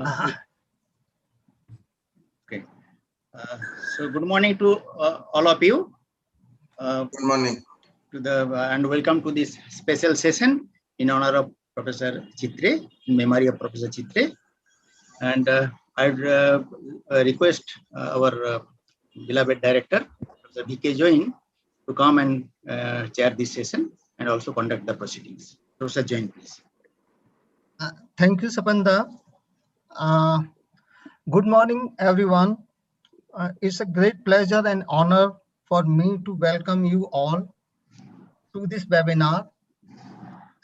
Okay. So good morning to all of you. Good morning. And welcome to this special session in honor of Professor Chitre, in memory of Professor Chitre. And I'd request our beloved director, Professor VK Jain, to come and chair this session and also conduct the proceedings. Professor Jain, please. Thank you, Sapanda. Good morning, everyone. It's a great pleasure and honor for me to welcome you all to this webinar.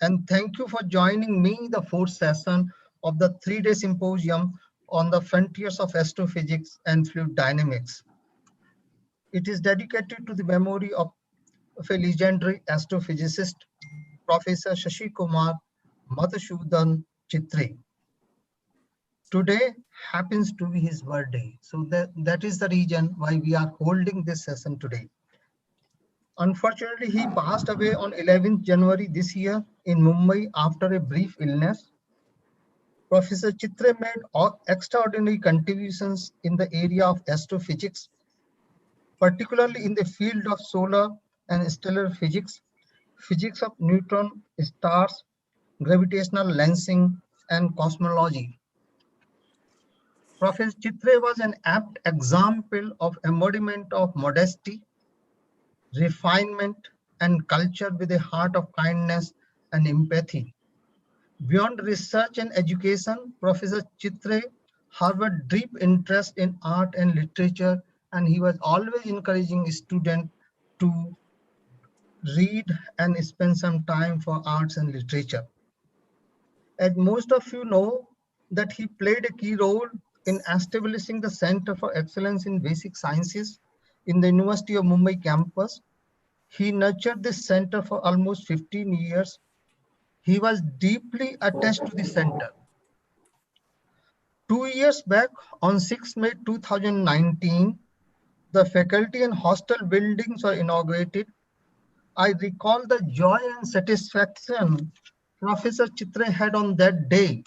And thank you for joining me the fourth session of the 3-day symposium on the frontiers of astrophysics and fluid dynamics. It is dedicated to the memory of a legendary astrophysicist, Professor Shashikumar M Chitre. Today happens to be his birthday, so that is the reason why we are holding this session today. Unfortunately, he passed away on 11th January this year in Mumbai after a brief illness. Professor Chitre made extraordinary contributions in the area of astrophysics, particularly in the field of solar and stellar physics, physics of neutron stars, gravitational lensing, and cosmology. Professor Chitre was an apt example of embodiment of modesty, refinement, and culture with a heart of kindness and empathy. Beyond research and education, Professor Chitre harbored deep interest in art and literature, and he was always encouraging students to read and spend some time for arts and literature. As most of you know, that he played a key role in establishing the Center for Excellence in Basic Sciences in the University of Mumbai campus. He nurtured this center for almost 15 years. He was deeply attached to the center. 2 years back, on 6 May 2019, the faculty and hostel buildings were inaugurated. I recall the joy and satisfaction Professor Chitre had on that day.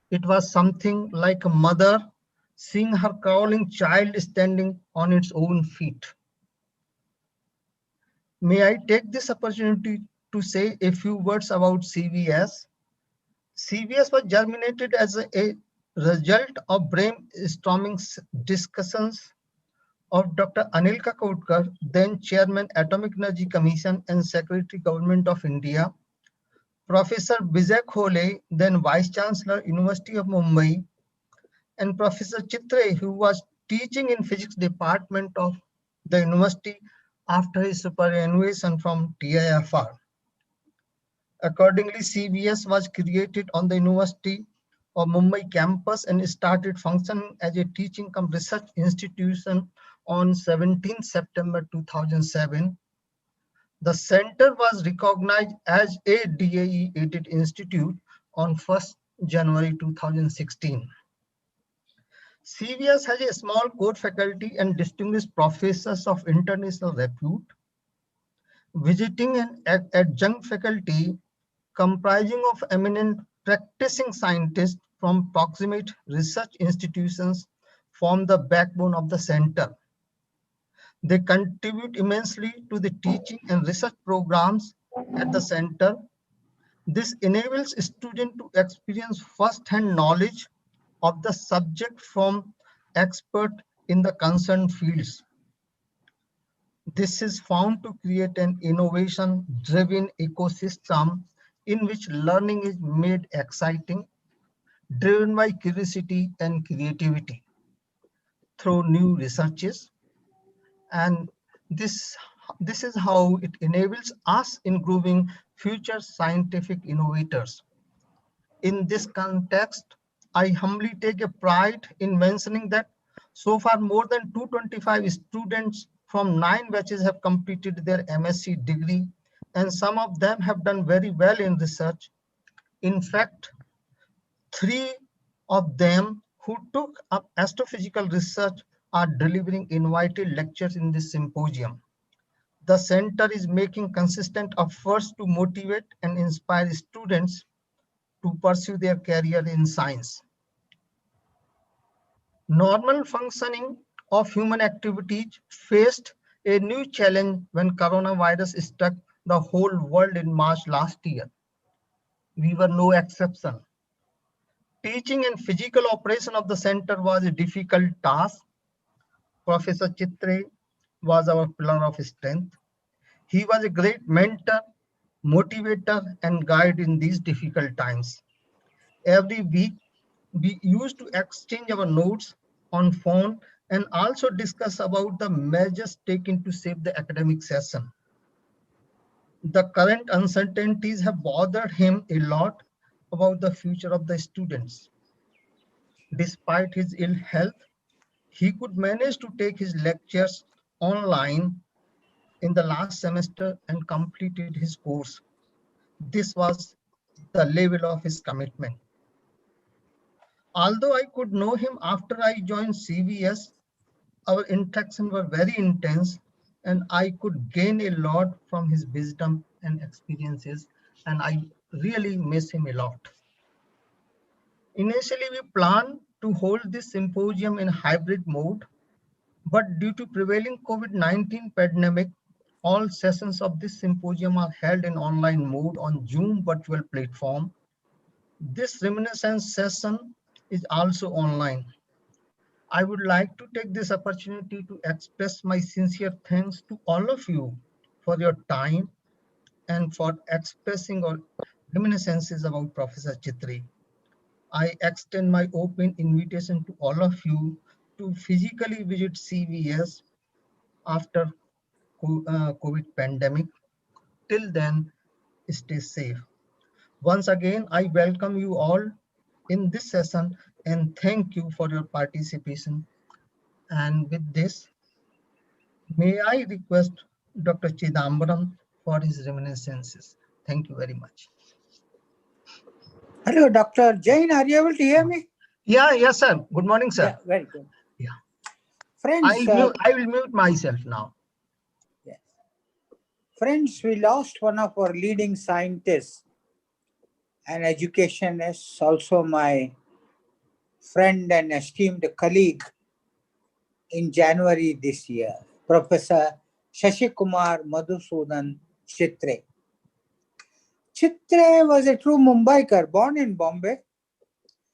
It was something like a mother seeing her crawling child standing on its own feet. May I take this opportunity to say a few words about CVS? CVS was germinated as a result of brainstorming discussions of Dr. Anil Kakodkar, then Chairman Atomic Energy Commission and Secretary Government of India, Professor Vijay Khole, then Vice Chancellor, University of Mumbai, and Professor Chitre, who was teaching in physics department of the university after his superannuation from TIFR. Accordingly, CVS was created on the University of Mumbai campus and started functioning as a teaching cum research institution on 17 September 2007. The center was recognized as a DAE-aided institute on 1st January 2016. CVS has a small core faculty and distinguished professors of international repute. Visiting and adjunct faculty comprising of eminent practicing scientists from proximate research institutions form the backbone of the center. They contribute immensely to the teaching and research programs at the center. This enables students to experience first-hand knowledge of the subject from experts in the concerned fields. This is found to create an innovation-driven ecosystem in which learning is made exciting, driven by curiosity and creativity through new researches. And this is how it enables us in grooming future scientific innovators. In this context, I humbly take a pride in mentioning that so far more than 225 students from 9 batches have completed their MSc degree, and some of them have done very well in research. In fact, 3 of them who took up astrophysical research are delivering invited lectures in this symposium. The center is making consistent efforts to motivate and inspire students to pursue their career in science. Normal functioning of human activities faced a new challenge when coronavirus struck the whole world in March last year. We were no exception. Teaching and physical operation of the center was a difficult task. Professor Chitre was our pillar of strength. He was a great mentor, motivator, and guide in these difficult times. Every week, we used to exchange our notes on phone and also discuss about the measures taken to save the academic session. The current uncertainties have bothered him a lot about the future of the students. Despite his ill health, he could manage to take his lectures online in the last semester and completed his course. This was the level of his commitment. Although I could know him after I joined CVS, our interactions were very intense and I could gain a lot from his wisdom and experiences, and I really miss him a lot. Initially, we planned to hold this symposium in hybrid mode, but due to prevailing COVID-19 pandemic, all sessions of this symposium are held in online mode on Zoom virtual platform. This reminiscence session is also online. I would like to take this opportunity to express my sincere thanks to all of you for your time and for expressing your reminiscences about Professor Chitre. I extend my open invitation to all of you to physically visit CVS after COVID pandemic. Till then, stay safe. Once again, I welcome you all in this session and thank you for your participation. And with this, may I request Dr. Chidambaram for his reminiscences. Thank you very much. Hello, Dr. Jain. Are you able to hear me? Yeah, yes, sir. Good morning, sir. Yeah, very good. Yeah. Friends, I will mute myself now. Yes. Friends, we lost one of our leading scientists and educationists, also my friend and esteemed colleague in January this year, Professor Shashikumar Madhusudan Chitre. Chitre was a true Mumbaikar, born in Bombay.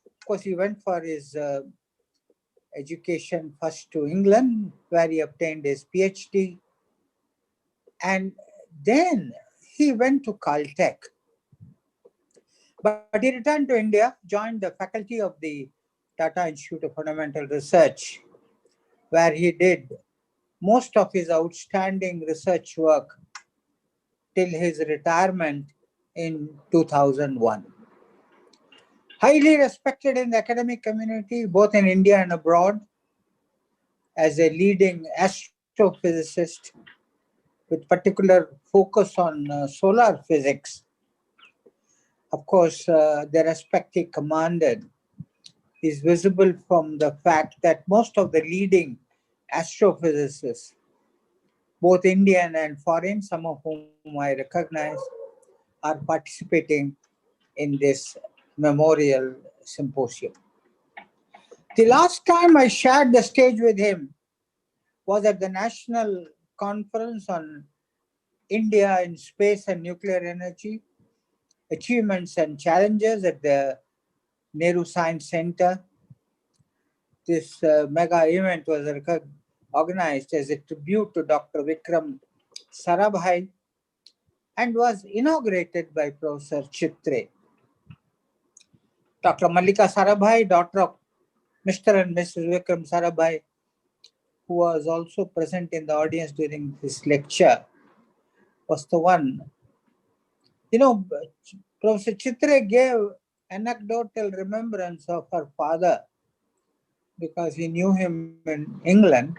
Of course, he went for his education first to England, where he obtained his PhD. And then he went to Caltech. But he returned to India, joined the faculty of the Tata Institute of Fundamental Research, where he did most of his outstanding research work till his retirement in 2001. Highly respected in the academic community, both in India and abroad, as a leading astrophysicist with particular focus on solar physics. Of course, the respect he commanded is visible from the fact that most of the leading astrophysicists, both Indian and foreign, some of whom I recognize, are participating in this memorial symposium. The last time I shared the stage with him was at the National Conference on India in Space and Nuclear Energy, Achievements and Challenges at the Nehru Science Center. This mega event was organized as a tribute to Dr. Vikram Sarabhai and was inaugurated by Professor Chitre. Dr. Mallika Sarabhai, daughter of Mr. and Mrs. Vikram Sarabhai, who was also present in the audience during this lecture, was the one. You know, Professor Chitre gave anecdotal remembrance of her father because he knew him in England,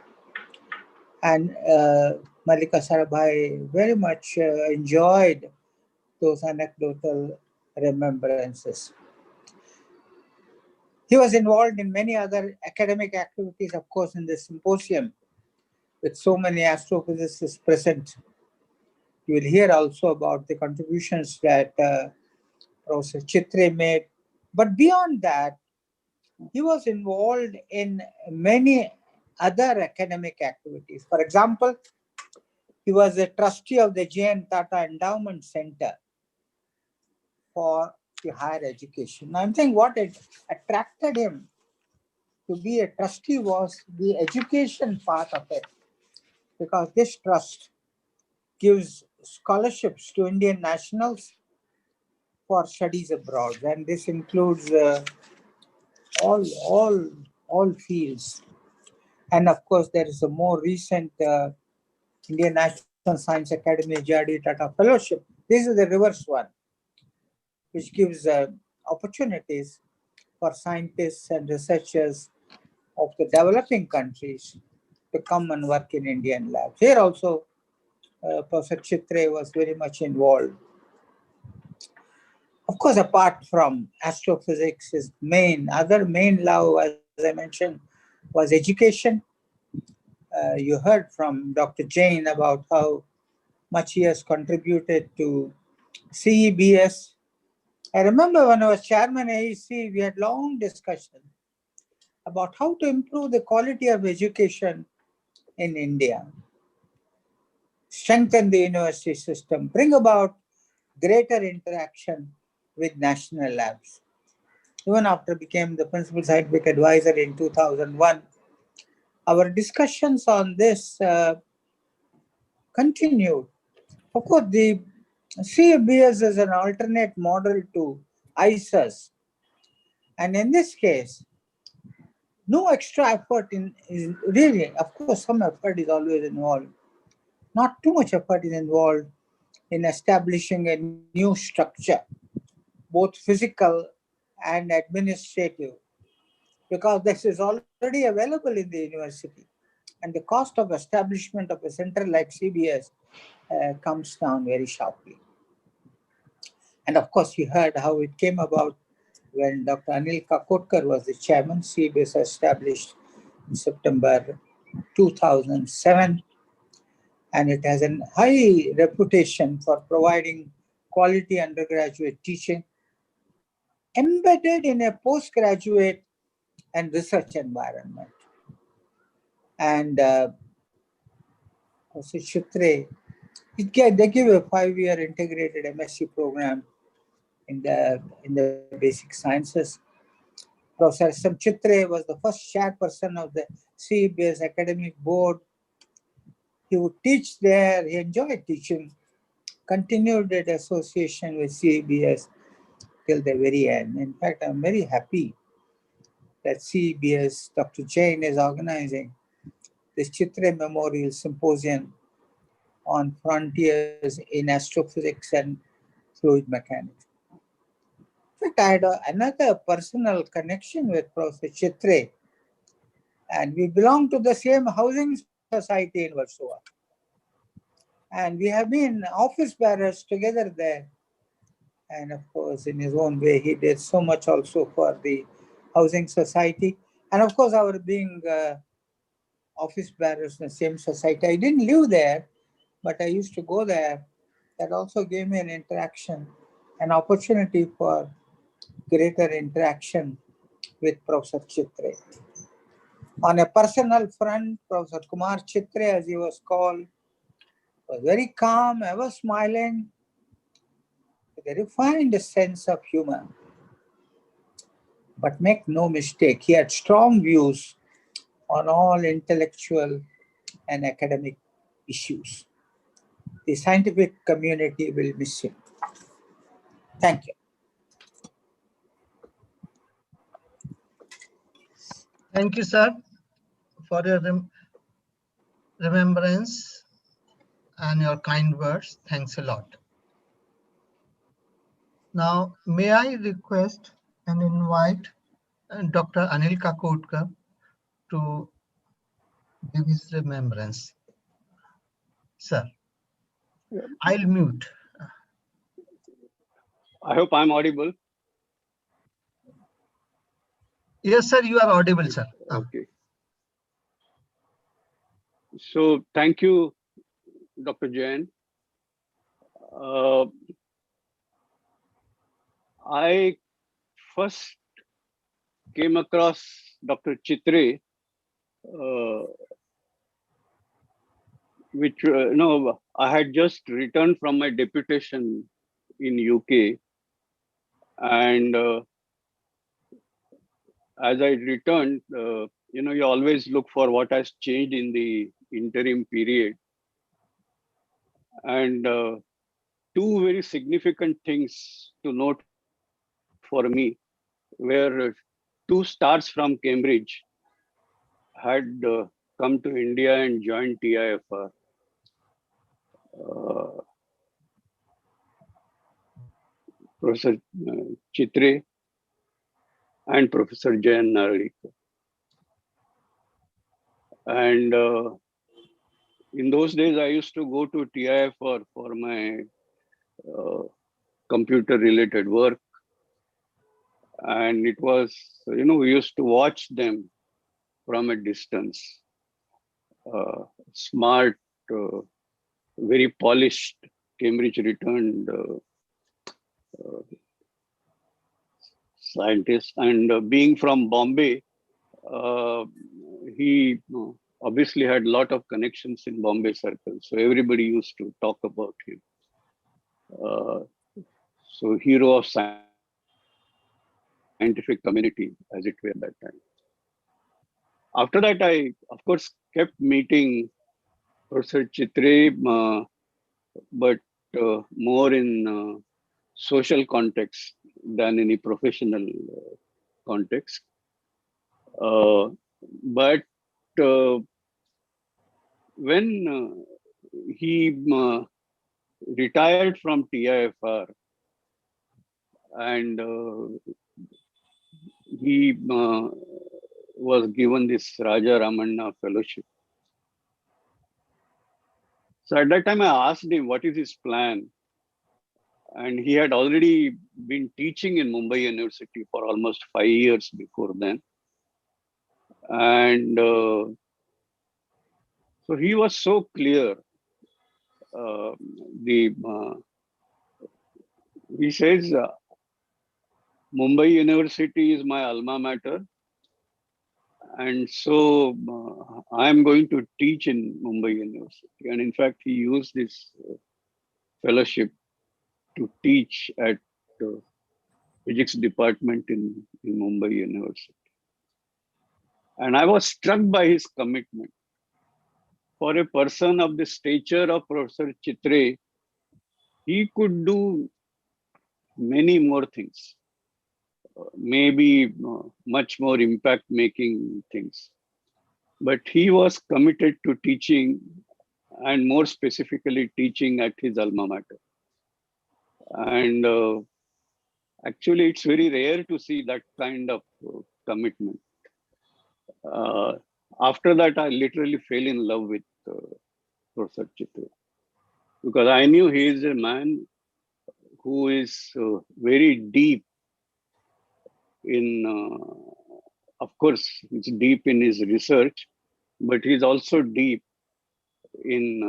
and Mallika Sarabhai very much enjoyed those anecdotal remembrances. He was involved in many other academic activities, of course, in the symposium, with so many astrophysicists present. You will hear also about the contributions that Professor Chitre made. But beyond that, he was involved in many other academic activities. For example, he was a trustee of the J.N. Tata Endowment Center for the higher education. I'm saying what attracted him to be a trustee was the education part of it, because this trust gives scholarships to Indian nationals for studies abroad, and this includes all fields. And of course, there is a more recent Indian National Science Academy J.R.D. Tata Fellowship. This is the reverse one, which gives opportunities for scientists and researchers of the developing countries to come and work in Indian labs. Here also, Professor Chitre was very much involved. Of course, apart from astrophysics, his other main love, as I mentioned, was education. You heard from Dr. Jain about how much he has contributed to CEBS. I remember when I was chairman AEC, we had long discussion about how to improve the quality of education in India, strengthen the university system, bring about greater interaction with national labs. Even after became the principal scientific advisor in 2001, our discussions on this continued. Of course, the CBS is an alternate model to ISAS. And in this case, no extra effort is really, of course, some effort is always involved. Not too much effort is involved in establishing a new structure, both physical and administrative, because this is already available in the university. And the cost of establishment of a center like CBS comes down very sharply. And of course, you heard how it came about when Dr. Anil Kakodkar was the chairman. CBS established in September 2007, and it has a high reputation for providing quality undergraduate teaching embedded in a postgraduate and research environment. And also Chitre, they give a 5-year integrated MSc program in the basic sciences. Professor S.M. Chitre was the first chairperson of the CBS academic board. He would teach there, he enjoyed teaching, continued that association with CBS till the very end. In fact, I'm very happy that CBS, Dr. Jain is organizing this Chitre Memorial Symposium on frontiers in astrophysics and fluid mechanics. In fact, I had another personal connection with Professor Chitre, and we belong to the same housing society in Warsaw. And we have been office bearers together there. And of course, in his own way, he did so much also for the housing society. And of course, our being office bearers in the same society, I didn't live there, but I used to go there. That also gave me an interaction, an opportunity for greater interaction with Professor Chitre. On a personal front, Professor Kumar Chitre, as he was called, was very calm, ever smiling, with a refined sense of humor. But make no mistake, he had strong views on all intellectual and academic issues. The scientific community will miss him. Thank you. Thank you, sir, for your remembrance and your kind words. Thanks a lot. Now, may I request and invite Dr. Anil Kakodkar to give his remembrance. Sir, I'll mute. I hope I'm audible. Yes, sir, you are audible, sir. Okay. So thank you, Dr. Jain. I first came across Dr. Chitre, which, I had just returned from my deputation in UK. And as I returned, you always look for what has changed in the interim period. And two very significant things to note for me were two stars from Cambridge had come to India and joined TIFR. Professor Chitre and Professor Jayan Narlikar. And in those days, I used to go to TIFR for my computer-related work. And it was, we used to watch them from a distance. Smart, very polished, Cambridge returned scientist. And being from Bombay, he obviously had a lot of connections in Bombay circles. So everybody used to talk about him. So hero of scientific community, as it were at that time. After that, I, of course, kept meeting Professor Chitre, but more in social context than any professional context. But when he retired from TIFR and he was given this Raja Ramanna fellowship. So at that time, I asked him, what is his plan? And he had already been teaching in Mumbai University for almost 5 years before then. And so he was so clear. He says, Mumbai University is my alma mater. And so I'm going to teach in Mumbai University. And in fact, he used this fellowship to teach at physics department in Mumbai University. And I was struck by his commitment. For a person of the stature of Professor Chitre, he could do many more things, maybe much more impact-making things. But he was committed to teaching, and more specifically teaching at his alma mater. And actually, it's very rare to see that kind of commitment. After that, I literally fell in love with Professor Chitre, because I knew he is a man who is very deep in, of course, he's deep in his research, but he's also deep in,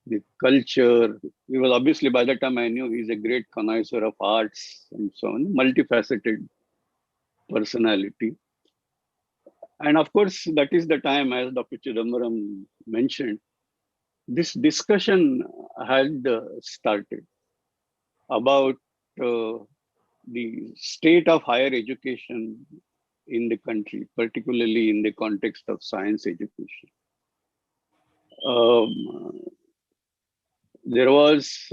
the culture. He was obviously, by the time I knew, he's a great connoisseur of arts and so on, multifaceted personality. And of course, that is the time, as Dr. Chidambaram mentioned, this discussion had started about the state of higher education in the country, particularly in the context of science education. There was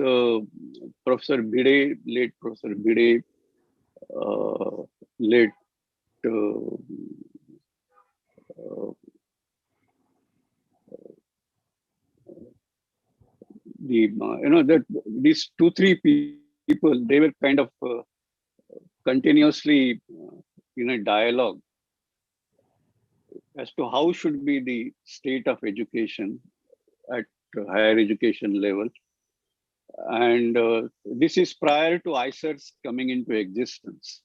Professor Bide, late Professor Bide, late that these 2-3 people, they were kind of continuously in a dialogue as to how should be the state of education at higher education level. And this is prior to ICER's coming into existence.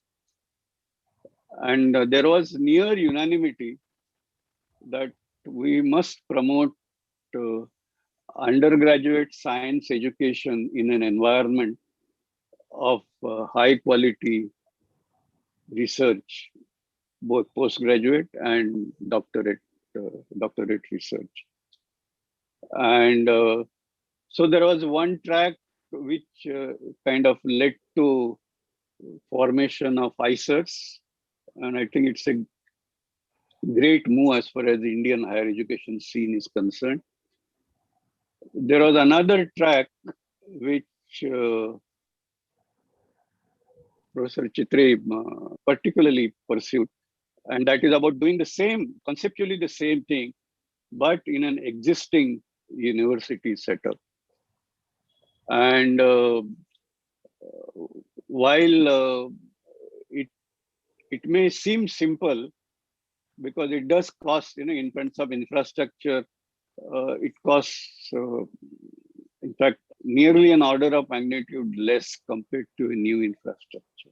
And there was near unanimity that we must promote undergraduate science education in an environment of high quality research, both postgraduate and doctorate research. And so there was one track which kind of led to formation of ICERs, and I think it's a great move as far as the Indian higher education scene is concerned. There was another track which Professor Chitre particularly pursued, and that is about doing the same, conceptually the same thing, but in an existing university setup. And while it may seem simple, because it does cost, in terms of infrastructure, it costs, in fact, nearly an order of magnitude less compared to a new infrastructure.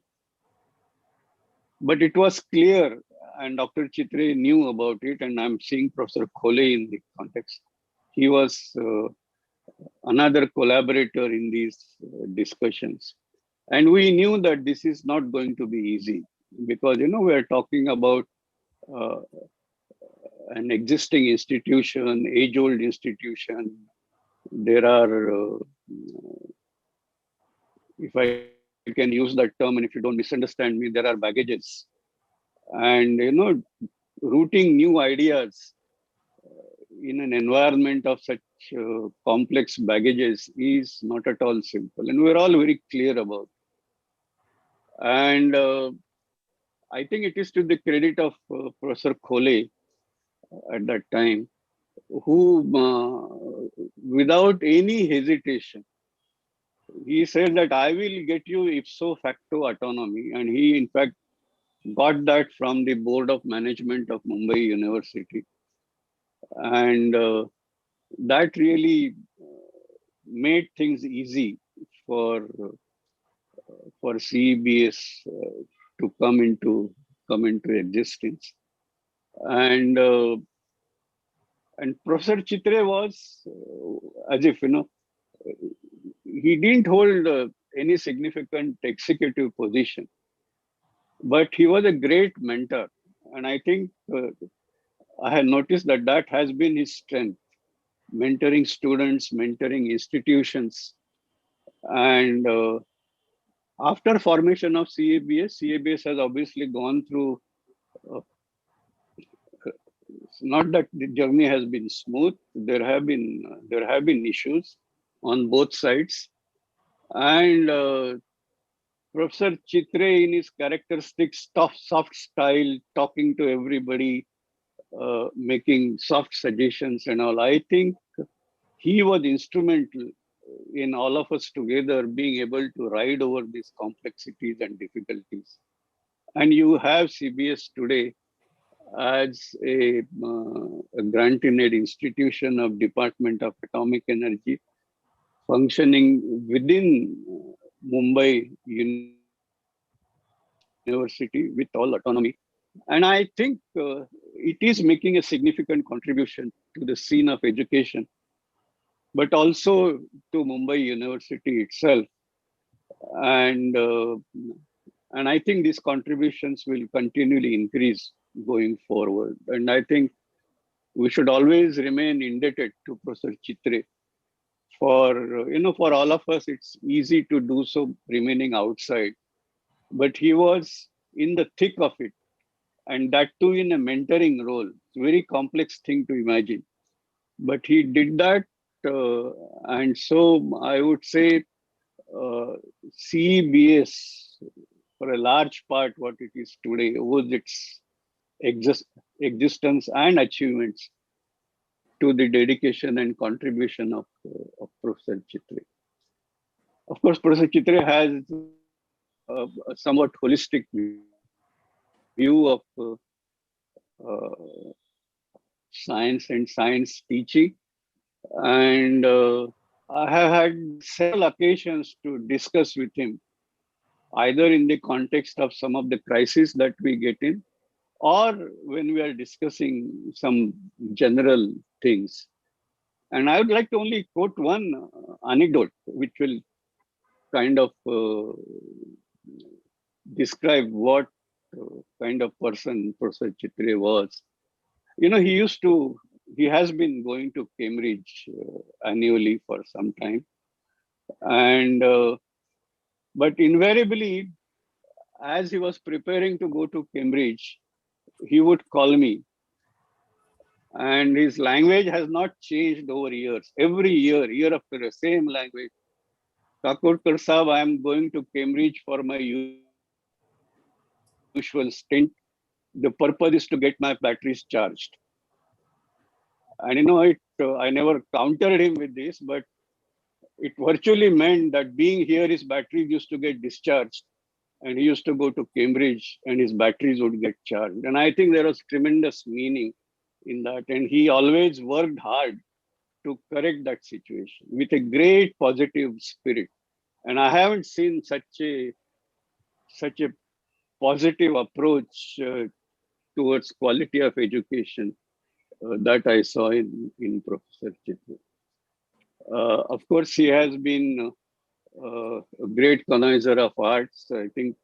But it was clear, and Dr. Chitre knew about it, and I'm seeing Professor Khole in the context. He was another collaborator in these discussions. And we knew that this is not going to be easy, because, we're talking about an existing institution, age-old institution. There are, if I can use that term, and if you don't misunderstand me, there are baggages. And, rooting new ideas in an environment of such complex baggages is not at all simple. And we're all very clear about it. And I think it is to the credit of Professor Khole at that time, who, without any hesitation, he said that I will get you ipso facto autonomy. And he, in fact, got that from the Board of Management of Mumbai University. And that really made things easy for CEBS to come into existence. And Professor Chitre was as if, he didn't hold any significant executive position, but he was a great mentor. And I think I have noticed that that has been his strength, mentoring students, mentoring institutions. And after formation of CEBS has obviously gone through, not that the journey has been smooth. There have been issues on both sides. And Professor Chitre, in his characteristic soft style, talking to everybody, making soft suggestions and all, I think he was instrumental in all of us together being able to ride over these complexities and difficulties. And you have CBS today as a grant-in-aid institution of Department of Atomic Energy, functioning within Mumbai University with all autonomy. And I think it is making a significant contribution to the scene of education, but also to Mumbai University itself. And I think these contributions will continually increase going forward. And I think we should always remain indebted to Professor Chitre. For all of us, it's easy to do so remaining outside, but he was in the thick of it, and that too in a mentoring role. It's a very complex thing to imagine, but he did that. And so I would say CEBS, for a large part, what it is today, owes its existence and achievements to the dedication and contribution of Professor Chitre. Of course, Professor Chitre has a somewhat holistic view of science and science teaching. And I have had several occasions to discuss with him, either in the context of some of the crises that we get in, or when we are discussing some general things. And I would like to only quote one anecdote, which will kind of describe what kind of person Professor Chitre was. He has been going to Cambridge annually for some time. And, but invariably, as he was preparing to go to Cambridge, he would call me. And his language has not changed over years. Every year, year after year, same language. Kakodkar Sahab, I am going to Cambridge for my usual stint. The purpose is to get my batteries charged. And I never countered him with this, but it virtually meant that being here, his batteries used to get discharged. And he used to go to Cambridge and his batteries would get charged. And I think there was tremendous meaning in that. And he always worked hard to correct that situation with a great positive spirit. And I haven't seen such a positive approach towards quality of education that I saw in Professor Chitre. Of course, he has been a great connoisseur of arts. I think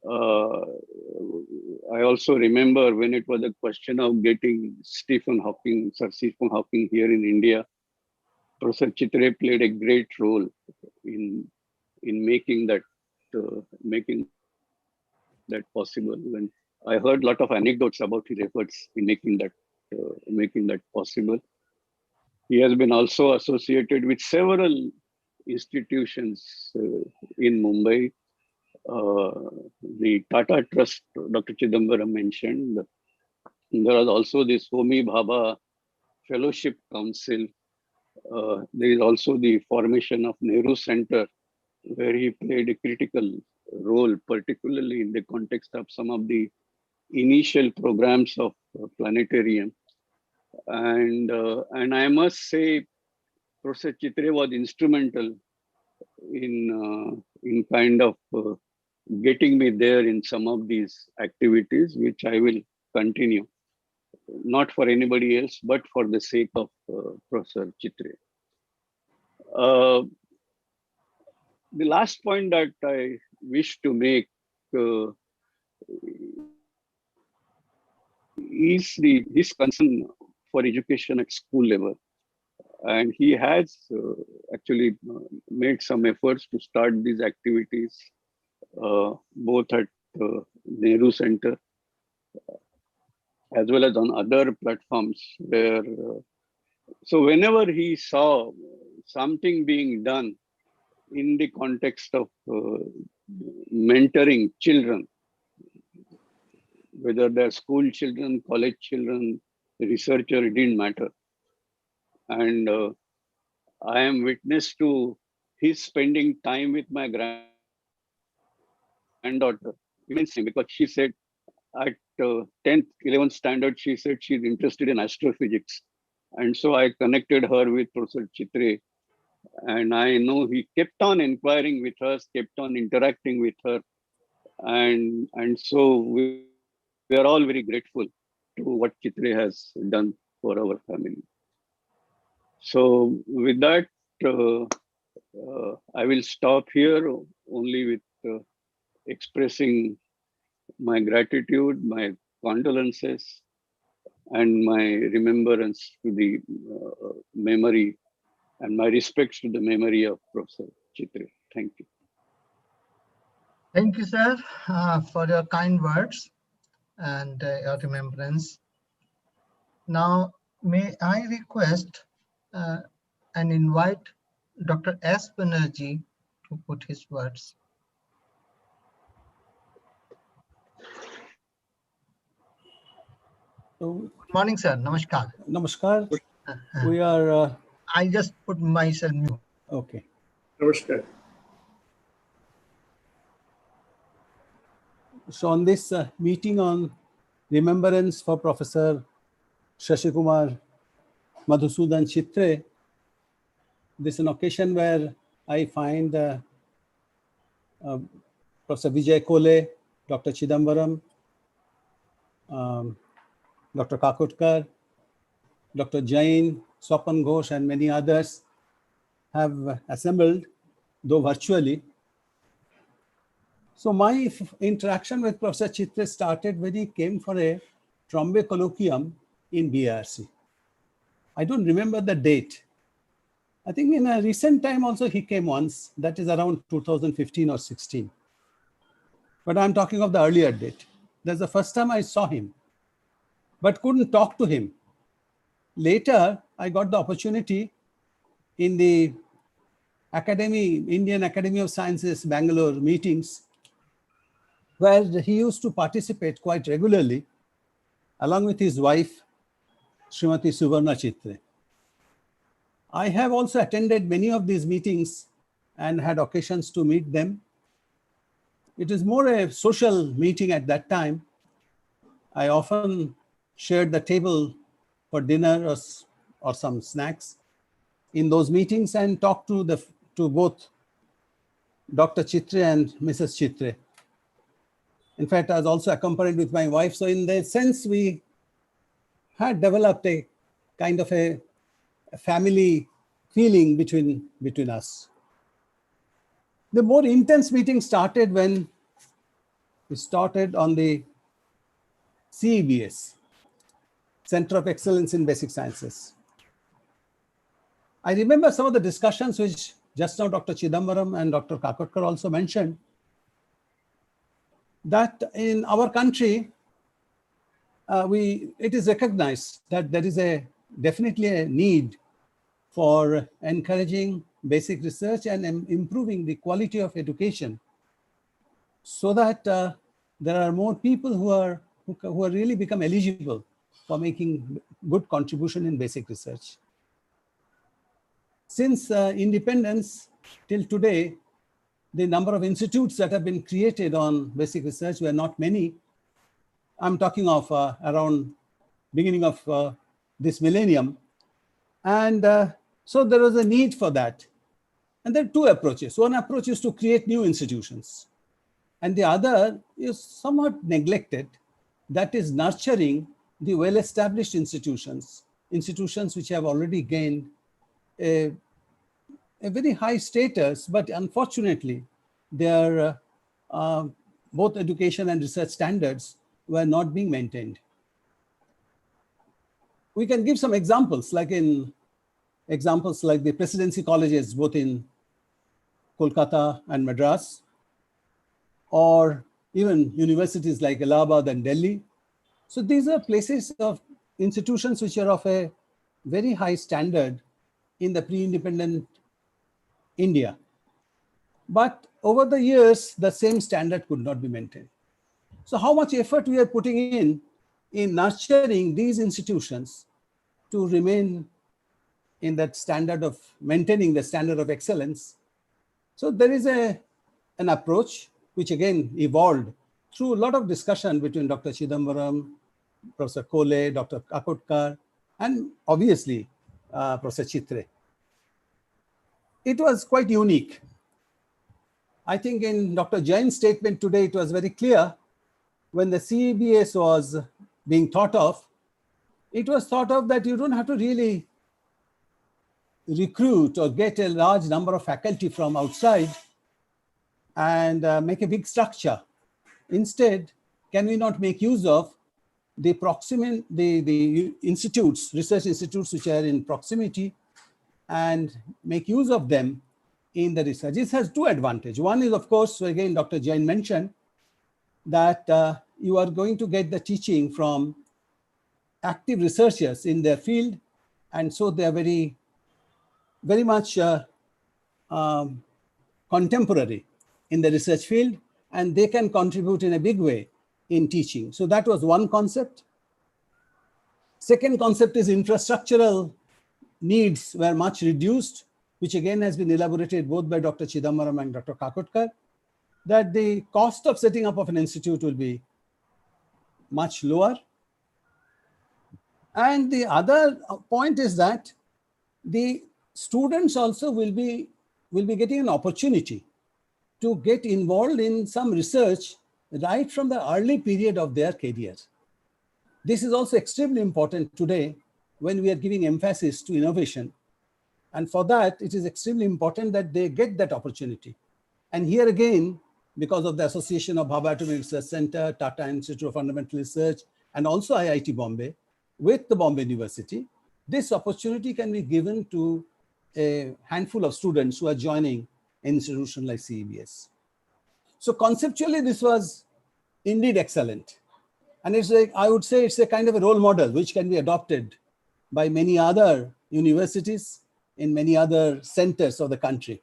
I also remember when it was a question of getting Sir Stephen Hawking here in India, Professor Chitre played a great role in making that possible. And I heard a lot of anecdotes about his efforts in making that possible. He has been also associated with several institutions in Mumbai. The Tata Trust, Dr. Chidambaram mentioned. There was also this Homi Bhabha Fellowship Council. There is also the formation of Nehru Center, where he played a critical role, particularly in the context of some of the initial programs of planetarium. And I must say, Professor Chitre was instrumental in kind of getting me there in some of these activities, which I will continue, not for anybody else, but for the sake of Professor Chitre. The last point that I wish to make is his concern for education at school level. And he has actually made some efforts to start these activities, both at Nehru Center, as well as on other platforms where, so whenever he saw something being done in the context of mentoring children, whether they're school children, college children, researcher, it didn't matter. And I am witness to his spending time with my granddaughter immensely, because she said at 10th, 11th standard, she said she's interested in astrophysics. And so I connected her with Professor Chitre. And I know he kept on inquiring with us, kept on interacting with her. And so we are all very grateful to what Chitre has done for our family. So with that, I will stop here only with expressing my gratitude, my condolences, and my remembrance to the memory and my respects to the memory of Professor Chitre. Thank you. Thank you, sir, for your kind words and your remembrance. Now, may I request and invite Dr. S. Banerjee to put his words. Good morning, sir. Namaskar. Namaskar. We are. I just put myself mute. Okay. Namaskar. So on this meeting on remembrance for Professor Shashikumar Madhusudan Chitre, this is an occasion where I find Professor Vijay Khole, Dr. Chidambaram, Dr. Kakodkar, Dr. Jain, Swapan Ghosh, and many others have assembled, though virtually, So my interaction with Professor Chitre started when he came for a Trombe colloquium in BRC. I don't remember the date. I think in a recent time also he came once, that is around 2015 or 16. But I'm talking of the earlier date. That's the first time I saw him, but couldn't talk to him. Later, I got the opportunity in the Indian Academy of Sciences, Bangalore meetings, where he used to participate quite regularly, along with his wife, Srimati Suvarna Chitre. I have also attended many of these meetings and had occasions to meet them. It is more a social meeting at that time. I often shared the table for dinner or some snacks in those meetings and talked to both Dr. Chitre and Mrs. Chitre. In fact, I was also accompanied with my wife. So in that sense, we had developed a kind of a family feeling between us. The more intense meeting started when we started on the CEBS, Center of Excellence in Basic Sciences. I remember some of the discussions which just now Dr. Chidambaram and Dr. Kakodkar also mentioned, that in our country, it is recognized that there is definitely a need for encouraging basic research and improving the quality of education, so that there are more people who are really become eligible for making good contribution in basic research. Since independence till today, the number of institutes that have been created on basic research were not many. I'm talking of around beginning of this millennium. And so there was a need for that. And there are two approaches. One approach is to create new institutions. And the other is somewhat neglected, that is nurturing the well-established institutions which have already gained a very high status, but unfortunately, their both education and research standards were not being maintained. We can give some examples, like the presidency colleges, both in Kolkata and Madras, or even universities like Allahabad and Delhi. So these are places of institutions which are of a very high standard in the pre-independent India. But over the years, the same standard could not be maintained. So how much effort we are putting in nurturing these institutions to remain in that standard of maintaining the standard of excellence. So there is an approach which again evolved through a lot of discussion between Dr. Chidambaram, Professor Khole, Dr. Kakodkar, and obviously Professor Chitre. It was quite unique. I think in Dr. Jain's statement today, it was very clear when the CEBS was being thought of, it was thought of that you don't have to really recruit or get a large number of faculty from outside and make a big structure. Instead, can we not make use of the institutes, research institutes which are in proximity, and make use of them in the research? This has two advantages. One is, of course, again, Dr. Jain mentioned that you are going to get the teaching from active researchers in their field, and so they are very, very much contemporary in the research field, and they can contribute in a big way in teaching. So that was one concept. Second concept is infrastructural needs were much reduced, which again has been elaborated both by Dr. Chidambaram and Dr. Kakodkar, that the cost of setting up of an institute will be much lower. And the other point is that the students also will be getting an opportunity to get involved in some research right from the early period of their career. This is also extremely important today when we are giving emphasis to innovation. And for that, it is extremely important that they get that opportunity. And here again, because of the association of Bhabha Atomic Research Center, Tata Institute of Fundamental Research, and also IIT Bombay with the Bombay University, this opportunity can be given to a handful of students who are joining an institution like CEBS. So conceptually, this was indeed excellent. And it's like, I would say it's a kind of a role model which can be adopted by many other universities in many other centers of the country.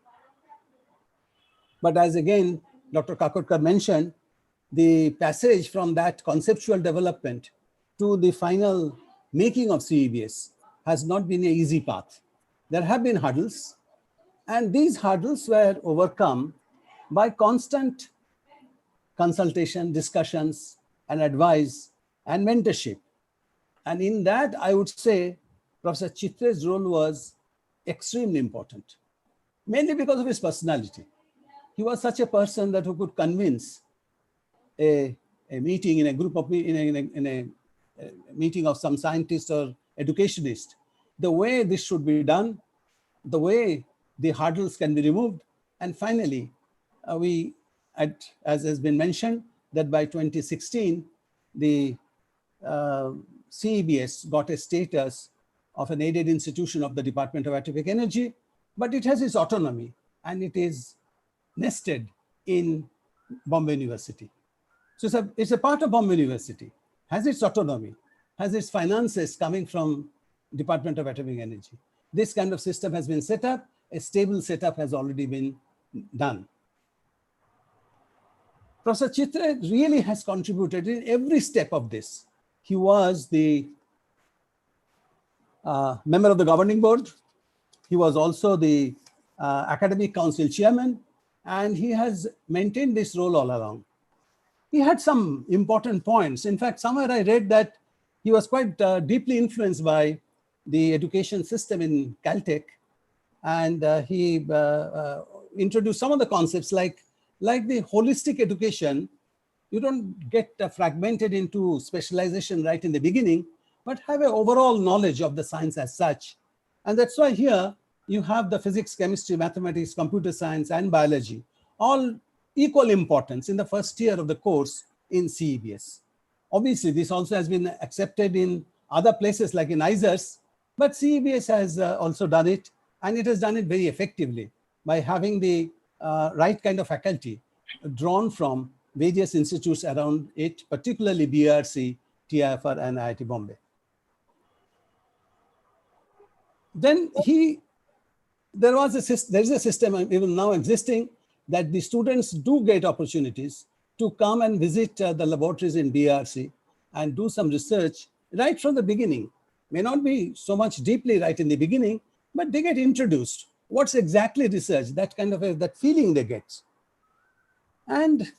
But as again, Dr. Kakodkar mentioned, the passage from that conceptual development to the final making of CEBS has not been an easy path. There have been hurdles, and these hurdles were overcome by constant consultation, discussions, and advice and mentorship. And in that, I would say Professor Chitre's role was extremely important, mainly because of his personality. He was such a person that who could convince a meeting in a group of in a meeting of some scientist or educationist, the way this should be done, the way the hurdles can be removed, and finally, as has been mentioned, that by 2016, the CEBS got a status of an aided institution of the Department of Atomic Energy, but it has its autonomy and it is nested in Bombay University. So it's a part of Bombay University, has its autonomy, has its finances coming from Department of Atomic Energy. This kind of system has been set up, a stable setup has already been done. Professor Chitre really has contributed in every step of this. He was the member of the governing board. He was also the academic council chairman, and he has maintained this role all along. He had some important points. In fact, somewhere I read that he was quite deeply influenced by the education system in Caltech, and he introduced some of the concepts like the holistic education. You don't get fragmented into specialization right in the beginning, but have an overall knowledge of the science as such. And that's why here you have the physics, chemistry, mathematics, computer science, and biology, all equal importance in the first year of the course in CEBS. Obviously, this also has been accepted in other places like in ISERS, but CEBS has also done it, and it has done it very effectively by having the right kind of faculty drawn from various institutes around it, particularly BRC, TIFR, and IIT Bombay. Then there is a system even now existing that the students do get opportunities to come and visit the laboratories in BRC and do some research right from the beginning. May not be so much deeply right in the beginning, but they get introduced. What's exactly research? That kind of that feeling they get. And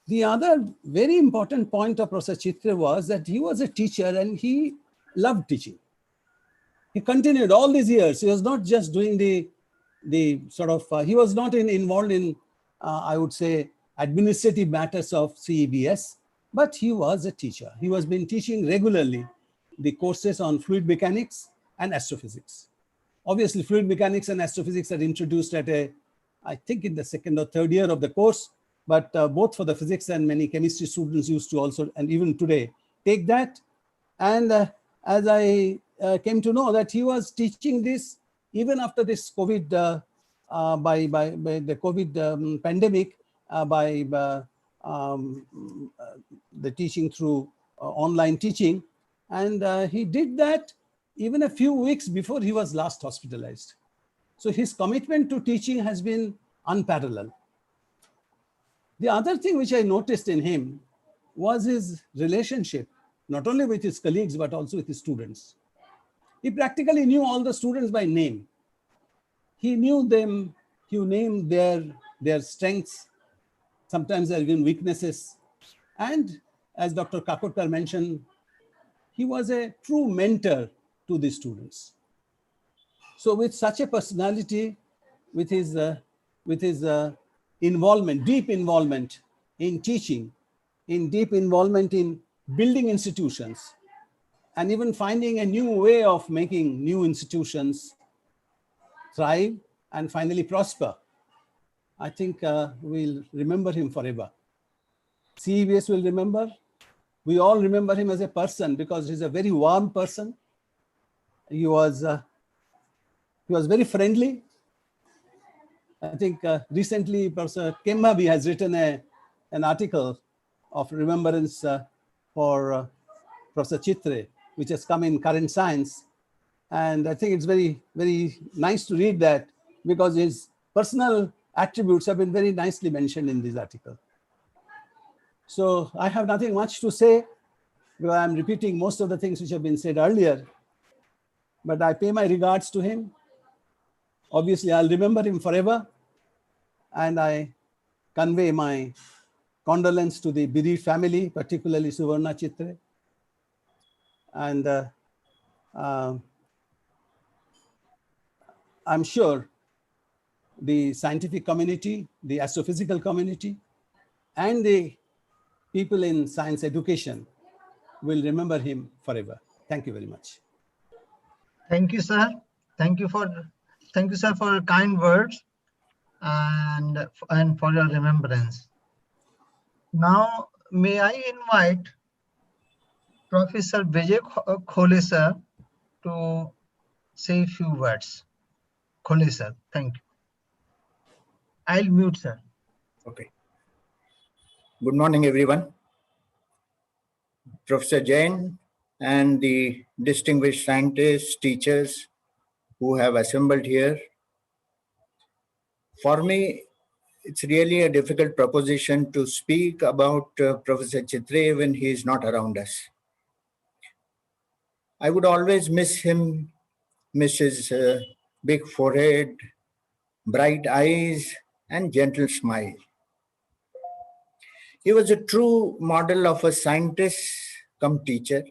the other very important point of Professor Chitre was that he was a teacher and he loved teaching. He continued all these years. He was not just doing the sort of, he was not involved in, I would say, administrative matters of CEBS, but he was a teacher. He was been teaching regularly the courses on fluid mechanics and astrophysics. Obviously, fluid mechanics and astrophysics are introduced at I think in the second or third year of the course, but both for the physics and many chemistry students used to also, and even today, take that. And as I came to know that he was teaching this even after this COVID, by the COVID pandemic, by the teaching through online teaching. And he did that even a few weeks before he was last hospitalized. So his commitment to teaching has been unparalleled. The other thing which I noticed in him was his relationship, not only with his colleagues, but also with his students. He practically knew all the students by name. He knew them, he named their strengths, sometimes their even weaknesses. And as Dr. Kakodkar mentioned, he was a true mentor to the students. So with such a personality, with his involvement, deep involvement in teaching, in deep involvement in building institutions, and even finding a new way of making new institutions thrive and finally prosper, I think we'll remember him forever. CEBS will remember. We all remember him as a person because he's a very warm person. He was very friendly. I think recently Professor Kemmabi has written an article of remembrance for Professor Chitre, which has come in Current Science. And I think it's very, very nice to read that because his personal attributes have been very nicely mentioned in this article. So I have nothing much to say because I'm repeating most of the things which have been said earlier, but I pay my regards to him. Obviously, I'll remember him forever. And I convey my condolence to the bereaved family, particularly Suvarna Chitre. And I'm sure the scientific community, the astrophysical community, and the people in science education will remember him forever. Thank you very much. Thank you, sir. Thank you, sir, for your kind words and for your remembrance. Now, may I invite Professor Vijay Khole, sir, to say a few words. Khole, sir, thank you. I'll mute, sir. Okay. Good morning, everyone. Professor Jain and the distinguished scientists, teachers who have assembled here. For me, it's really a difficult proposition to speak about Professor Chitre when he is not around us. I would always miss him, miss his big forehead, bright eyes, and gentle smile. He was a true model of a scientist come teacher.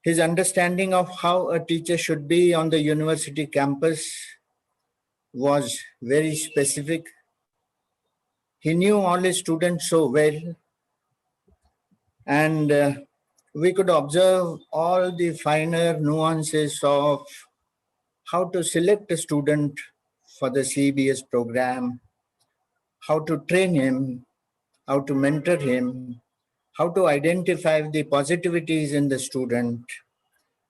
His understanding of how a teacher should be on the university campus was very specific. He knew all his students so well, and we could observe all the finer nuances of how to select a student for the CBS program, how to train him, how to mentor him, how to identify the positivities in the student,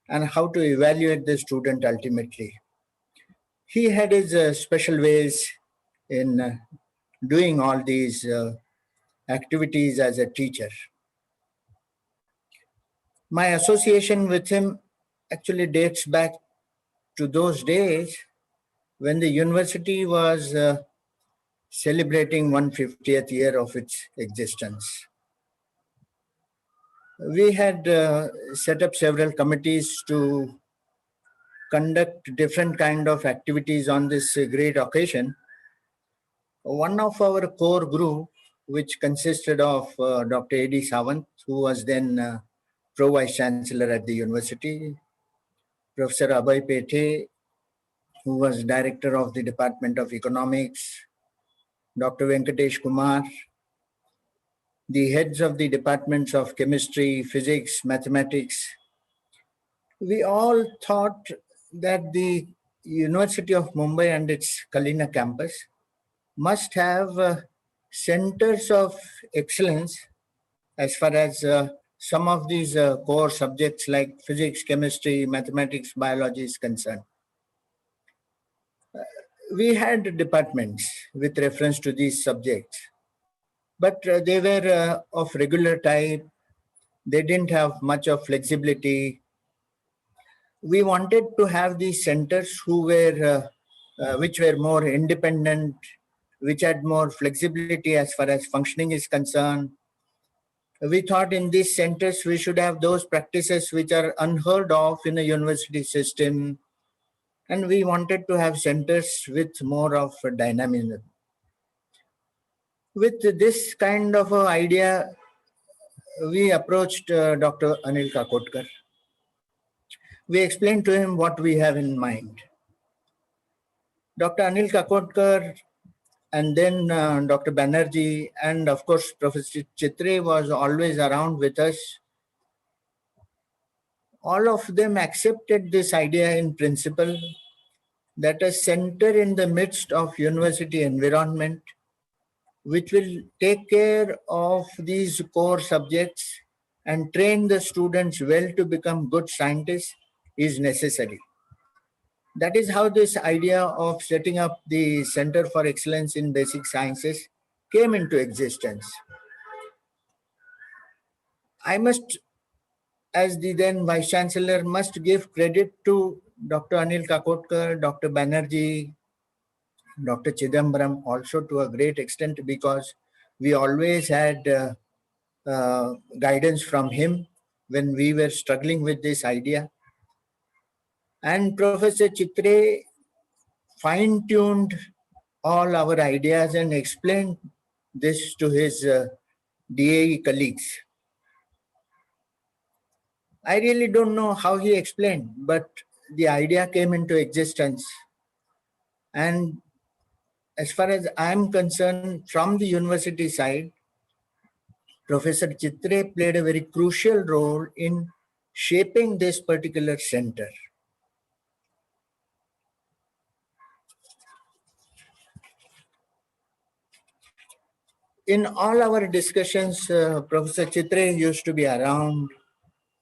and how to evaluate the student ultimately. He had his special ways in doing all these activities as a teacher. My association with him actually dates back to those days when the university was celebrating 150th year of its existence. We had set up several committees to conduct different kind of activities on this great occasion. One of our core group, which consisted of Dr. A.D. Sawant, who was then Pro Vice Chancellor at the university, Professor Abhay Pethe, who was Director of the Department of Economics, Dr. Venkatesh Kumar, the heads of the departments of chemistry, physics, mathematics. We all thought that the University of Mumbai and its Kalina campus must have centers of excellence as far as some of these core subjects like physics, chemistry, mathematics, biology is concerned. We had departments with reference to these subjects, but they were of regular type. They didn't have much of flexibility. We wanted to have these centers which were more independent, which had more flexibility as far as functioning is concerned. We thought in these centers we should have those practices which are unheard of in a university system, and we wanted to have centers with more of a dynamism. With this kind of idea, we approached Dr. Anil Kakodkar. We explained to him what we have in mind. Dr. Anil Kakodkar and then Dr. Banerjee and of course Professor Chitre was always around with us. All of them accepted this idea in principle, that a center in the midst of university environment, which will take care of these core subjects and train the students well to become good scientists, is necessary. That is how this idea of setting up the Center for Excellence in Basic Sciences came into existence. I must, as the then Vice Chancellor, must give credit to Dr. Anil Kakodkar, Dr. Banerjee, Dr. Chidambaram also to a great extent, because we always had guidance from him when we were struggling with this idea. And Professor Chitre fine-tuned all our ideas and explained this to his DAE colleagues. I really don't know how he explained, but the idea came into existence. And as far as I'm concerned, from the university side, Professor Chitre played a very crucial role in shaping this particular center. In all our discussions, Professor Chitre used to be around.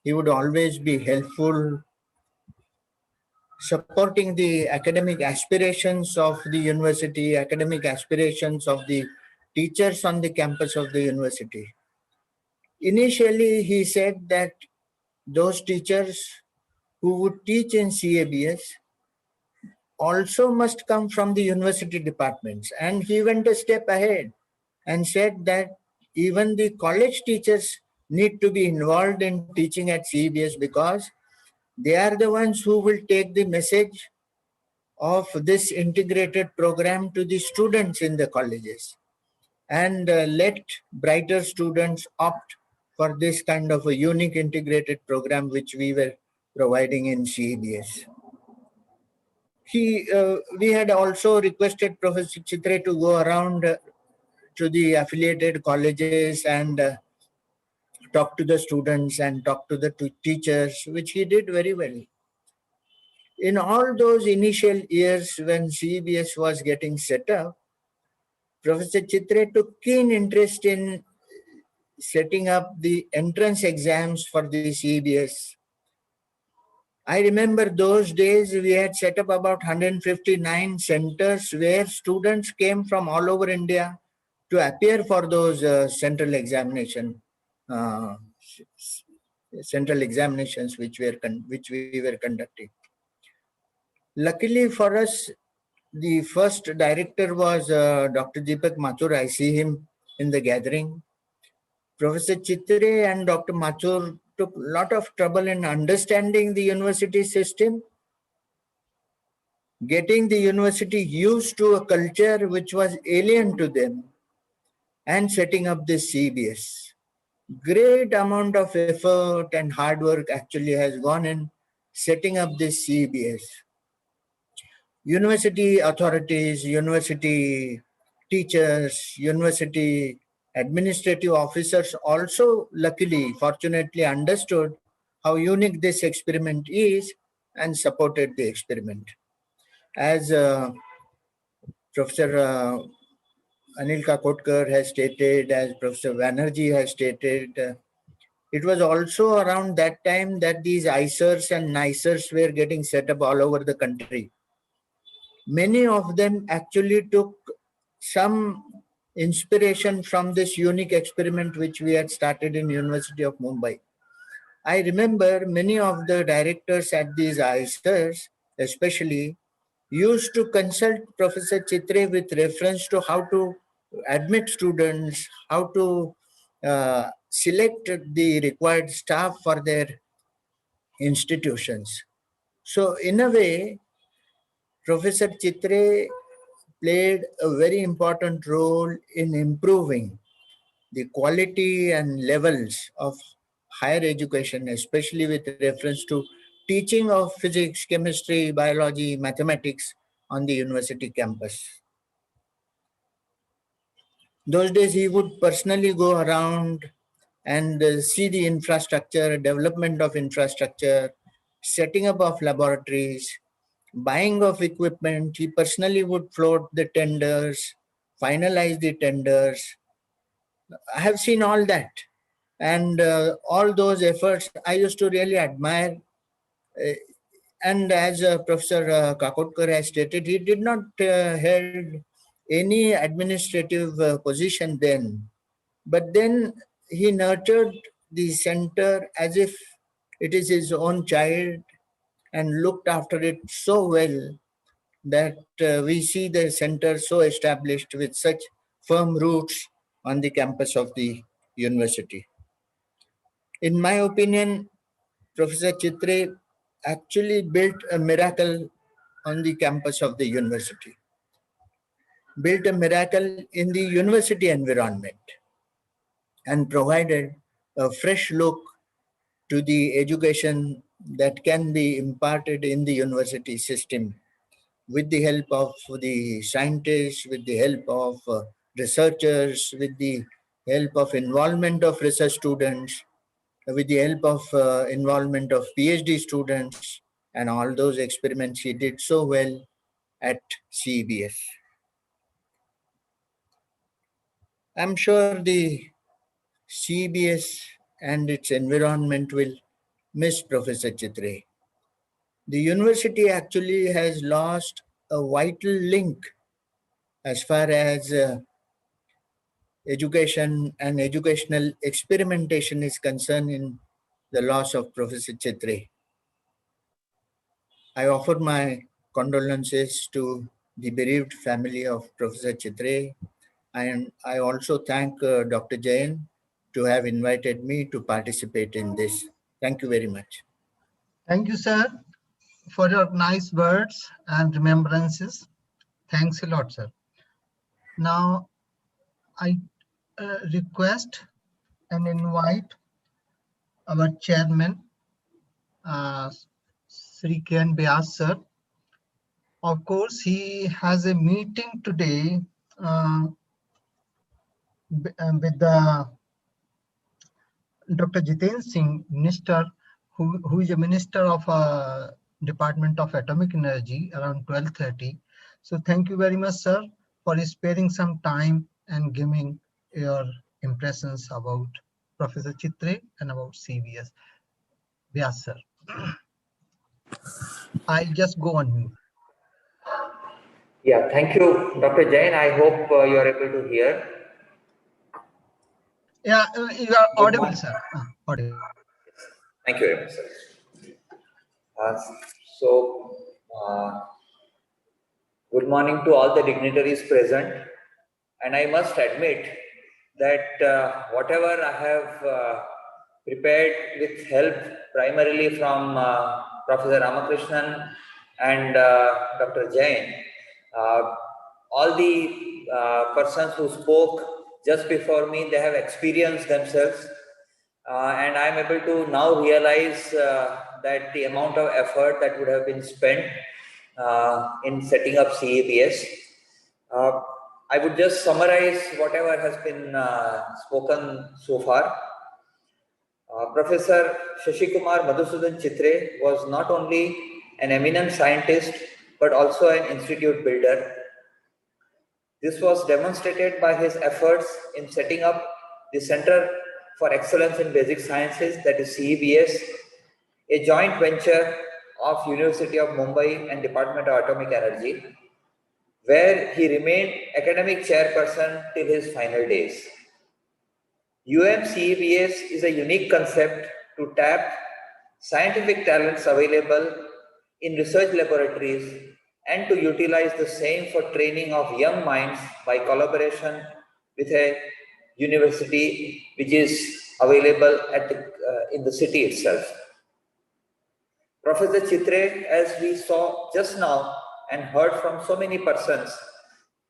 He would always be helpful, supporting the academic aspirations of the university, academic aspirations of the teachers on the campus of the university. Initially, he said that those teachers who would teach in CABS also must come from the university departments. And he went a step ahead and said that even the college teachers need to be involved in teaching at CABS, because they are the ones who will take the message of this integrated program to the students in the colleges and let brighter students opt for this kind of a unique integrated program which we were providing in CABS. We had also requested Professor Chitre to go around to the affiliated colleges and talk to the students and talk to the teachers, which he did very well. In all those initial years when CBS was getting set up, Professor Chitre took keen interest in setting up the entrance exams for the CBS. I remember those days we had set up about 159 centers where students came from all over India to appear for those central examinations which we were conducting. Luckily for us, the first director was Dr. Deepak Mathur. I see him in the gathering. Professor Chitre and Dr. Mathur took a lot of trouble in understanding the university system, getting the university used to a culture which was alien to them, and setting up this CBS. Great amount of effort and hard work actually has gone in setting up this CBS. University authorities, university teachers, university administrative officers also luckily, fortunately understood how unique this experiment is and supported the experiment. As Professor Anil Kakodkar has stated, as Professor Banerjee has stated, it was also around that time that these ICERs and NICERs were getting set up all over the country. Many of them actually took some inspiration from this unique experiment which we had started in University of Mumbai. I remember many of the directors at these ICERs especially used to consult Professor Chitre with reference to how to admit students, how to select the required staff for their institutions. So in a way, Professor Chitre played a very important role in improving the quality and levels of higher education, especially with reference to teaching of physics, chemistry, biology, mathematics on the university campus. Those days he would personally go around and see the infrastructure, development of infrastructure, setting up of laboratories, buying of equipment. He personally would float the tenders, finalize the tenders. I have seen all that. And all those efforts, I used to really admire. And as Professor Kakodkar has stated, he did not held any administrative position then. But then he nurtured the center as if it is his own child and looked after it so well that we see the center so established with such firm roots on the campus of the university. In my opinion, Professor Chitre actually built a miracle on the campus of the university, built a miracle in the university environment, and provided a fresh look to the education that can be imparted in the university system with the help of the scientists, with the help of researchers, with the help of involvement of research students, with the help of involvement of PhD students, and all those experiments he did so well at CEBS. I'm sure the CEBS and its environment will miss Professor Chitre. The university actually has lost a vital link as far as education and educational experimentation is concerned in the loss of Professor Chitre. I offer my condolences to the bereaved family of Professor Chitre, and I also thank Dr. Jain to have invited me to participate in this. Thank you very much. Thank you, sir, for your nice words and remembrances. Thanks a lot, sir. Now, I request and invite our chairman, Shri K and Vyas, sir. Of course, he has a meeting today with the Dr. Jiten Singh, minister, who is a minister of Department of Atomic Energy, around 12:30. So thank you very much, sir, for sparing some time and giving your impressions about Professor Chitre and about CBS. Yes, sir. I just go on mute. Yeah, thank you, Dr. Jain. I hope you are able to hear. Yeah, you are audible, sir. Audible. Thank you very much, sir. Good morning to all the dignitaries present. And I must admit that whatever I have prepared with help primarily from Professor Ramakrishnan and Dr. Jain, all the persons who spoke just before me, they have experienced themselves. And I'm able to now realize that the amount of effort that would have been spent in setting up CEBS. I would just summarize whatever has been spoken so far. Professor Shashikumar M Chitre was not only an eminent scientist, but also an institute builder. This was demonstrated by his efforts in setting up the Center for Excellence in Basic Sciences, that is CEBS, a joint venture of University of Mumbai and Department of Atomic Energy, where he remained academic chairperson till his final days. CEBS is a unique concept to tap scientific talents available in research laboratories and to utilize the same for training of young minds by collaboration with a university which is available at in the city itself. Professor Chitre, as we saw just now and heard from so many persons,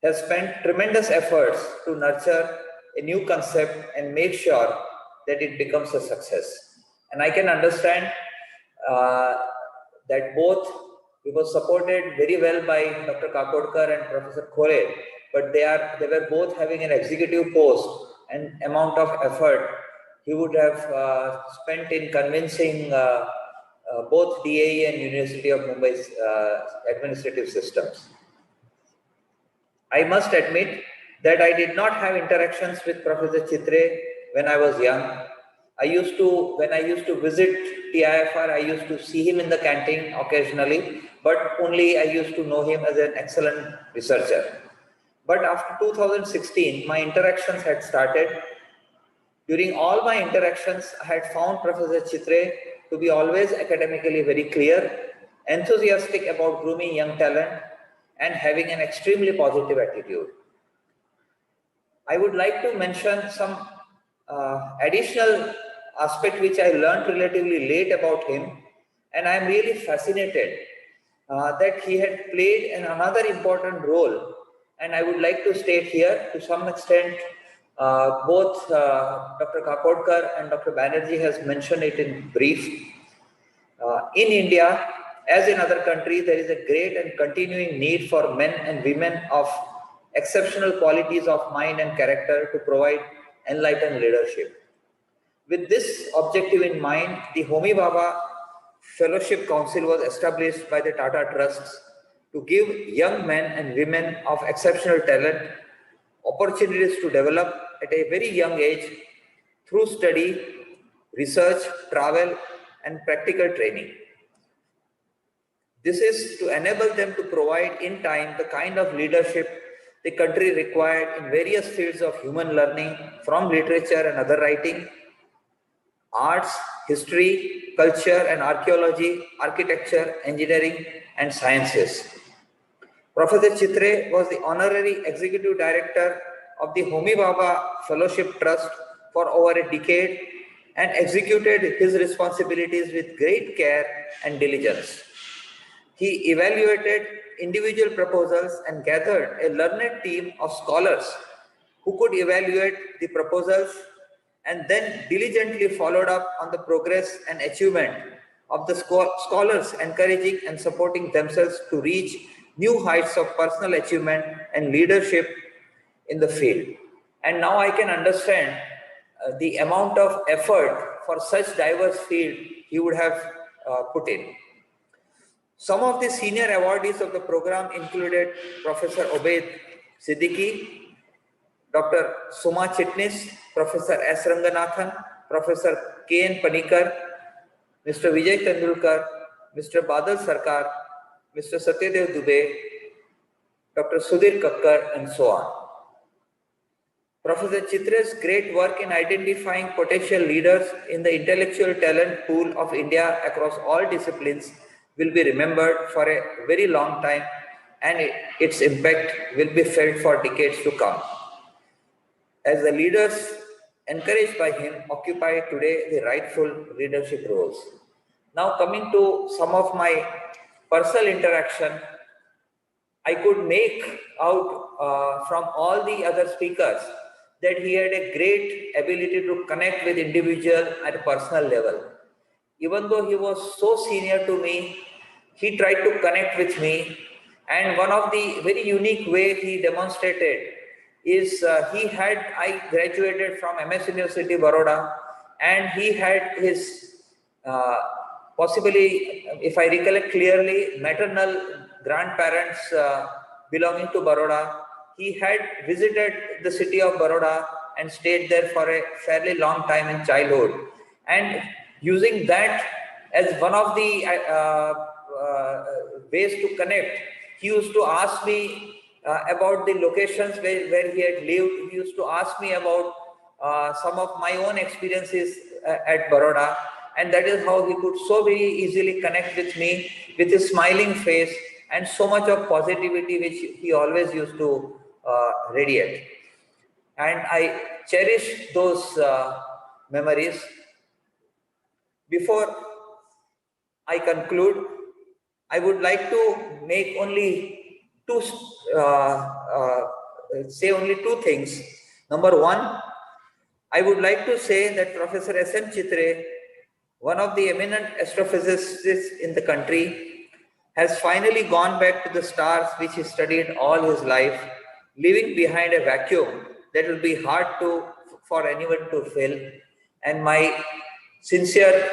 has spent tremendous efforts to nurture a new concept and make sure that it becomes a success. And I can understand that both, it was supported very well by Dr. Kakodkar and Professor Khole, but they were both having an executive post, and amount of effort he would have spent in convincing both DAE and University of Mumbai's administrative systems. I must admit that I did not have interactions with Professor Chitre when I was young. When I used to visit TIFR, I used to see him in the canteen occasionally, but only I used to know him as an excellent researcher. But after 2016, my interactions had started. During all my interactions, I had found Professor Chitre to be always academically very clear, enthusiastic about grooming young talent, and having an extremely positive attitude. I would like to mention some additional aspect which I learned relatively late about him, and I am really fascinated that he had played another important role, and I would like to state here to some extent both Dr. Kakodkar and Dr. Banerjee has mentioned it in brief. In India, as in other countries, there is a great and continuing need for men and women of exceptional qualities of mind and character to provide enlightened leadership. With this objective in mind, the Homi Bhabha Fellowship Council was established by the Tata Trusts to give young men and women of exceptional talent opportunities to develop at a very young age through study, research, travel, and practical training. This is to enable them to provide in time the kind of leadership the country required in various fields of human learning, from literature and other writing, arts, history, culture and archaeology, architecture, engineering, and sciences. Professor Chitre was the honorary executive director of the Homi Bhabha Fellowship Trust for over a decade and executed his responsibilities with great care and diligence. He evaluated individual proposals and gathered a learned team of scholars who could evaluate the proposals and then diligently followed up on the progress and achievement of the scholars, encouraging and supporting themselves to reach new heights of personal achievement and leadership in the field. And now I can understand the amount of effort for such diverse field he would have put in. Some of the senior awardees of the program included Professor Obaid Siddiqui, Dr. Suma Chitnis, Professor S. Raghunathan, Professor K. N. Pednekar, Mr. Vijay Tendulkar, Mr. Badal Sarkar, Mr. Satyadev Dubey, Dr. Sudhir Kakkar, and so on. Professor Chitre's great work in identifying potential leaders in the intellectual talent pool of India across all disciplines will be remembered for a very long time, and its impact will be felt for decades to come, as the leaders encouraged by him occupy today the rightful leadership roles. Now, coming to some of my personal interaction, I could make out from all the other speakers that he had a great ability to connect with individuals at a personal level. Even though he was so senior to me, he tried to connect with me, and one of the very unique way he demonstrated is I graduated from MS University Baroda, and he had his possibly, if I recollect clearly, maternal grandparents belonging to Baroda. He had visited the city of Baroda and stayed there for a fairly long time in childhood, and using that as one of the ways to connect, he used to ask me about the locations where he had lived. He used to ask me about some of my own experiences at Baroda, and that is how he could so very easily connect with me with his smiling face and so much of positivity which he always used to radiate. And I cherish those memories. Before I conclude, I would like to make only say only two things. Number one, I would like to say that Professor S.N. Chitre, one of the eminent astrophysicists in the country, has finally gone back to the stars which he studied all his life, leaving behind a vacuum that will be hard for anyone to fill. And my sincere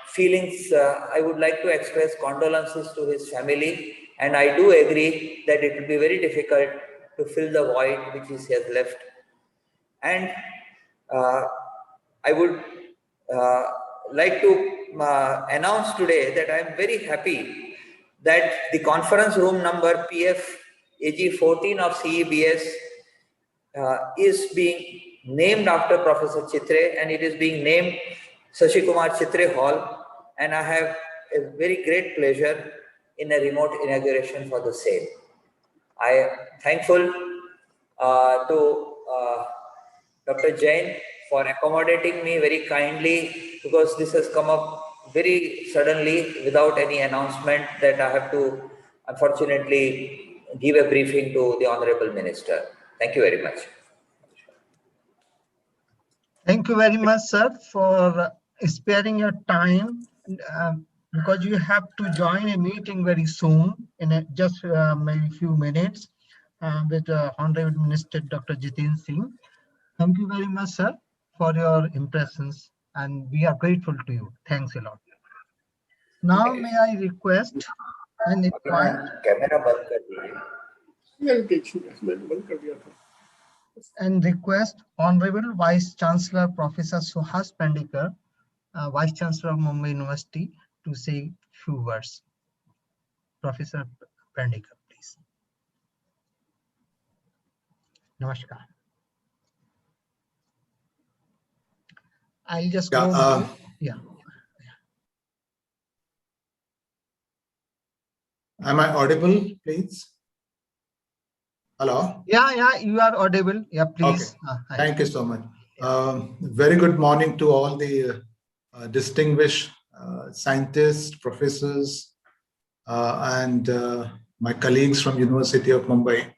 feelings, I would like to express condolences to his family, and I do agree that it will be very difficult to fill the void which he has left. And I would like to announce today that I am very happy that the conference room number PF AG 14 of CEBS is being named after Professor Chitre, and it is being named Shashikumar Chitre Hall, and I have a very great pleasure in a remote inauguration for the same. I am thankful to Dr. Jain for accommodating me very kindly, because this has come up very suddenly without any announcement that I have to unfortunately give a briefing to the Honorable Minister. Thank you very much. Thank you very much, sir, for sparing your time, because you have to join a meeting very soon in just maybe few minutes with Honorable Minister Dr. Jiten Singh. Thank you very much, sir, for your impressions, and we are grateful to you. Thanks a lot. Now, may I request and invite Honorable Vice Chancellor Professor Suhas Pednekar, Vice Chancellor of Mumbai University, to say few words. Professor Pednekar, please. Namaskar. I'll just go. Am I audible, please? Hello? Yeah, you are audible. Yeah, please. Okay. Thank you so much. Very good morning to all the distinguished scientists, professors, and my colleagues from University of Mumbai.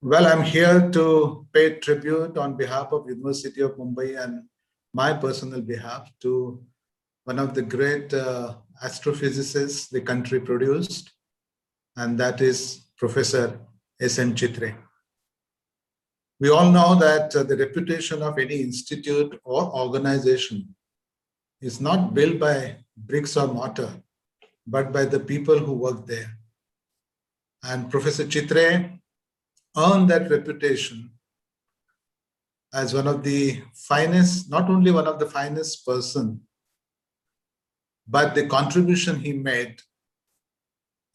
Well, I'm here to pay tribute on behalf of University of Mumbai and my personal behalf to one of the great astrophysicists the country produced, and that is Professor S.M. Chitre. We all know that the reputation of any institute or organization is not built by bricks or mortar, but by the people who work there. And Professor Chitre earned that reputation as one of the finest, not only one of the finest person, but the contribution he made.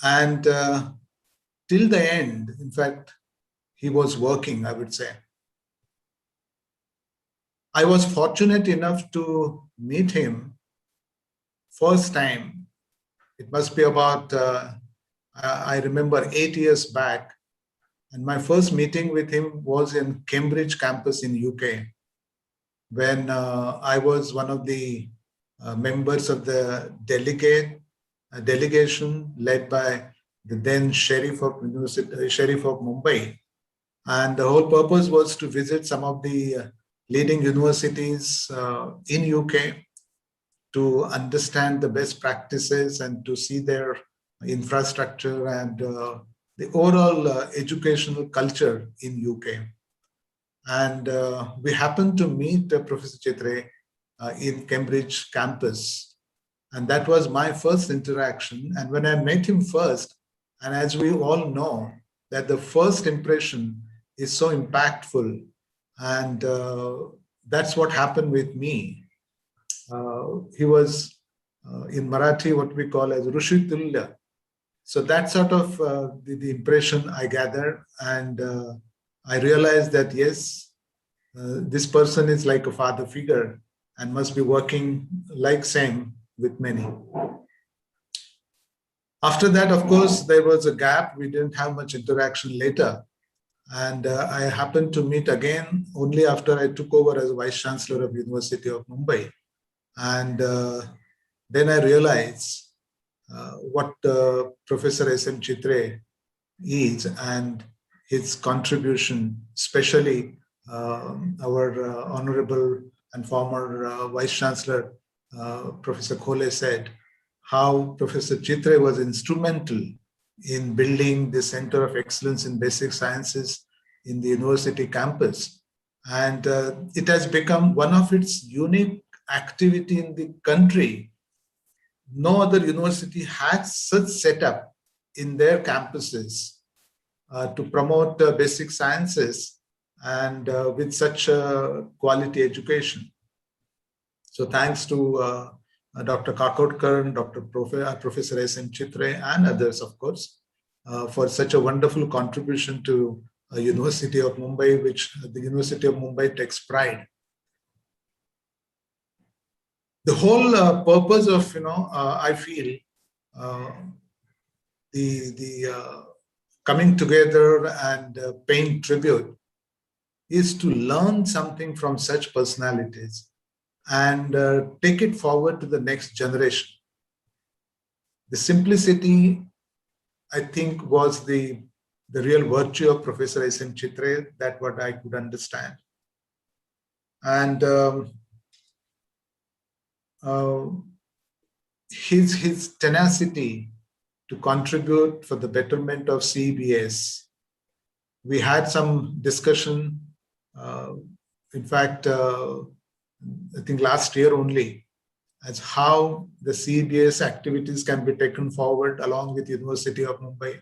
And till the end, in fact, he was working, I would say. I was fortunate enough to meet him first time. It must be about, I remember 8 years back. And my first meeting with him was in Cambridge campus in UK, when I was one of the members of the delegation led by the then Sheriff of Mumbai. And the whole purpose was to visit some of the leading universities in UK to understand the best practices and to see their infrastructure and the overall educational culture in UK. And we happened to meet Professor Chitre in Cambridge campus. And that was my first interaction. And when I met him first, and as we all know, that the first impression is so impactful. And that's what happened with me. He was in Marathi what we call as Rushi Tulya. So that sort of the impression I gathered, and I realized that yes, this person is like a father figure and must be working like same with many. After that, of course, there was a gap. We didn't have much interaction later. And I happened to meet again only after I took over as Vice Chancellor of University of Mumbai. And then I realized what Professor S.M. Chitre is and his contribution, especially our Honorable and former Vice Chancellor, Professor Khole said, how Professor Chitre was instrumental in building the Center of Excellence in Basic Sciences in the university campus. And it has become one of its unique activity in the country. No other university has such setup in their campuses to promote basic sciences and with such quality education. So thanks to Dr. Kakodkar, Professor S.M. Chitre, and others, of course, for such a wonderful contribution to University of Mumbai, which the University of Mumbai takes pride. The whole purpose of, I feel, the coming together and paying tribute is to learn something from such personalities and take it forward to the next generation. The simplicity, I think, was the real virtue of Professor S.M. Chitre, that what I could understand. And his tenacity to contribute for the betterment of CBS. We had some discussion, in fact, I think last year only, as how the CBS activities can be taken forward along with University of Mumbai,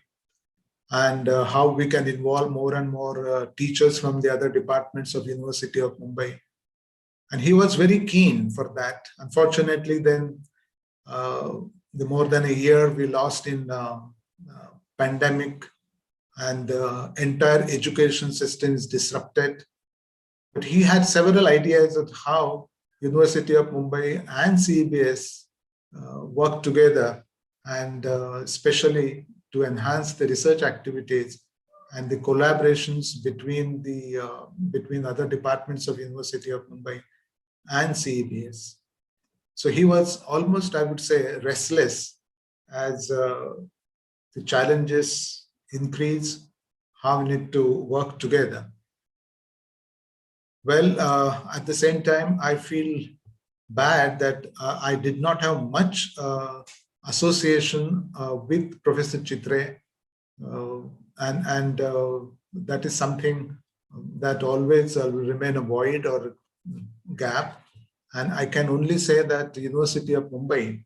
and how we can involve more and more teachers from the other departments of University of Mumbai. And he was very keen for that. Unfortunately, then the more than a year we lost in pandemic, and the entire education system is disrupted. But he had several ideas of how University of Mumbai and CBS work together, and especially to enhance the research activities and the collaborations between the between other departments of University of Mumbai and CBS. So he was almost, I would say, restless as the challenges increase, how we need to work together. Well, at the same time, I feel bad that I did not have much association with Professor Chitre, and that is something that always will remain a void or gap. And I can only say that the University of Mumbai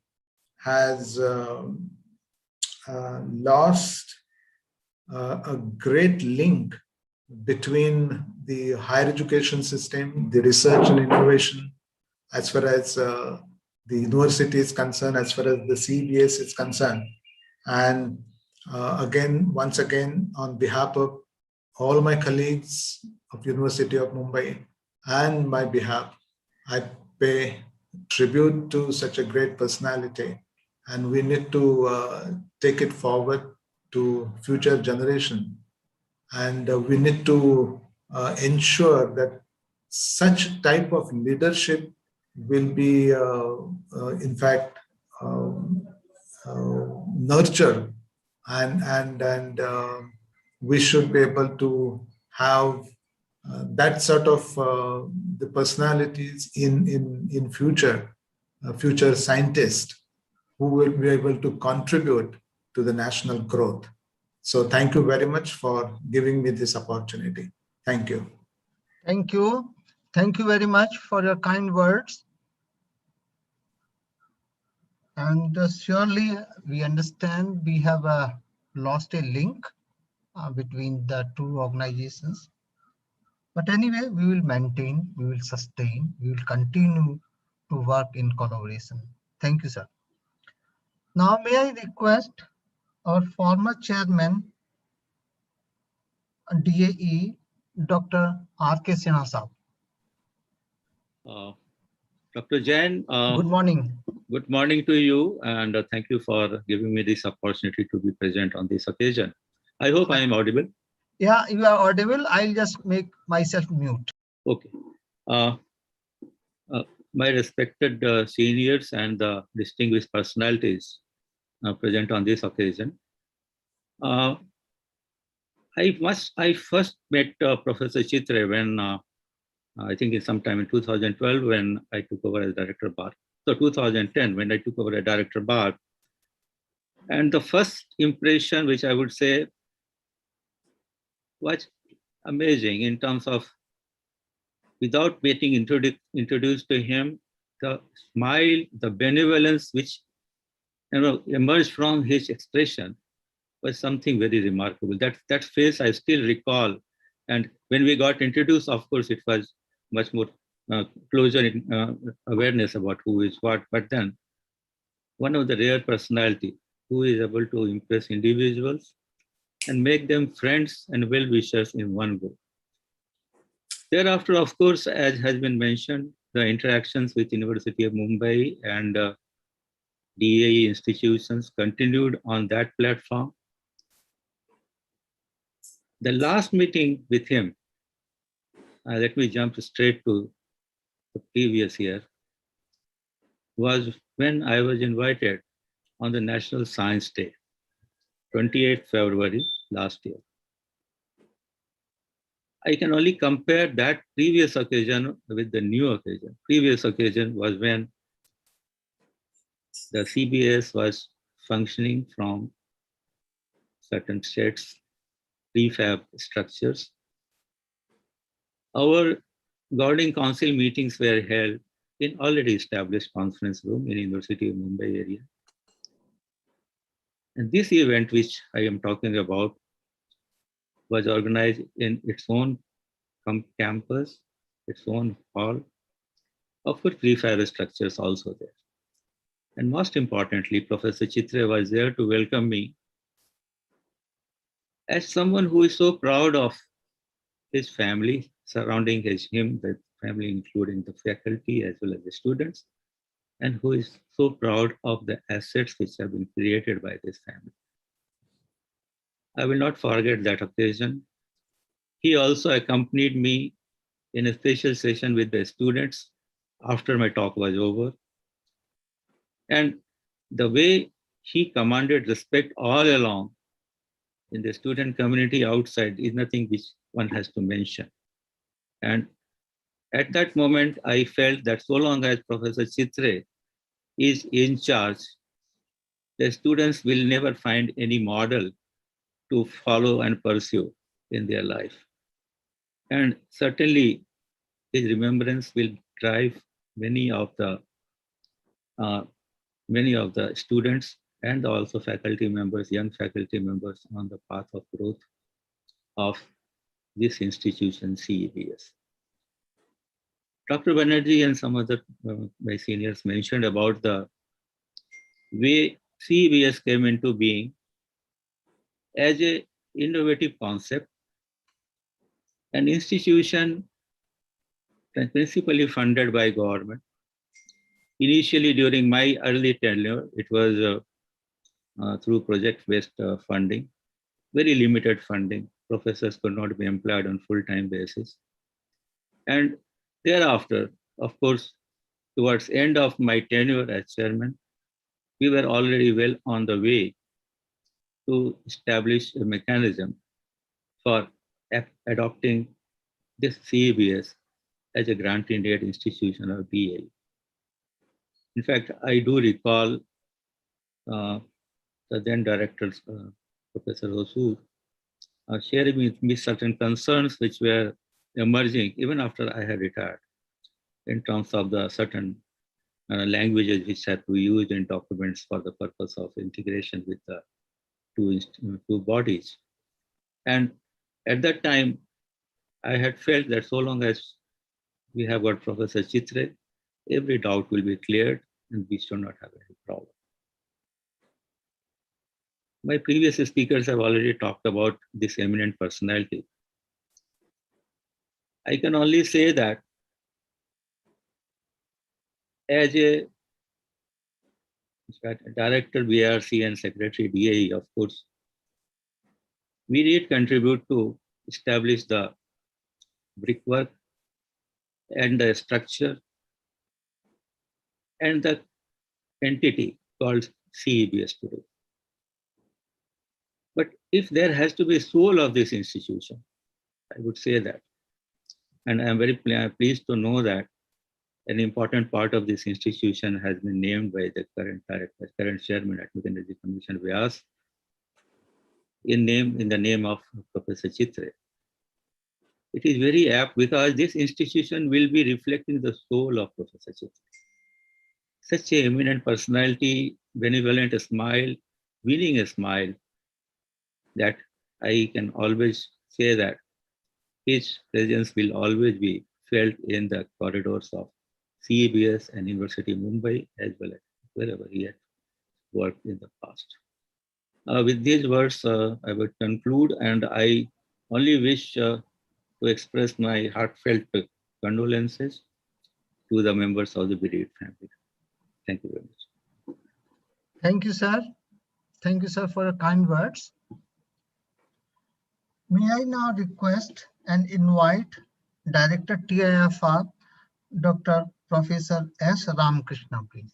has lost a great link between the higher education system, the research and innovation, as far as the university is concerned, as far as the CBS is concerned. And once again, on behalf of all my colleagues of University of Mumbai and my behalf, I pay tribute to such a great personality, and we need to take it forward to future generation. And we need to ensure that such type of leadership will be, in fact, nurtured, and we should be able to have that sort of the personalities in future, future scientists who will be able to contribute to the national growth. So thank you very much for giving me this opportunity. Thank you. Thank you. Thank you very much for your kind words. And surely we understand we have lost a link between the two organizations. But anyway, we will maintain, we will sustain, we will continue to work in collaboration. Thank you, sir. Now, may I request our former chairman, DAE, Dr. R.K. Sinha sir. Dr. Jain, good morning. Good morning to you, and thank you for giving me this opportunity to be present on this occasion. I hope I am audible. Yeah, you are audible. I'll just make myself mute. Okay. My respected seniors and the distinguished personalities present on this occasion. I first met Professor Chitre when I think it's sometime in 2012 when I took over as Director Bar. So 2010 when I took over as Director Bar. And the first impression, which I would say was amazing in terms of, without getting introduced to him, the smile, the benevolence which emerged from his expression was something very remarkable. That face I still recall. And when we got introduced, of course, it was much more closer awareness about who is what. But then one of the rare personality who is able to impress individuals and make them friends and well-wishers in one go. Thereafter, of course, as has been mentioned, the interactions with University of Mumbai and DAE institutions continued on that platform. The last meeting with him, let me jump straight to the previous year, was when I was invited on the National Science Day, 28th February last year. I can only compare that previous occasion with the new occasion. Previous occasion was when the CBS was functioning from certain states, prefab structures. Our governing council meetings were held in already established conference room in University of Mumbai area. And this event, which I am talking about, was organized in its own campus, its own hall, of course, prefab structures also there. And most importantly, Professor Chitre was there to welcome me as someone who is so proud of his family surrounding him, the family including the faculty as well as the students, and who is so proud of the assets which have been created by this family. I will not forget that occasion. He also accompanied me in a special session with the students after my talk was over. And the way he commanded respect all along in the student community outside is nothing which one has to mention. And at that moment, I felt that so long as Professor Chitre is in charge, the students will never find any model to follow and pursue in their life. And certainly, his remembrance will drive many of the students and also faculty members, young faculty members on the path of growth of this institution, CEBS. Dr. Banerjee and some other my seniors mentioned about the way CEBS came into being as an innovative concept, an institution principally funded by government. Initially, during my early tenure, it was through project-based funding, very limited funding. Professors could not be employed on full-time basis. And thereafter, of course, towards end of my tenure as chairman, we were already well on the way to establish a mechanism for adopting this CEBS as a grant-in-aid institution of DA. In fact, I do recall the then director, Professor Hosur, sharing with me certain concerns which were emerging even after I had retired in terms of the certain languages which had to be used in documents for the purpose of integration with the two bodies. And at that time, I had felt that so long as we have got Professor Chitre, every doubt will be cleared and we should not have any problem. My previous speakers have already talked about this eminent personality. I can only say that as a director BRC and secretary DAE, of course, we did contribute to establish the brickwork and the structure and the entity called CEBS today. But if there has to be a soul of this institution, I would say that. And I'm very pleased to know that an important part of this institution has been named by the current chairman at the Energy Commission, Vyas, in the name of Professor Chitre. It is very apt because this institution will be reflecting the soul of Professor Chitre. such a eminent personality, benevolent smile, winning a smile, that I can always say that his presence will always be felt in the corridors of CBS and University of Mumbai, as well as wherever he had worked in the past. With these words, I will conclude, and I only wish to express my heartfelt condolences to the members of the bereaved family. Thank you very much. Thank you, sir. Thank you, sir, for your kind words. May I now request and invite Director TIFR, Dr. Professor S. Ramakrishnan, please.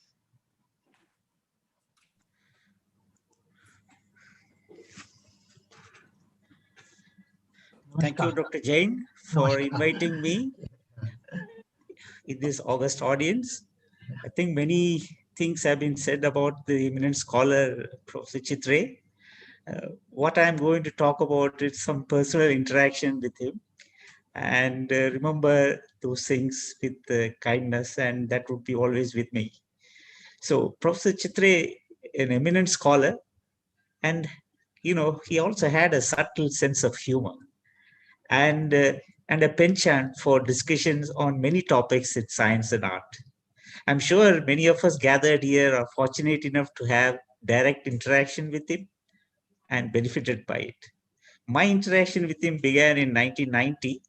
Thank you, Dr. Jain, for inviting me in this august audience. I think many things have been said about the eminent scholar, Professor Chitre. What I'm going to talk about is some personal interaction with him, and remember those things with kindness, and that would be always with me. So Professor Chitre, an eminent scholar, and he also had a subtle sense of humor and a penchant for discussions on many topics in science and art. I'm sure many of us gathered here are fortunate enough to have direct interaction with him and benefited by it. My interaction with him began in 1990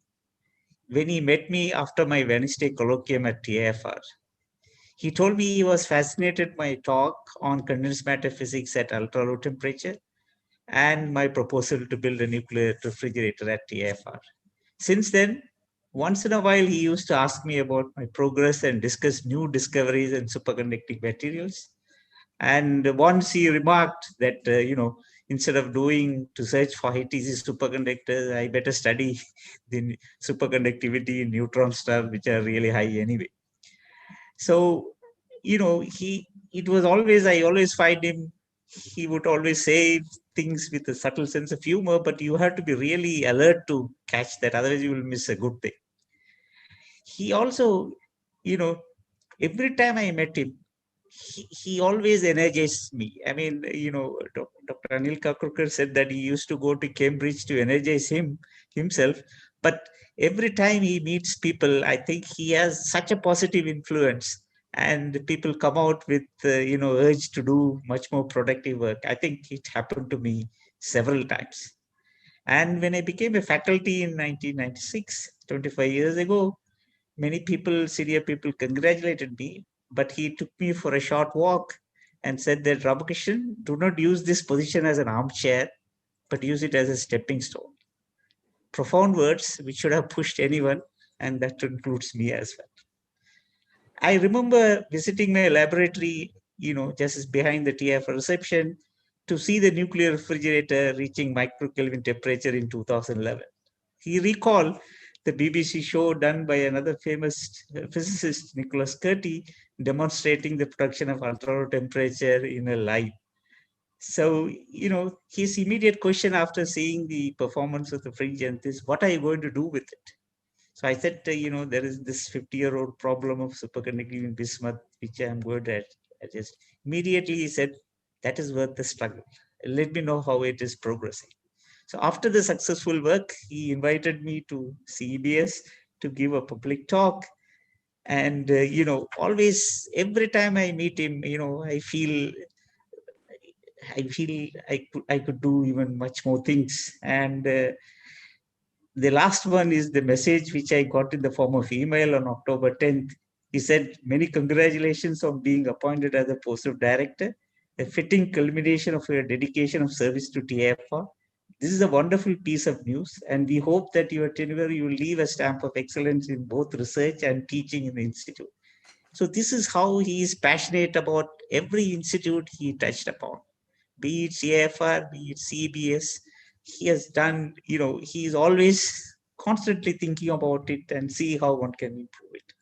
when he met me after my Wednesday colloquium at TIFR. He told me he was fascinated by my talk on condensed matter physics at ultra-low temperature and my proposal to build a nuclear refrigerator at TIFR. Since then, once in a while, he used to ask me about my progress and discuss new discoveries in superconducting materials. And once he remarked that, instead of doing to search for HTC superconductors, I better study the superconductivity in neutron stars, which are really high anyway. So, I always find him, he would always say things with a subtle sense of humor, but you have to be really alert to catch that, otherwise you will miss a good thing. He also, every time I met him, he always energized me. I mean, Dr. Anil Kakodkar said that he used to go to Cambridge to energize himself, but every time he meets people, I think he has such a positive influence, and people come out with, urge to do much more productive work. I think it happened to me several times. And when I became a faculty in 1996, 25 years ago, many people, senior people, congratulated me, but he took me for a short walk and said that, Ramakrishnan, do not use this position as an armchair, but use it as a stepping stone. Profound words which should have pushed anyone, and that includes me as well. I remember visiting my laboratory, just behind the TIFR reception, to see the nuclear refrigerator reaching microkelvin temperature in 2011. He recalled the BBC show done by another famous physicist, Nicholas Curti, demonstrating the production of ultra-low temperature in a live. So, his immediate question after seeing the performance of the fridge and this, what are you going to do with it? So I said, there is this 50-year-old problem of superconducting in bismuth, which I'm going to adjust. Immediately he said, that is worth the struggle. Let me know how it is progressing. So after the successful work, he invited me to CBS to give a public talk. And, always, every time I meet him, I feel I could do even much more things. And the last one is the message which I got in the form of email on October 10th. He said, many congratulations on being appointed as a post of director, a fitting culmination of your dedication of service to TIFR. This is a wonderful piece of news, and we hope that your tenure, you will leave a stamp of excellence in both research and teaching in the institute. So this is how he is passionate about every institute he touched upon, be it TIFR, be it CBS. He has done, he is always constantly thinking about it and see how one can improve it.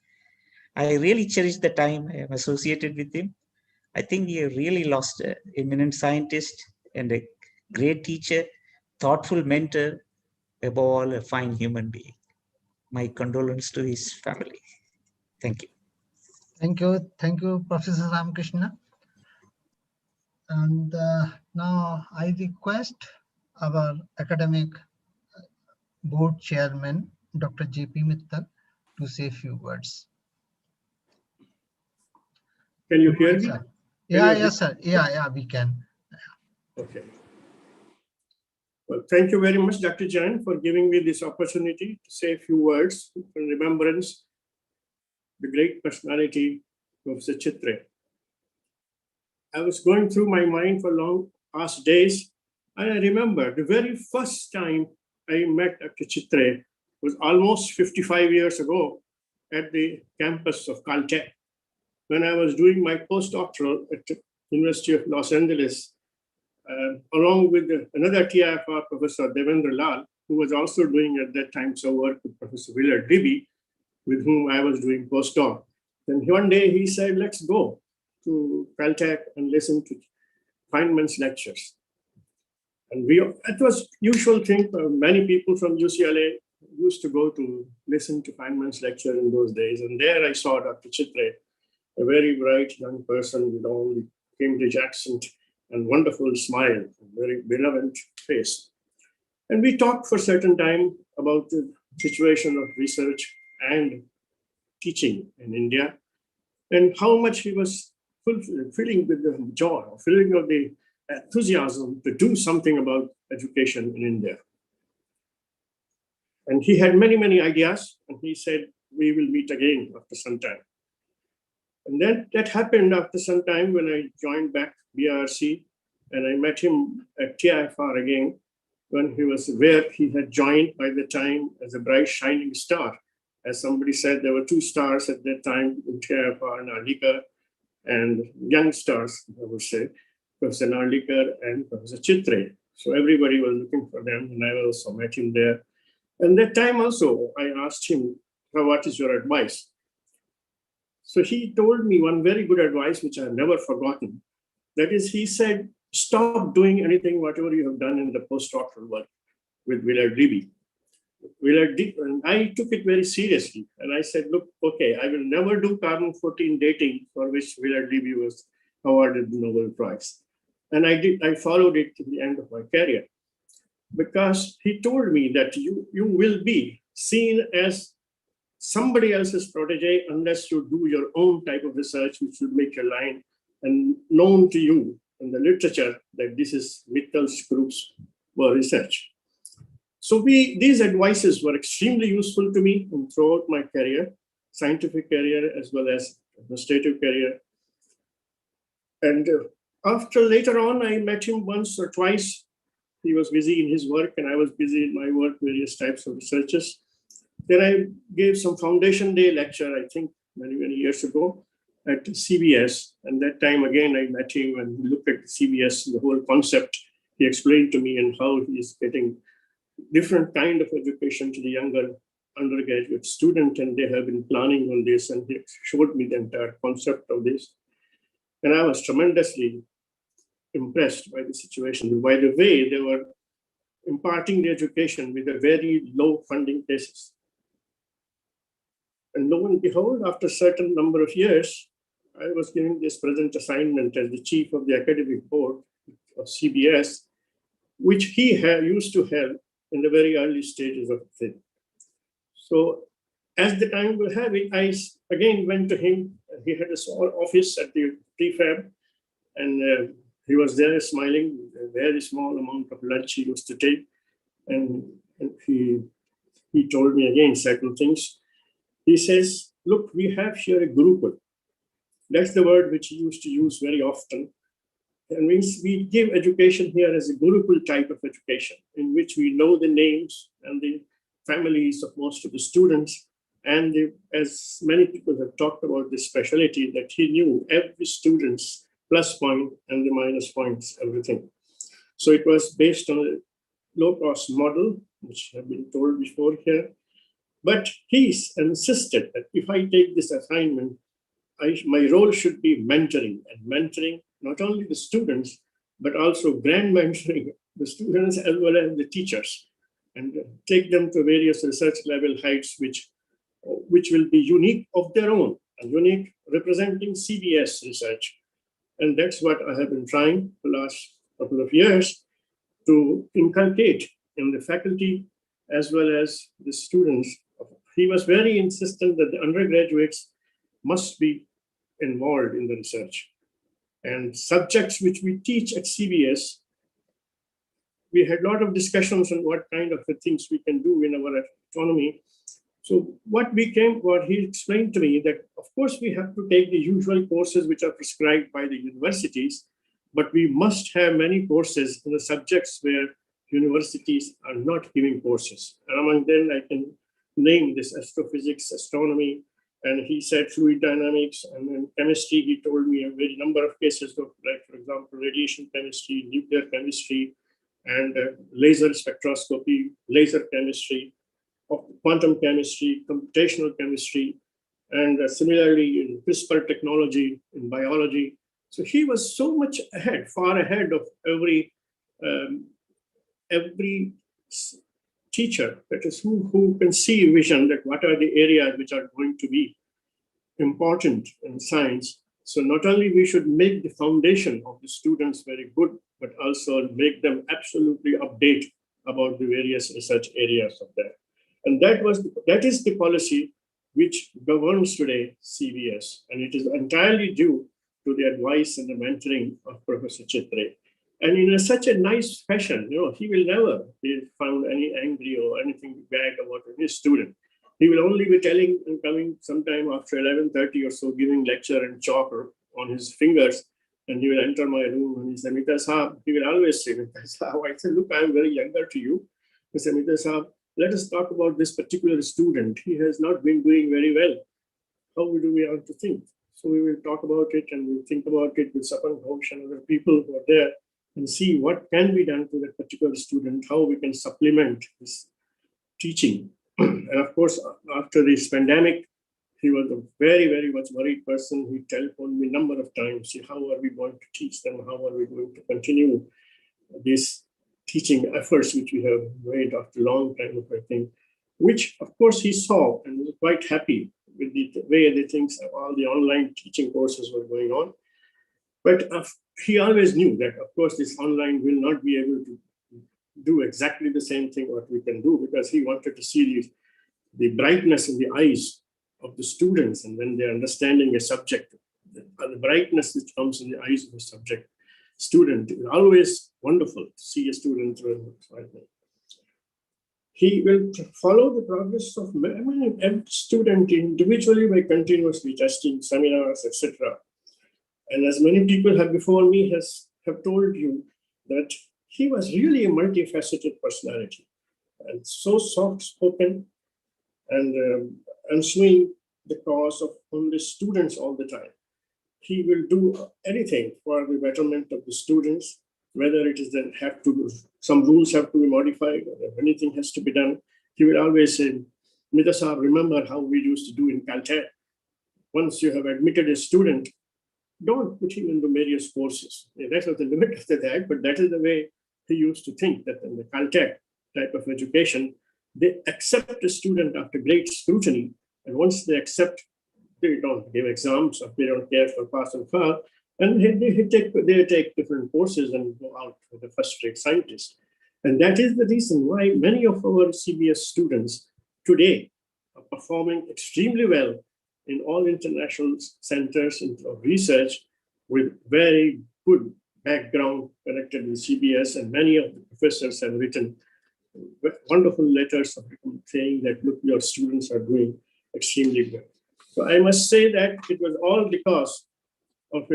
I really cherish the time I am associated with him. I think we have really lost an eminent scientist and a great teacher, thoughtful mentor, above all, a fine human being. My condolence to his family. Thank you. Thank you, Professor Ramakrishnan. And now I request our academic board chairman, Dr. J.P. Mittal, to say a few words. Can you hear me? Sir. Yeah, yes, sir. Yeah, we can. Okay. Well, thank you very much, Dr. Jain, for giving me this opportunity to say a few words in remembrance the great personality of the Chitre. I was going through my mind for long past days, and I remember the very first time I met Dr. Chitre was almost 55 years ago at the campus of Caltech, when I was doing my postdoctoral at the University of Los Angeles, along with another TIFR professor, Devendra Lal, who was also doing at that time some work with Professor Willard Libby, with whom I was doing postdoc. Then one day he said, let's go to Caltech and listen to Feynman's lectures. And it was usual thing for many people from UCLA used to go to listen to Feynman's lecture in those days. And there I saw Dr. Chitre, a very bright young person with all the Cambridge accent and wonderful smile, very benevolent face. And we talked for a certain time about the situation of research and teaching in India, and how much he was filling with the joy, filling of the enthusiasm to do something about education in India. And he had many, many ideas, and he said, we will meet again after some time. And then that happened after some time when I joined back BRC, and I met him at TIFR again, when he was where he had joined by the time as a bright shining star. As somebody said, there were two stars at that time in TIFR, Narlikar, and young stars, I would say, Professor Narlikar and Professor Chitre. So everybody was looking for them, and I also met him there. And that time also, I asked him, what is your advice? So he told me one very good advice, which I've never forgotten. That is, he said, stop doing anything, whatever you have done in the postdoctoral work with Willard Libby. And I took it very seriously. And I said, look, okay, I will never do carbon-14 dating, for which Willard Libby was awarded the Nobel Prize. And I followed it to the end of my career. Because he told me that you will be seen as somebody else's protege unless you do your own type of research, which will make your line and known to you in the literature that this is Mittal's group's research. So these advices were extremely useful to me throughout my career, scientific career as well as administrative career. And after later on, I met him once or twice. He was busy in his work and I was busy in my work, various types of researches. Then I gave some Foundation Day lecture, I think many, many years ago at CBS. And that time again, I met him and we looked at CBS, the whole concept. He explained to me and how he is getting different kind of education to the younger undergraduate student. And they have been planning on this, and he showed me the entire concept of this. And I was tremendously impressed by the situation, by the way they were imparting the education with a very low funding basis. And lo and behold, after a certain number of years, I was given this present assignment as the chief of the academic board of CBS, which he used to have in the very early stages of the thing. So as the time will have it, I again went to him. He had a small office at the prefab, and he was there smiling, a very small amount of lunch he used to take. And he told me again certain things. He says, look, we have here a Gurukul. That's the word which he used to use very often. And we give education here as a Gurukul type of education, in which we know the names and the families of most of the students. And as many people have talked about this specialty, that he knew every student's plus point and the minus points, everything. So it was based on a low-cost model, which have been told before here. But he insisted that if I take this assignment, my role should be mentoring, and mentoring not only the students, but also grand mentoring the students as well as the teachers, and take them to various research level heights, which will be unique of their own. and unique, representing CBS research. And that's what I have been trying the last couple of years to inculcate in the faculty as well as the students. He was very insistent that the undergraduates must be involved in the research. And subjects which we teach at CBS, we had a lot of discussions on what kind of things we can do in our autonomy. So what he explained to me that, of course, we have to take the usual courses which are prescribed by the universities, but we must have many courses in the subjects where universities are not giving courses. And among them, I can name this astrophysics, astronomy, and he said fluid dynamics, and then chemistry. He told me a very number of cases of, like, for example, radiation chemistry, nuclear chemistry, and laser spectroscopy, laser chemistry, quantum chemistry, computational chemistry, and similarly in CRISPR technology, in biology. So he was so much ahead, far ahead of every teacher, that is who can see vision, that what are the areas which are going to be important in science. So not only we should make the foundation of the students very good, but also make them absolutely update about the various research areas of that. And that is the policy which governs today CBS, and it is entirely due to the advice and the mentoring of Professor Chitre. And in such a nice fashion, he will never be found any angry or anything bad about his student. He will only be telling and coming sometime after 11:30 or so, giving lecture and chalk on his fingers, and he will enter my room and he said, Mittal Sahab, he will always say, Mittal Sahab. I said, look, I am very younger to you. He said, Mittal Sahab, let us talk about this particular student. He has not been doing very well. How do we want to think? So we will talk about it, and we'll think about it with Savant, Ghosh, and other people who are there, and see what can be done to that particular student, how we can supplement his teaching. And of course, after this pandemic, he was a very, very much worried person. He telephoned me a number of times, see how are we going to teach them, how are we going to continue these teaching efforts which we have made after a long time of I think, which of course he saw and was quite happy with the way the things, all the online teaching courses were going on. But he always knew that, of course, this online will not be able to do exactly the same thing what we can do, because he wanted to see the brightness in the eyes of the students, and when they're understanding a subject, the brightness which comes in the eyes of the subject student is always wonderful to see a student. He will follow the progress of every student individually by continuously testing seminars, etc. And as many people have before me have told you that he was really a multifaceted personality, and so soft-spoken and answering the cause of only students all the time. He will do anything for the betterment of the students, whether it is then some rules have to be modified, or if anything has to be done. He will always say, Mittal Sahab, remember how we used to do in Caltech. Once you have admitted a student, don't put him into various courses. That was the limit after that, but that is the way he used to think, that in the Caltech type of education, they accept a student after great scrutiny, and once they accept, they don't give exams, or they don't care for pass and fail, and they take different courses and go out with the first-rate scientists. And that is the reason why many of our CBS students today are performing extremely well in all international centers of research with very good background connected with CBS, and many of the professors have written wonderful letters saying that, look, your students are doing extremely well. So I must say that it was all because of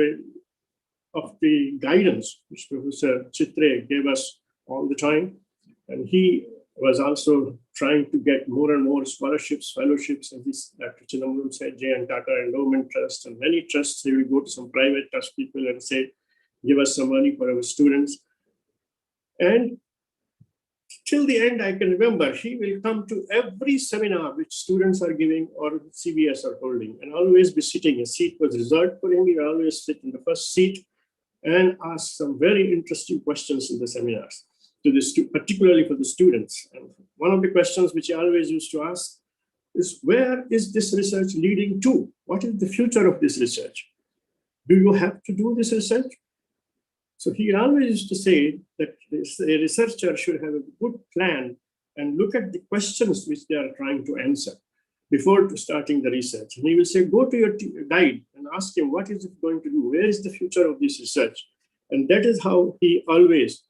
the guidance which Professor Chitre gave us all the time. And he was also trying to get more and more scholarships, fellowships, and this, Dr. Chidambaram said, J and Tata Endowment Trust, and many trusts. They will go to some private trust people and say, give us some money for our students. And till the end, I can remember, he will come to every seminar which students are giving or CBS are holding, and always be sitting. A seat was reserved for him. He will always sit in the first seat and ask some very interesting questions in the seminars, particularly for the students. And one of the questions which he always used to ask is where is this research leading to? What is the future of this research? Do you have to do this research? So he always used to say that a researcher should have a good plan and look at the questions which they are trying to answer before starting the research. And he will say, go to your guide and ask him, what is it going to do? Where is the future of this research? And that is how he always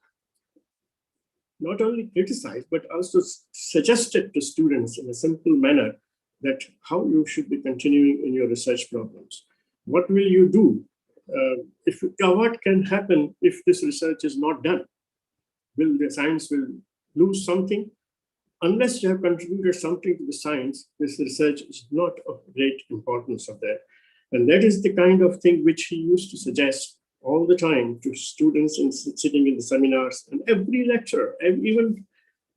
not only criticized, but also suggested to students in a simple manner that how you should be continuing in your research problems. What will you do? What can happen if this research is not done? Will the science will lose something? Unless you have contributed something to the science, this research is not of great importance of that. And that is the kind of thing which he used to suggest all the time to students sitting in the seminars and every lecturer, even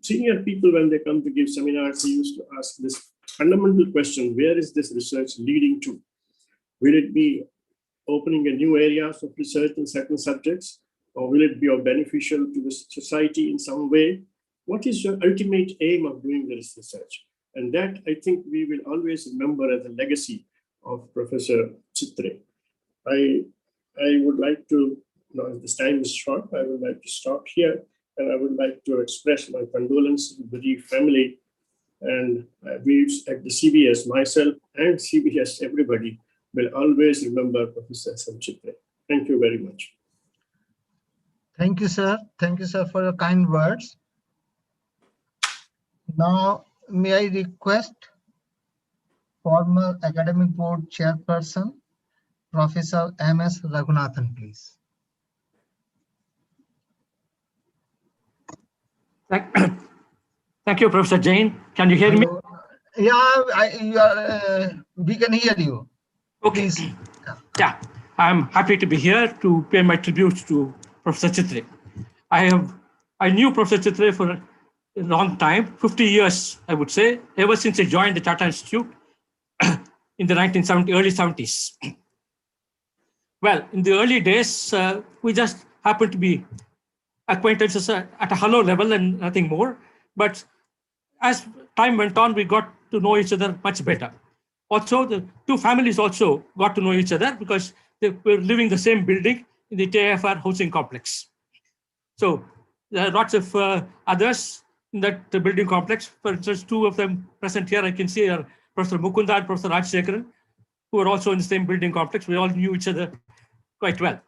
senior people when they come to give seminars, he used to ask this fundamental question, where is this research leading to? Will it be opening a new areas of research in certain subjects, or will it be beneficial to the society in some way? What is your ultimate aim of doing this research? And that I think we will always remember as a legacy of Professor Chitre. I would like to, as this time is short, I would like to stop here, and I would like to express my condolences to the bereaved family, and we at the CBS, myself and CBS, everybody will always remember Professor Chitre. Thank you very much. Thank you, sir. Thank you, sir, for your kind words. Now, may I request former Academic Board Chairperson, Professor M.S. Raghunathan, please. Thank you, Professor Jain. Can you hear me? Yeah, we can hear you. Okay. Please. Yeah, I'm happy to be here to pay my tribute to Professor Chitre. I knew Professor Chitre for a long time, 50 years, I would say, ever since I joined the Tata Institute in the early 70s. Well, in the early days, we just happened to be acquaintances at a hello level and nothing more. But as time went on, we got to know each other much better. Also, the two families also got to know each other because they were living in the same building in the TIFR housing complex. So there are lots of others in that building complex. For instance, two of them present here, I can see are Professor Mukunda and Professor Rajshekaran, who are also in the same building complex. We all knew each other quite well.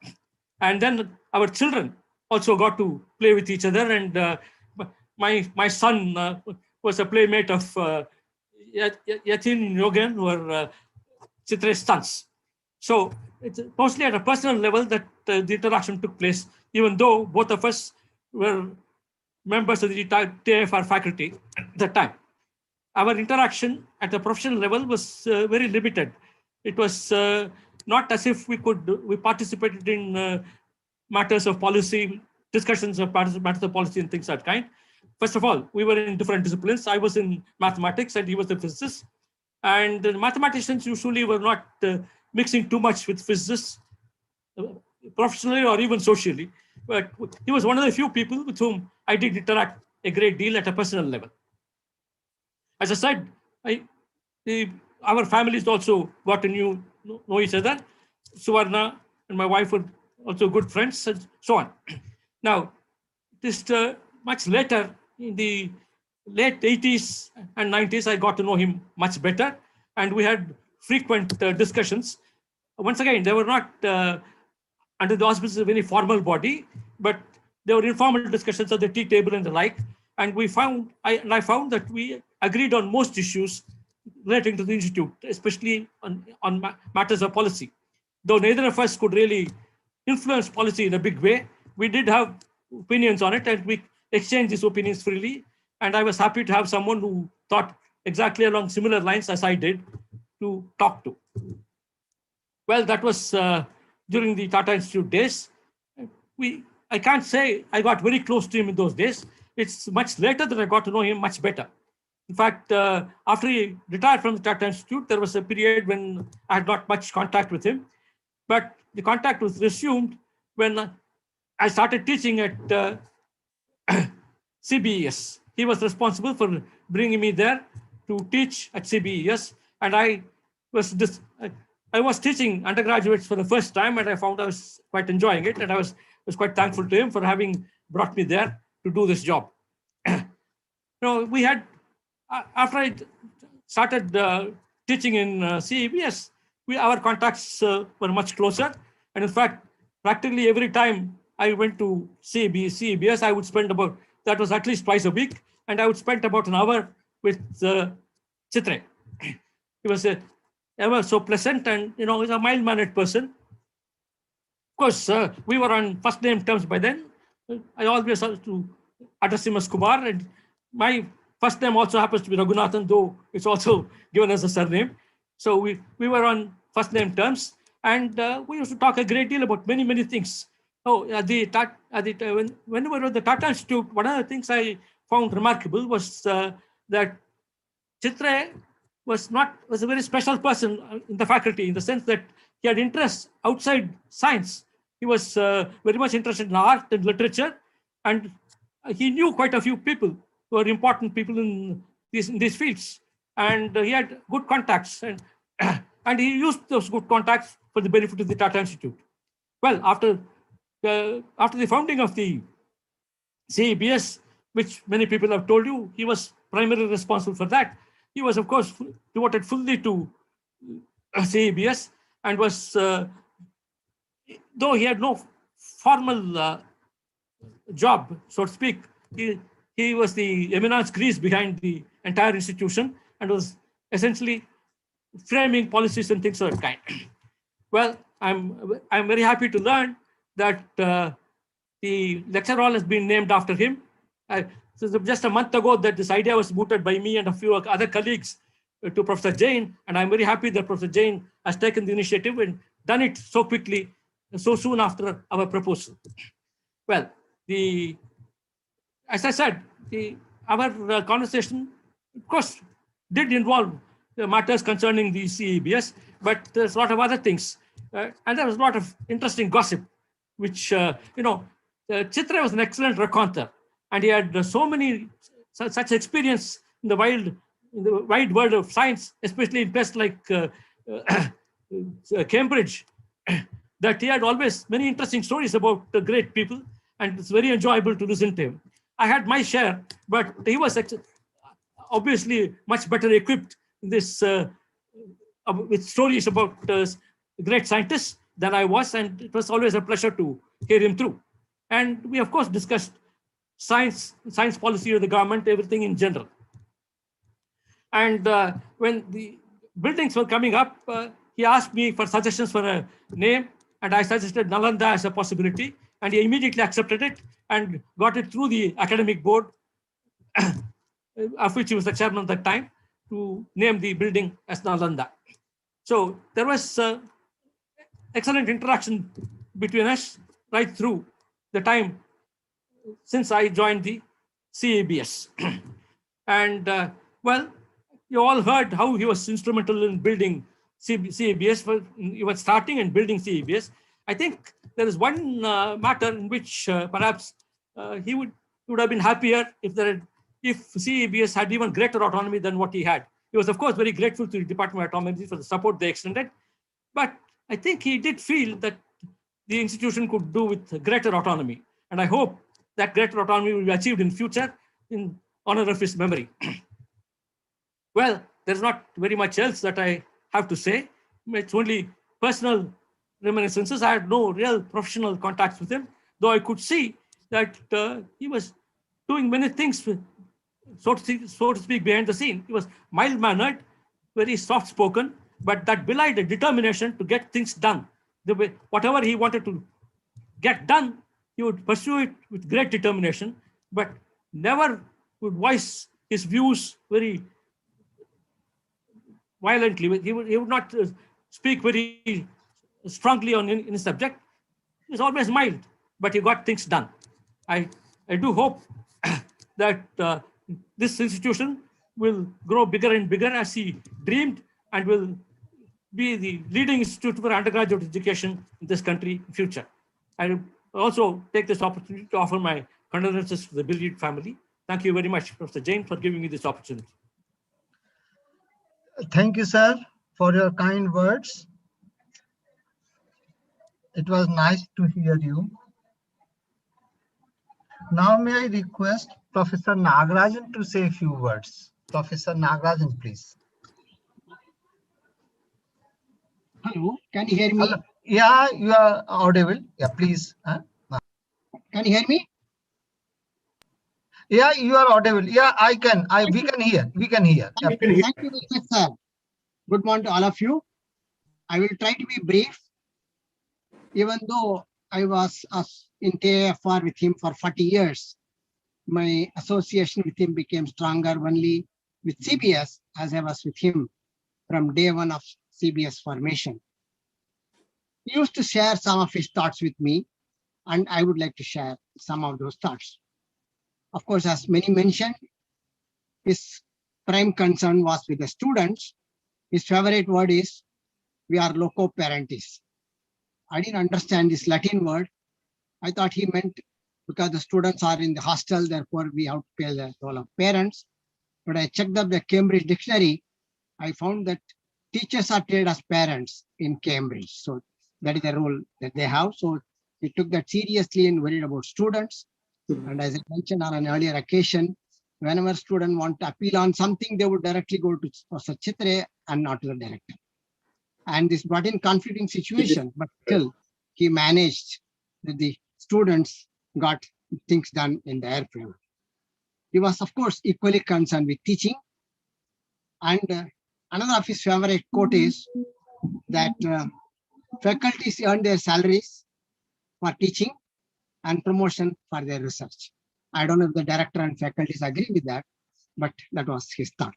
And then our children also got to play with each other. And my son was a playmate of Yatin Yogan, who are Chitre's sons. So it's mostly at a personal level that the interaction took place, even though both of us were members of the TIFR faculty at the time. Our interaction at a professional level was very limited. It was not as if we participated in matters of policy, discussions of matters of policy and things of that kind. First of all, we were in different disciplines. I was in mathematics and he was a physicist. And the mathematicians usually were not mixing too much with physicists, professionally or even socially. But he was one of the few people with whom I did interact a great deal at a personal level. As I said, our families also got to know each other. Suvarna and my wife were also good friends and so on. Now, this much later, in the late 80s and 90s, I got to know him much better. And we had frequent discussions. Once again, they were not under the auspices of any formal body, but there were informal discussions at the tea table and the like. And I found that we agreed on most issues relating to the Institute, especially on matters of policy. Though neither of us could really influence policy in a big way, we did have opinions on it and we exchanged these opinions freely. And I was happy to have someone who thought exactly along similar lines as I did to talk to. Well, that was during the Tata Institute days. I can't say I got very close to him in those days. It's much later that I got to know him much better. In fact, after he retired from the Tata Institute, there was a period when I had not much contact with him. But the contact was resumed when I started teaching at CBES. He was responsible for bringing me there to teach at CBES, and I was teaching undergraduates for the first time, and I found I was quite enjoying it, and I was quite thankful to him for having brought me there to do this job. We had, after I started teaching in CBES, our contacts were much closer, and in fact, practically every time I went to CBES, I would spend that was at least twice a week, and I would spend about an hour with Chitre. He was ever so pleasant, and he's a mild-mannered person. Of course, we were on first name terms by then. I always had to address him as Kumar, and my first name also happens to be Raghunathan, though it's also given as a surname. So we were on first name terms, and we used to talk a great deal about many things. Whenever at the Tata Institute, one of the things I found remarkable was that Chitre was a very special person in the faculty, in the sense that he had interests outside science. He was very much interested in art and literature, and he knew quite a few people who were important people in these fields, and he had good contacts, and he used those good contacts for the benefit of the Tata Institute. Well, after the founding of the CBS, which many people have told you, he was primarily responsible for that. He was, of course, devoted fully to CBS, and was, though he had no formal job, so to speak, he was the eminence grise behind the entire institution, and was essentially framing policies and things of that kind. Well, I'm very happy to learn that the lecture hall has been named after him. So just a month ago that this idea was mooted by me and a few other colleagues to Professor Jain, and I'm very happy that Professor Jain has taken the initiative and done it so quickly, so soon after our proposal. Well, as I said, our conversation, of course, did involve matters concerning the CBS, but there's a lot of other things. And there was a lot of interesting gossip, which, Chitre was an excellent raconteur, and he had such experience in the wide world of science, especially in places like Cambridge, that he had always many interesting stories about the great people, and it's very enjoyable to listen to him. I had my share, but he was obviously much better equipped in this with stories about great scientists than I was, and it was always a pleasure to hear him through. And we, of course, discussed science policy of the government, everything in general. And when the buildings were coming up, he asked me for suggestions for a name, and I suggested Nalanda as a possibility, and he immediately accepted it and got it through the academic board, of which he was the chairman at that time, to name the building as Nalanda. So there was excellent interaction between us right through the time since I joined the CABS. And well, you all heard how he was instrumental in building CABS. He was starting and building CABS. I think there is one matter in which perhaps he would have been happier if CABS had even greater autonomy than what he had. He was, of course, very grateful to the Department of Autonomy for the support they extended, but I think he did feel that the institution could do with greater autonomy, and I hope that greater autonomy will be achieved in future in honor of his memory. Well, there's not very much else that I have to say. It's only personal reminiscences. I had no real professional contacts with him, though I could see that he was doing many things, so to speak, behind the scene. He was mild-mannered, very soft-spoken, but that belied a determination to get things done. Whatever he wanted to get done, he would pursue it with great determination, but never would voice his views very violently. He would not speak very strongly on any subject. He was always mild, but he got things done. I do hope that this institution will grow bigger and bigger as he dreamed, and will be the leading institute for undergraduate education in this country in future. I also take this opportunity to offer my condolences to the bereaved family. Thank you very much, Professor Jain, for giving me this opportunity. Thank you, sir, for your kind words. It was nice to hear you. Now may I request Professor Nagarajan to say a few words. Professor Nagarajan, please. Hello, can you hear me? Hello. Yeah, you are audible. Yeah, please. Can you hear me? Yeah, you are audible. Yeah, we can hear. We can hear. Yeah, Thank you very much, sir. Good morning to all of you. I will try to be brief. Even though I was in TAFR with him for 40 years, my association with him became stronger only with CBS, as I was with him from day one of CBS formation. He used to share some of his thoughts with me, and I would like to share some of those thoughts. Of course, as many mentioned, his prime concern was with the students. His favorite word is, we are loco parentis. I didn't understand this Latin word. I thought he meant because the students are in the hostel, therefore we have to pay the role of parents. But I checked up the Cambridge dictionary. I found that teachers are treated as parents in Cambridge. So that is the role that they have. So he took that seriously and worried about students. And as I mentioned on an earlier occasion, whenever students want to appeal on something, they would directly go to Professor Chitre and not to the director. And this brought in conflicting situation, but still he managed that the students got things done in their favor. He was, of course, equally concerned with teaching. And another of his favorite quote is that faculties earn their salaries for teaching and promotion for their research. I don't know if the director and faculties agree with that, but that was his thought.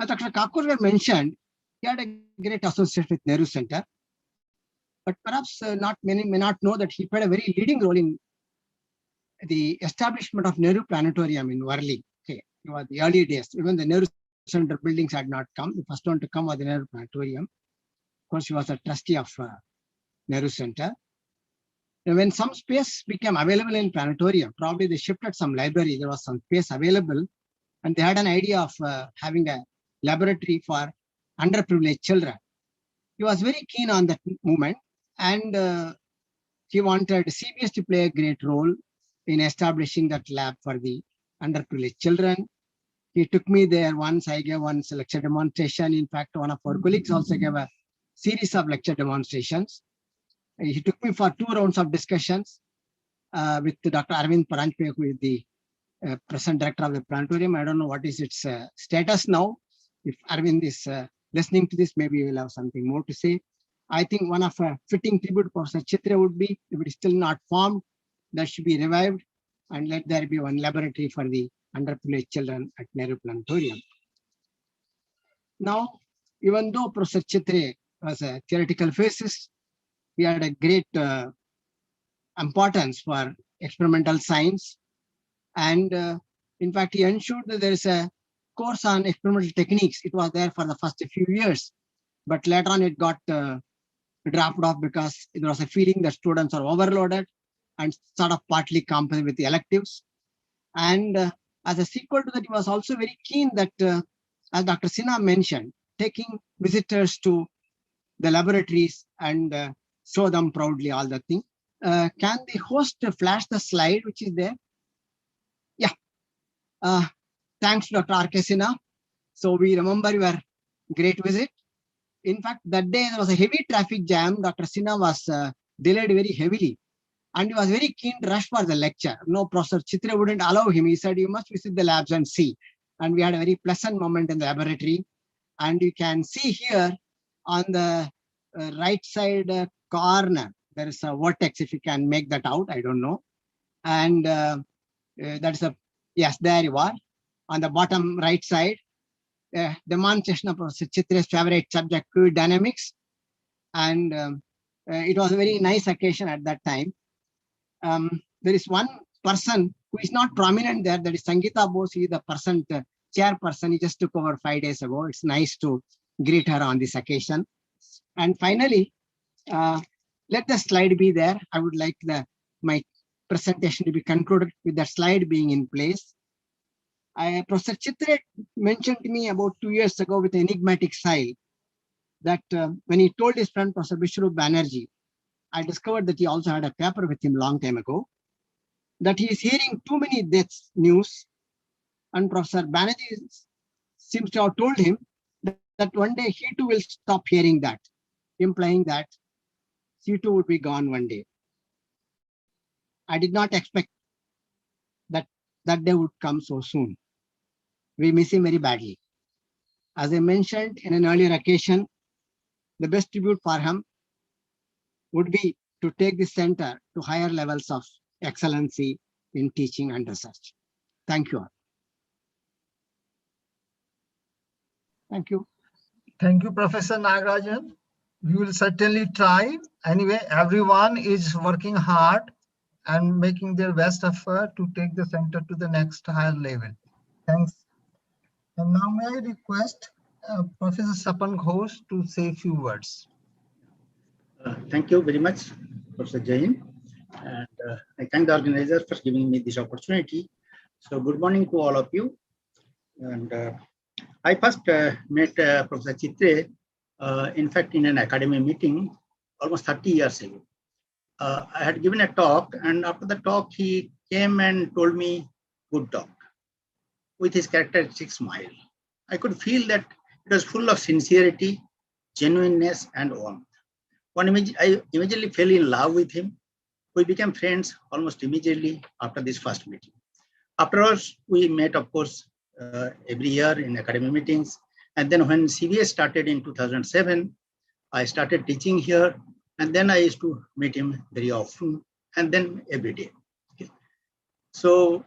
As Dr. Kakodkar mentioned, he had a great association with Nehru Center, but perhaps not many may not know that he played a very leading role in the establishment of Nehru Planetarium in Worli. Okay, it was the early days. Even the Nehru Center buildings had not come. The first one to come was the Nehru Planetarium. Of course, he was a trustee of Nehru Center. And when some space became available in planetarium, probably they shifted some library, there was some space available, and they had an idea of having a laboratory for underprivileged children. He was very keen on that movement, and he wanted CBS to play a great role in establishing that lab for the underprivileged children. He took me there once. I gave one lecture demonstration. In fact, one of our colleagues also gave a series of lecture demonstrations. He took me for 2 rounds of discussions with Dr. Arvind, who is the present director of the planetarium. I don't know what is its status now. If Arvind is listening to this, maybe he will have something more to say. I think one of a fitting tribute to Professor Chitre would be, if it is still not formed, that should be revived, and let there be one laboratory for the underprivileged children at Nehru Planetarium. Now, even though Professor Chitre was a theoretical physicist, he had a great importance for experimental science. And in fact, he ensured that there is a course on experimental techniques. It was there for the first few years, but later on it got dropped off because there was a feeling that students are overloaded and sort of partly compensated with the electives. And as a sequel to that, he was also very keen that, as Dr. Sinha mentioned, taking visitors to the laboratories and show them proudly all the things. Can the host flash the slide which is there? Yeah. Thanks, Dr. R.K. Sinha. So we remember your great visit. In fact, that day there was a heavy traffic jam. Dr. Sinha was delayed very heavily. And he was very keen to rush for the lecture. No, Professor Chitre wouldn't allow him. He said, you must visit the labs and see. And we had a very pleasant moment in the laboratory. And you can see here on the right side corner, there is a vortex, if you can make that out, I don't know. And that is a, yes, there you are. On the bottom right side, demonstration of Professor Chitre's favorite subject, fluid dynamics. And it was a very nice occasion at that time. There is one person who is not prominent there, that is Sangeeta Bose. He is the person, chairperson. He just took over 5 days ago. It's nice to greet her on this occasion. And finally, let the slide be there. I would like my presentation to be concluded with the slide being in place. Professor Chitre mentioned to me about 2 years ago with enigmatic style that when he told his friend Professor Banerjee, I discovered that he also had a paper with him long time ago, that he is hearing too many deaths news, and Professor Banerjee seems to have told him that one day he too will stop hearing that, implying that he too would be gone one day. I did not expect that that day would come so soon. We miss him very badly. As I mentioned in an earlier occasion, the best tribute for him would be to take the center to higher levels of excellency in teaching and research. Thank you all. Thank you. Thank you, Professor Nagarajan. We will certainly try. Anyway, everyone is working hard and making their best effort to take the center to the next higher level. Thanks. And now may I request Professor Sapan Ghosh to say a few words. Thank you very much, Professor Jain. And I thank the organizers for giving me this opportunity. So good morning to all of you. And I first met Professor Chitre, in fact, in an academy meeting almost 30 years ago. I had given a talk, and after the talk, he came and told me, good talk, with his characteristic smile. I could feel that it was full of sincerity, genuineness, and warmth. I immediately fell in love with him. We became friends almost immediately after this first meeting. Afterwards, we met, of course, every year in academic meetings. And then when CBS started in 2007, I started teaching here. And then I used to meet him very often, and then every day. Okay. So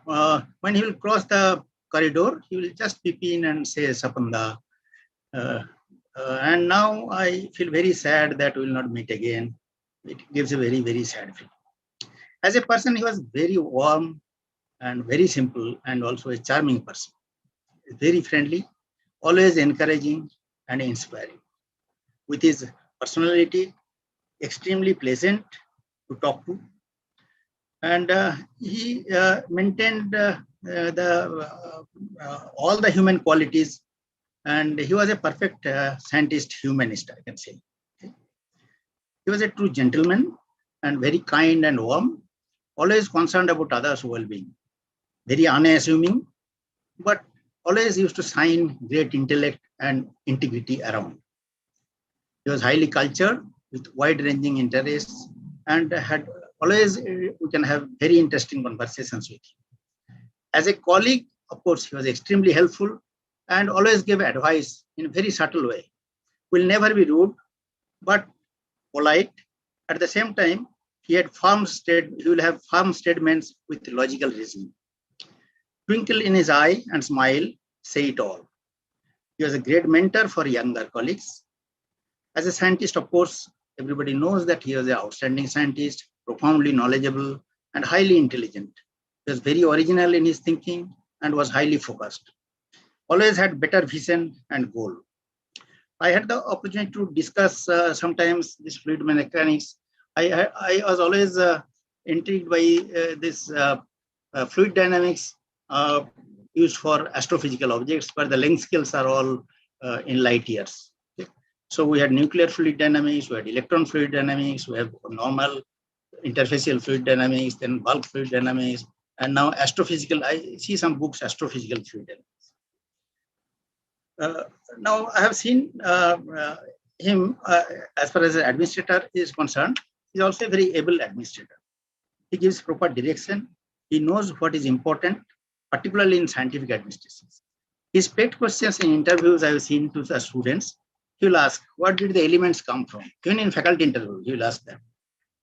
when he will cross the corridor, he will just peep in and say, Sapanda. And now I feel very sad that we will not meet again. It gives a very, very sad feeling. As a person, he was very warm and very simple, and also a charming person. Very friendly, always encouraging and inspiring. With his personality, extremely pleasant to talk to. And he maintained all the human qualities, and he was a perfect scientist, humanist, I can say. Okay. He was a true gentleman and very kind and warm, always concerned about others' well-being, very unassuming, but always used to shine great intellect and integrity around. He was highly cultured with wide-ranging interests, and had always, we can have very interesting conversations with him. As a colleague, of course, he was extremely helpful and always gave advice in a very subtle way. Will never be rude, but polite. At the same time, he will have firm statements with logical reasoning. Twinkle in his eye and smile say it all. He was a great mentor for younger colleagues. As a scientist, of course, everybody knows that he was an outstanding scientist, profoundly knowledgeable and highly intelligent. He was very original in his thinking and was highly focused. Always had better vision and goal. I had the opportunity to discuss sometimes this fluid mechanics. I was always intrigued by this fluid dynamics used for astrophysical objects, where the length scales are all in light years. Okay. So we had nuclear fluid dynamics, we had electron fluid dynamics, we have normal interfacial fluid dynamics, then bulk fluid dynamics, and now astrophysical. I see some books, astrophysical fluid dynamics. Now I have seen him as far as an administrator is concerned. He's also a very able administrator. He gives proper direction. He knows what is important, particularly in scientific administrations. His pet questions in interviews I have seen to the students. He will ask, what did the elements come from? Even in faculty interviews, he will ask them.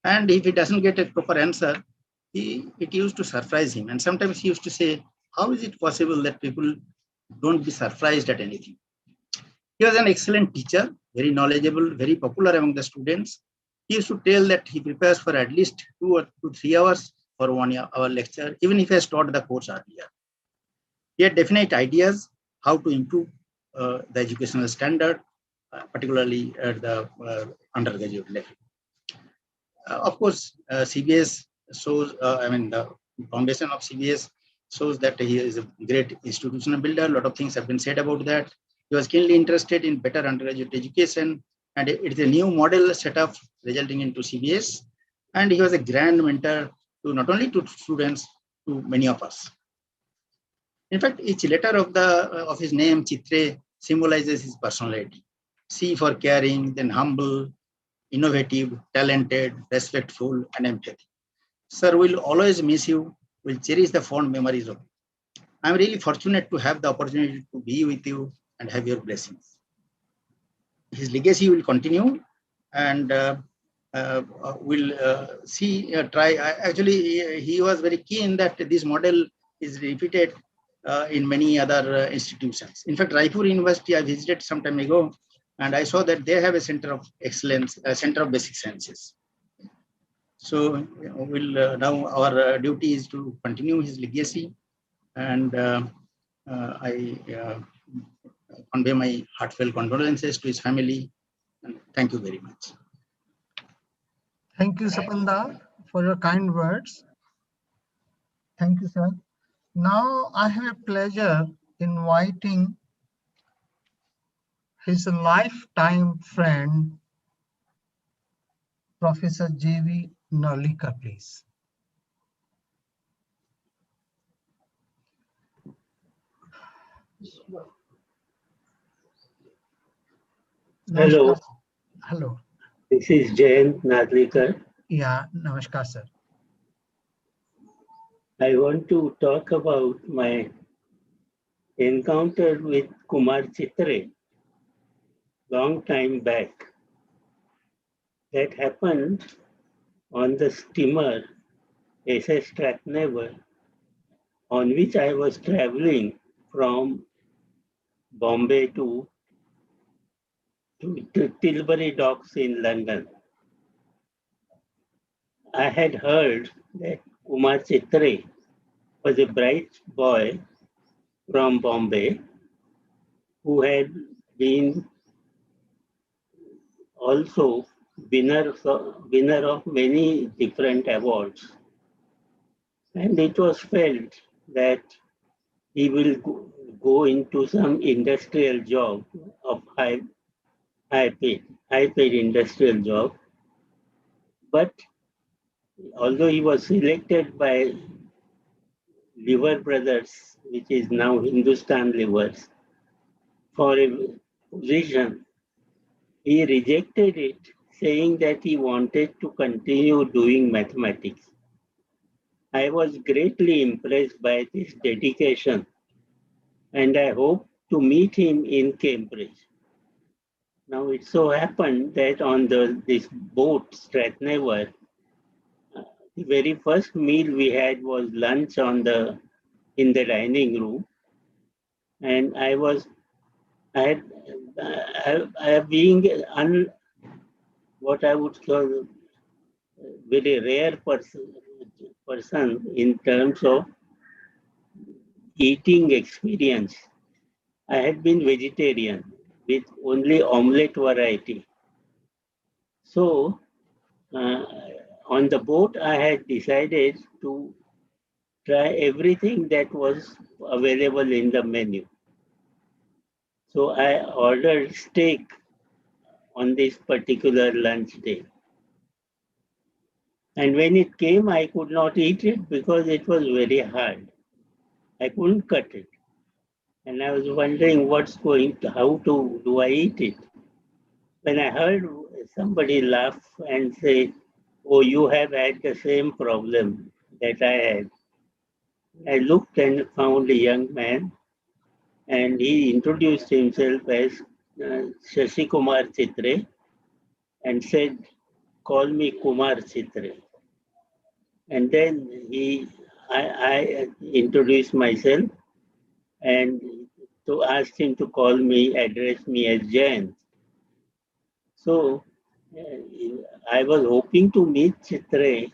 And if he doesn't get a proper answer, it used to surprise him. And sometimes he used to say, how is it possible that people don't be surprised at anything? He was an excellent teacher, very knowledgeable, very popular among the students. He used to tell that he prepares for at least 2 to 3 hours for 1 hour lecture, even if he has taught the course earlier. He had definite ideas how to improve the educational standard, particularly at the undergraduate level. Of course, CBS shows, the foundation of CBS shows that he is a great institutional builder. A lot of things have been said about that. He was keenly interested in better undergraduate education, and it is a new model set up resulting into CBS. And he was a grand mentor to not only to students, to many of us. In fact, each letter of his name, Chitre, symbolizes his personality. C for caring, then humble, innovative, talented, respectful, and empathic. Sir, we'll always miss you. We'll cherish the fond memories of you. I'm really fortunate to have the opportunity to be with you and have your blessings. His legacy will continue, and we'll actually, he was very keen that this model is repeated in many other institutions. In fact, Raipur University, I visited some time ago, and I saw that they have a center of excellence, a center of basic sciences. So we'll now our duty is to continue his legacy, and I convey my heartfelt condolences to his family, and thank you very much. Thank you, Sapanda, for your kind words. Thank you, sir. Now I have a pleasure inviting his lifetime friend, Professor J.V. Narlikar, please. Hello. Namaskar. Hello. This is Jayant Narlikar. Yeah, namaskar, sir. I want to talk about my encounter with Kumar Chitre long time back. That happened on the steamer SS Strathnaver, on which I was traveling from Bombay to Tilbury Docks in London. I had heard that Kumar Chitre was a bright boy from Bombay who had been also winner of many different awards. And it was felt that he will go into some industrial job of high paid industrial job. But although he was selected by Liver Brothers, which is now Hindustan Livers, for a position, he rejected it, saying that he wanted to continue doing mathematics. I was greatly impressed by this dedication, and I hope to meet him in Cambridge. Now it so happened that on this boat, Strathnaver, the very first meal we had was lunch in the dining room, and I being what I would call very rare person in terms of eating experience. I had been vegetarian with only omelette variety. So on the boat, I had decided to try everything that was available in the menu. So I ordered steak on this particular lunch day. And when it came, I could not eat it because it was very hard. I couldn't cut it. And I was wondering how do I eat it? When I heard somebody laugh and say, "Oh, you have had the same problem that I had." I looked and found a young man, and he introduced himself as Shashikumar Chitre and said, "Call me Kumar Chitre." And then I introduced myself and to ask him to address me as Jayant. So I was hoping to meet Chitre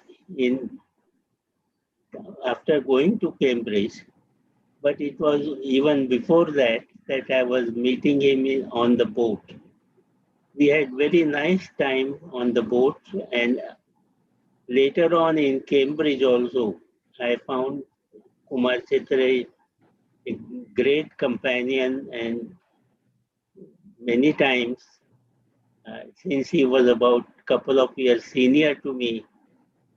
after going to Cambridge, but it was even before that I was meeting him on the boat. We had very nice time on the boat, and later on in Cambridge also, I found Kumar Chitre, a great companion, and many times, since he was about a couple of years senior to me,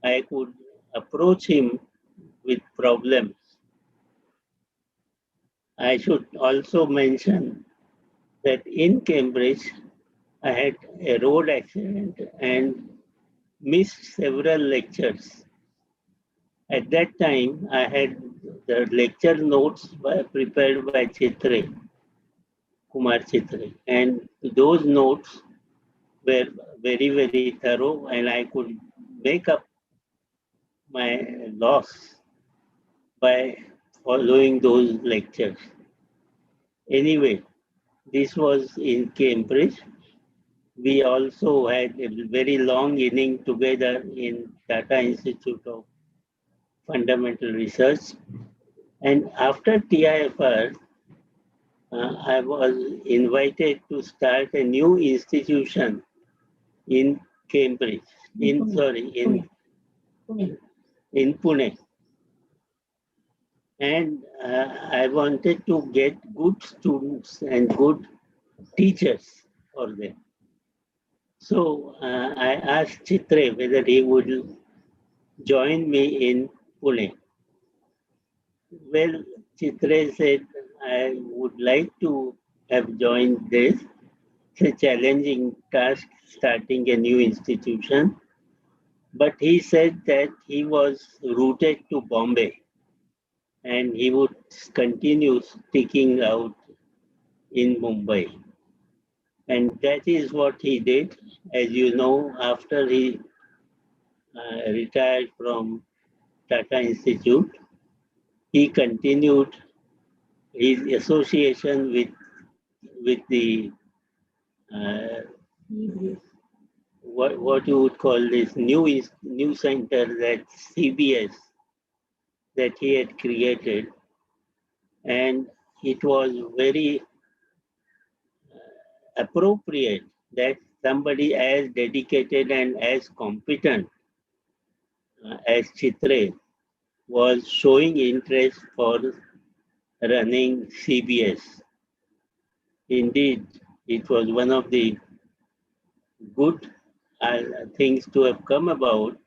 I could approach him with problems. I should also mention that in Cambridge, I had a road accident and missed several lectures. At that time, I had the lecture notes prepared by Chitre, Kumar Chitre, and those notes were very, very thorough, and I could make up my loss by following those lectures. Anyway, this was in Cambridge. We also had a very long inning together in Tata Institute of Fundamental Research. And after TIFR, I was invited to start a new institution in Cambridge, in Pune. And I wanted to get good students and good teachers for them. So I asked Chitre whether he would join me in Pune. Well, Chitre said, I would like to have joined this. It's a challenging task starting a new institution. But he said that he was rooted to Bombay and he would continue sticking out in Mumbai. And that is what he did. As you know, after he retired from Tata Institute, he continued his association with the what you would call this new center, that CBS that he had created, and it was very appropriate that somebody as dedicated and as competent as Chitre was showing interest for running CBS. Indeed, it was one of the good things to have come about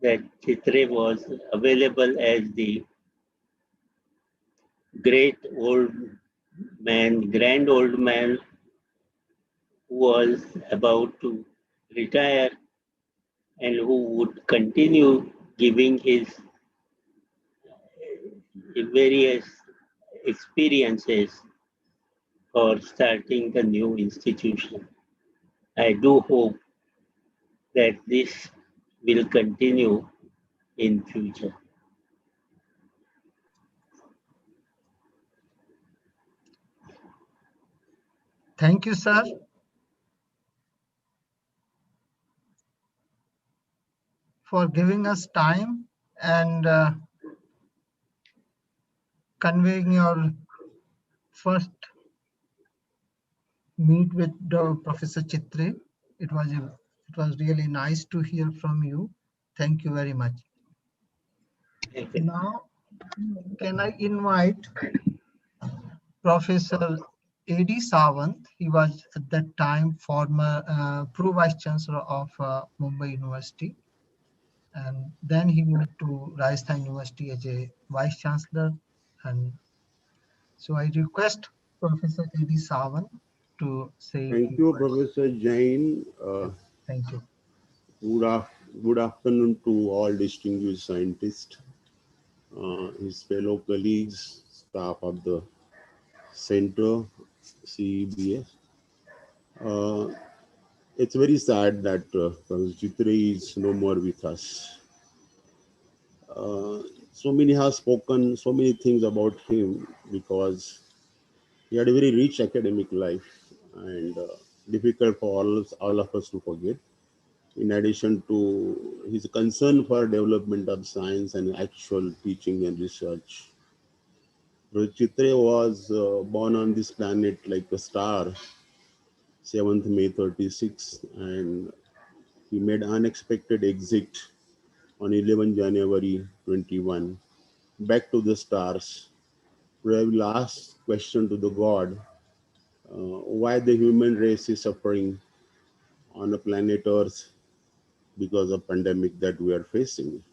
that Chitre was available as the great old man, grand old man who was about to retire and who would continue giving his various experiences for starting the new institution. I do hope that this will continue in future. Thank you, sir. For giving us time and conveying your first meet with Professor Chitre. It was really nice to hear from you. Thank you very much. Now, can I invite Professor A.D. Sawant? He was at that time former Pro Vice Chancellor of Mumbai University. And then he moved to Rajasthan University as a Vice Chancellor. And so I request Professor A.D. Sawant to say. Thank you, Professor Jain. Thank you. Good afternoon to all distinguished scientists, his fellow colleagues, staff of the center, CBS. It's very sad that Professor Chitre is no more with us. So many have spoken so many things about him because he had a very rich academic life and difficult for all of us to forget. In addition to his concern for development of science and actual teaching and research. Chitre was born on this planet like a star, 7th May 36, and he made unexpected exit on 11 January 21. back to the stars. Probably ask question to the God, why the human race is suffering on the planet Earth because of pandemic that we are facing.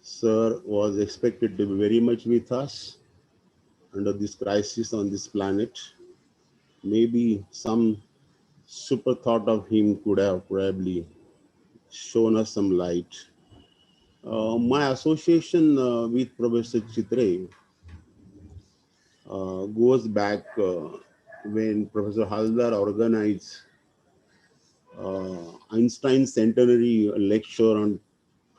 Sir was expected to be very much with us under this crisis on this planet. Maybe some super thought of him could have probably shown us some light. My association with Professor Chitre goes back when Professor Haldar organized Einstein centenary lecture on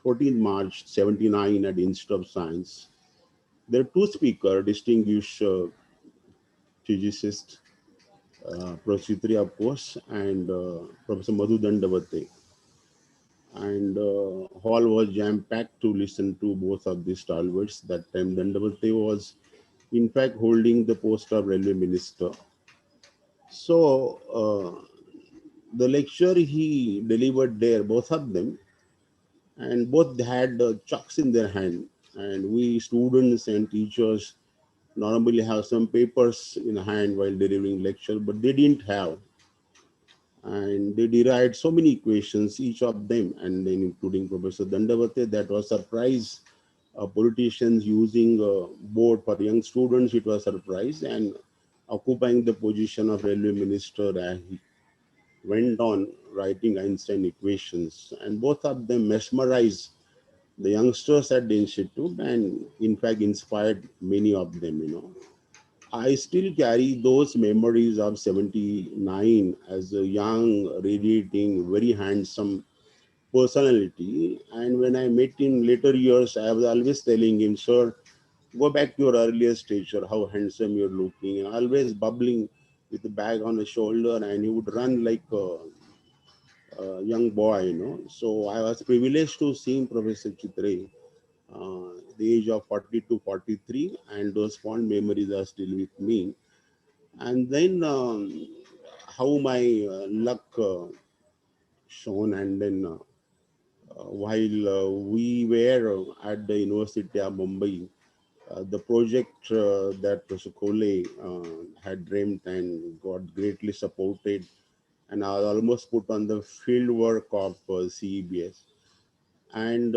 14th March 79 at Institute of Science. There are two speakers, distinguished physicist, Professor Chitre, of course, and Professor Madhu Dandavate. And hall was jam-packed to listen to both of these stalwarts. That time Dandavate was in fact holding the post of railway minister. So the lecture he delivered there, both of them, and both had chalks in their hand. And we students and teachers normally have some papers in hand while delivering lecture, but they didn't have. And they derived so many equations, each of them, and then including Professor Dandavate, that was surprise. Politicians using board for young students, it was surprise, and occupying the position of railway minister, he went on writing Einstein equations, and both of them mesmerized the youngsters at the institute, and in fact inspired many of them, you know. I still carry those memories of 79 as a young, radiating, very handsome personality. And when I met him later years, I was always telling him, sir, go back to your earlier stature, how handsome you're looking, and always bubbling with the bag on his shoulder, and he would run like a young boy, you know. So I was privileged to see Professor Chitre, the age of 42, 43, and those fond memories are still with me. And then how my luck shone, and then while we were at the University of Mumbai, the project that Professor Khole had dreamt and got greatly supported, and I was almost put on the field work of CEBS. And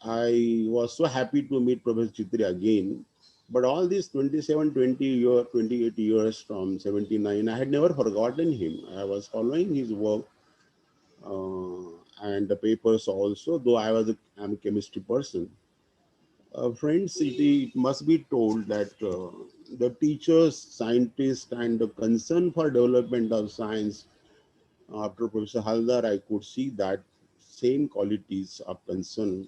I was so happy to meet Professor Chitre again. But all these 27, 28 years from 79, I had never forgotten him. I was following his work and the papers also, though I'm a chemistry person. Friends, it must be told that the teachers, scientists, and the concern for development of science, after Professor Haldar, I could see that same qualities of concern,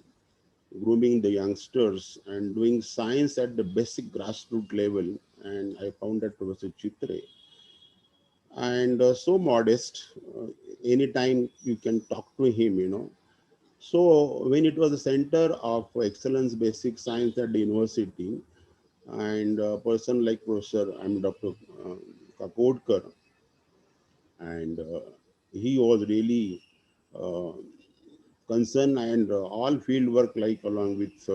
grooming the youngsters and doing science at the basic grassroots level. And I found that Professor Chitre, and so modest, anytime you can talk to him, you know. So when it was the center of excellence basic science at the university, and a person like Professor, I'm Dr. Kakodkar, and he was really concerned, and all field work, like along with,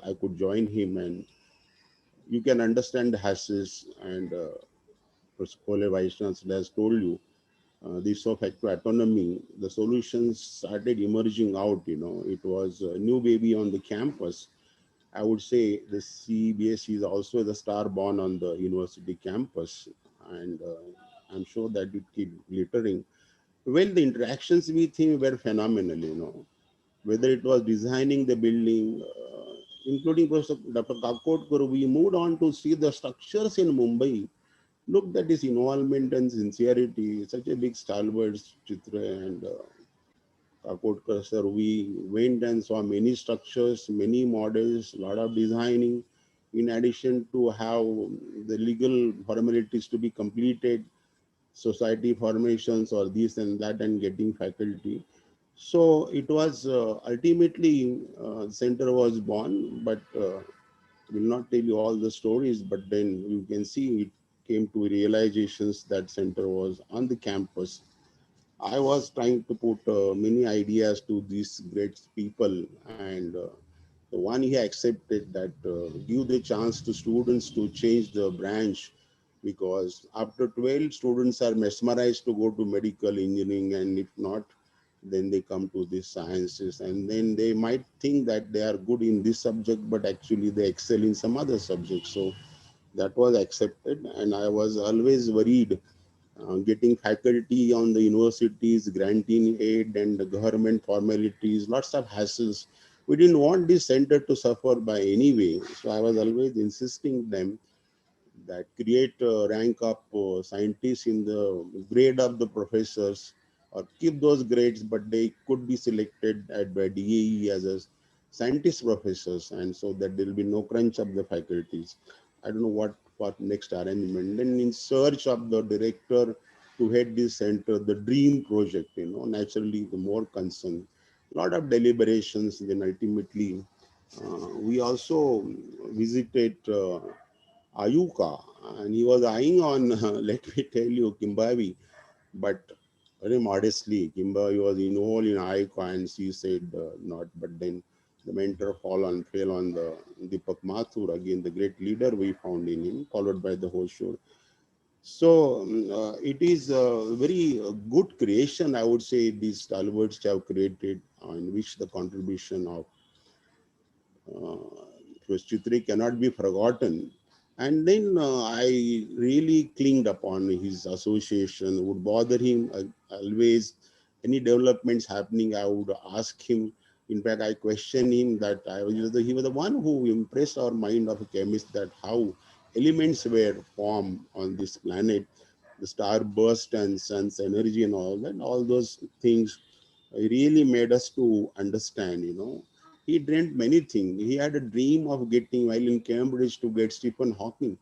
I could join him, and you can understand the hashes, and Professor Khole Vaishnav has told you, this of factor autonomy, the solutions started emerging out, you know. It was a new baby on the campus. I would say the CBS is also the star born on the university campus, and I'm sure that it keep glittering. Well, the interactions with him were phenomenal, you know, whether it was designing the building, including Professor Dr. Kakodkar, we moved on to see the structures in Mumbai. Look at his involvement and sincerity, such a big stalwart, Chitre and Kakodkar sir. We went and saw many structures, many models, a lot of designing, in addition to how the legal formalities to be completed, society formations or this and that, and getting faculty. So it was ultimately center was born, but will not tell you all the stories, but then you can see it came to realizations that center was on the campus. I was trying to put many ideas to these great people, and The one he accepted that give the chance to students to change the branch, because after 12 students are mesmerized to go to medical engineering, and if not, then they come to these sciences, and then they might think that they are good in this subject, but actually they excel in some other subject. So that was accepted, and I was always worried getting faculty on the universities, granting aid and the government formalities, lots of hassles. We didn't want this center to suffer by any way. So I was always insisting them that create a rank up scientists in the grade of the professors, or keep those grades, but they could be selected by DAE as a scientist professors, and so that there will be no crunch of the faculties. I don't know what next arrangement. Then in search of the director to head this center, the dream project, naturally the more concern, a lot of deliberations. Then ultimately, we also visited Ayuka, and he was eyeing on, let me tell you, Kimbavi, but very modestly, Kimbavi was involved in Ayuka, and she said not. But then the mentor fell on the Deepak Mathur, again the great leader we found in him, followed by the Hosur. So it is a very good creation, I would say, these stalwarts have created, in which the contribution of Chitre cannot be forgotten. And then I really clinged upon his association, would bother him always. Any developments happening, I would ask him. In fact, I questioned him that he was the one who impressed our mind of a chemist, that how elements were formed on this planet, the star burst and sun's energy and all those things really made us to understand. He dreamt many things. He had a dream of getting, while in Cambridge, to get Stephen Hawking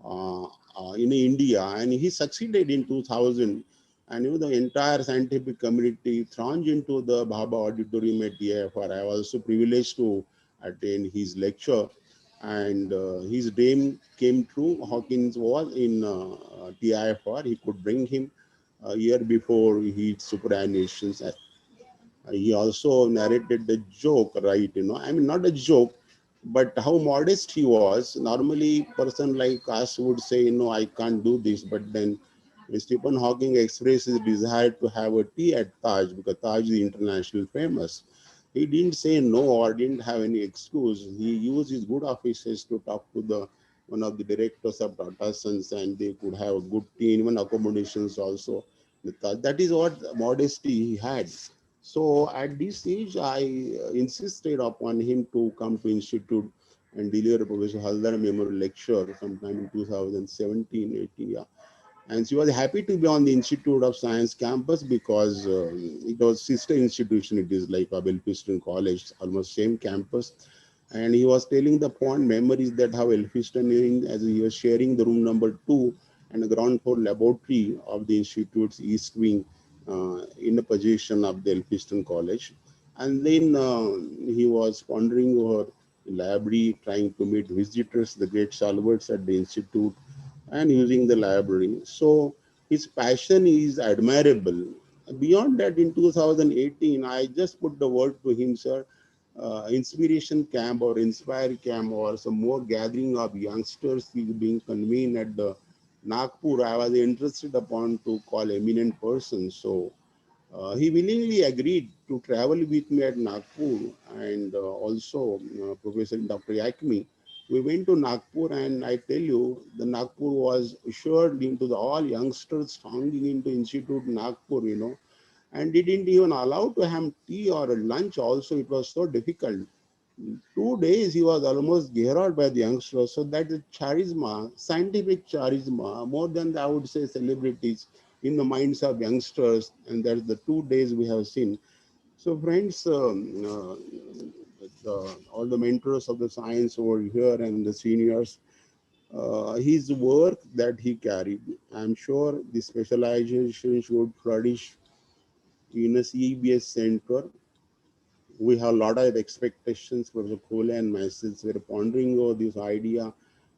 in India, and he succeeded in 2000. And the entire scientific community thronged into the Bhabha Auditorium at TIFR. I was also privileged to attend his lecture, and his dream came true. Hawkins was in TIFR. He could bring him a year before his superannuations. He also narrated the joke, right? I mean, not a joke, but how modest he was. Normally, person like us would say, I can't do this. But then Stephen Hawking expressed his desire to have a tea at Taj, because Taj is international famous. He didn't say no or didn't have any excuse. He used his good offices to talk to one of the directors of Tata Sons, and they could have a good tea, even accommodations also. That is what modesty he had. So at this age, I insisted upon him to come to Institute and deliver Professor Haldar Memorial Lecture sometime in 2017, 18, yeah. And she was happy to be on the Institute of Science campus, because it was sister institution. It is like Elphinstone College, almost same campus. And he was telling the fond memories that how Elphinstone, as he was sharing the room number 2 and the ground floor laboratory of the Institute's East Wing, in the possession of the Elphinstone College. And then he was pondering over the library, trying to meet visitors, the great stalwarts at the Institute, and using the library. So his passion is admirable. Beyond that, in 2018, I just put the word to him, sir, inspiration camp or inspire camp or some more gathering of youngsters is being convened at the Nagpur. I was interested upon to call eminent persons. So he willingly agreed to travel with me at Nagpur, and also Professor Dr. Yakmi. We went to Nagpur, and I tell you, the Nagpur was ushered into all youngsters thronging into Institute Nagpur, and they didn't even allow to have tea or lunch also. It was so difficult. 2 days he was almost geared by the youngsters. So that is charisma, scientific charisma, more than I would say celebrities in the minds of youngsters. And that's the 2 days we have seen. So friends, all the mentors of the science over here and the seniors, his work that he carried, I'm sure the specialization should flourish in a CBS center. We have a lot of expectations. Professor Khole and myself were pondering over this idea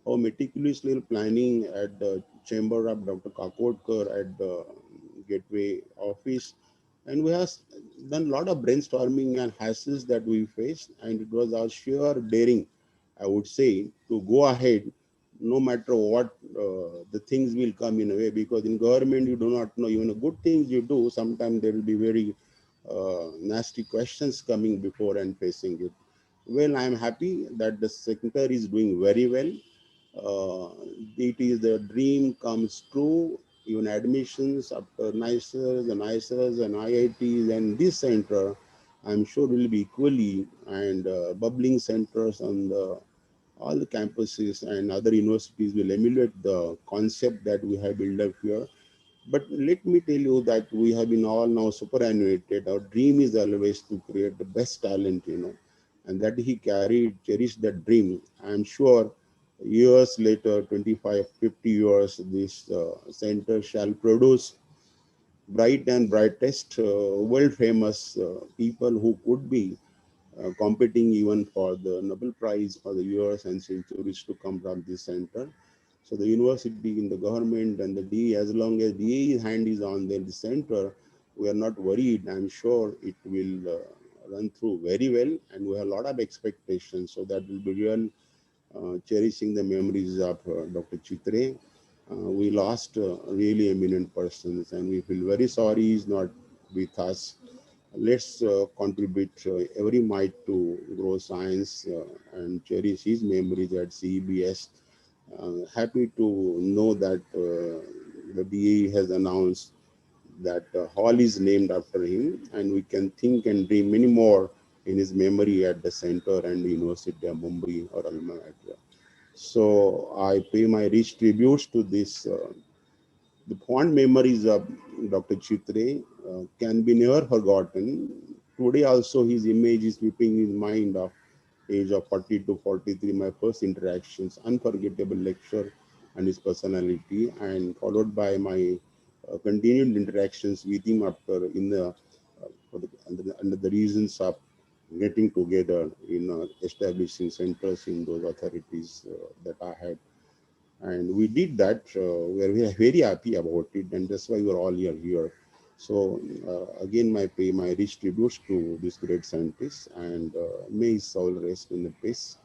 of meticulously planning at the chamber of Dr. Kakodkar at the Gateway office. And we have done a lot of brainstorming and hassles that we faced, and it was our sheer daring, I would say, to go ahead no matter what the things will come in a way, because in government you do not know, even the good things you do, sometimes there will be very nasty questions coming before and facing it. Well, I am happy that the center is doing very well. It is the dream comes true. Even admissions after NICERS and ICERS and IITs and this center, I'm sure will be equally, and bubbling centers on all the campuses and other universities will emulate the concept that we have built up here. But let me tell you that we have been all now superannuated. Our dream is always to create the best talent, and that he cherished that dream. I'm sure years later, 25, 50 years, this center shall produce bright and brightest, world famous people who could be competing even for the Nobel Prize for the years and centuries to come from this center. So the university, in the government and the DE, as long as DE's hand is on the center, we are not worried. I'm sure it will run through very well, and we have a lot of expectations. So that will be real cherishing the memories of Dr. Chitre. We lost really eminent persons, and we feel very sorry he's not with us. Let's contribute every might to grow science and cherish his memories at CEBS. Happy to know that the DE has announced that hall is named after him, and we can think and dream many more in his memory at the center and the University of Mumbai or Alma Mater. So I pay my rich tributes to this. The fond memories of Dr. Chitre can be never forgotten. Today also his image is sweeping his mind of age of 40 to 43, my first interactions, unforgettable lecture and his personality, and followed by my continued interactions with him after under the reasons of getting together in establishing centers in those authorities that I had. And we did that. We are very happy about it, and that's why we're all here. So again, pay my rich tributes to this great scientist, and may his soul rest in the peace,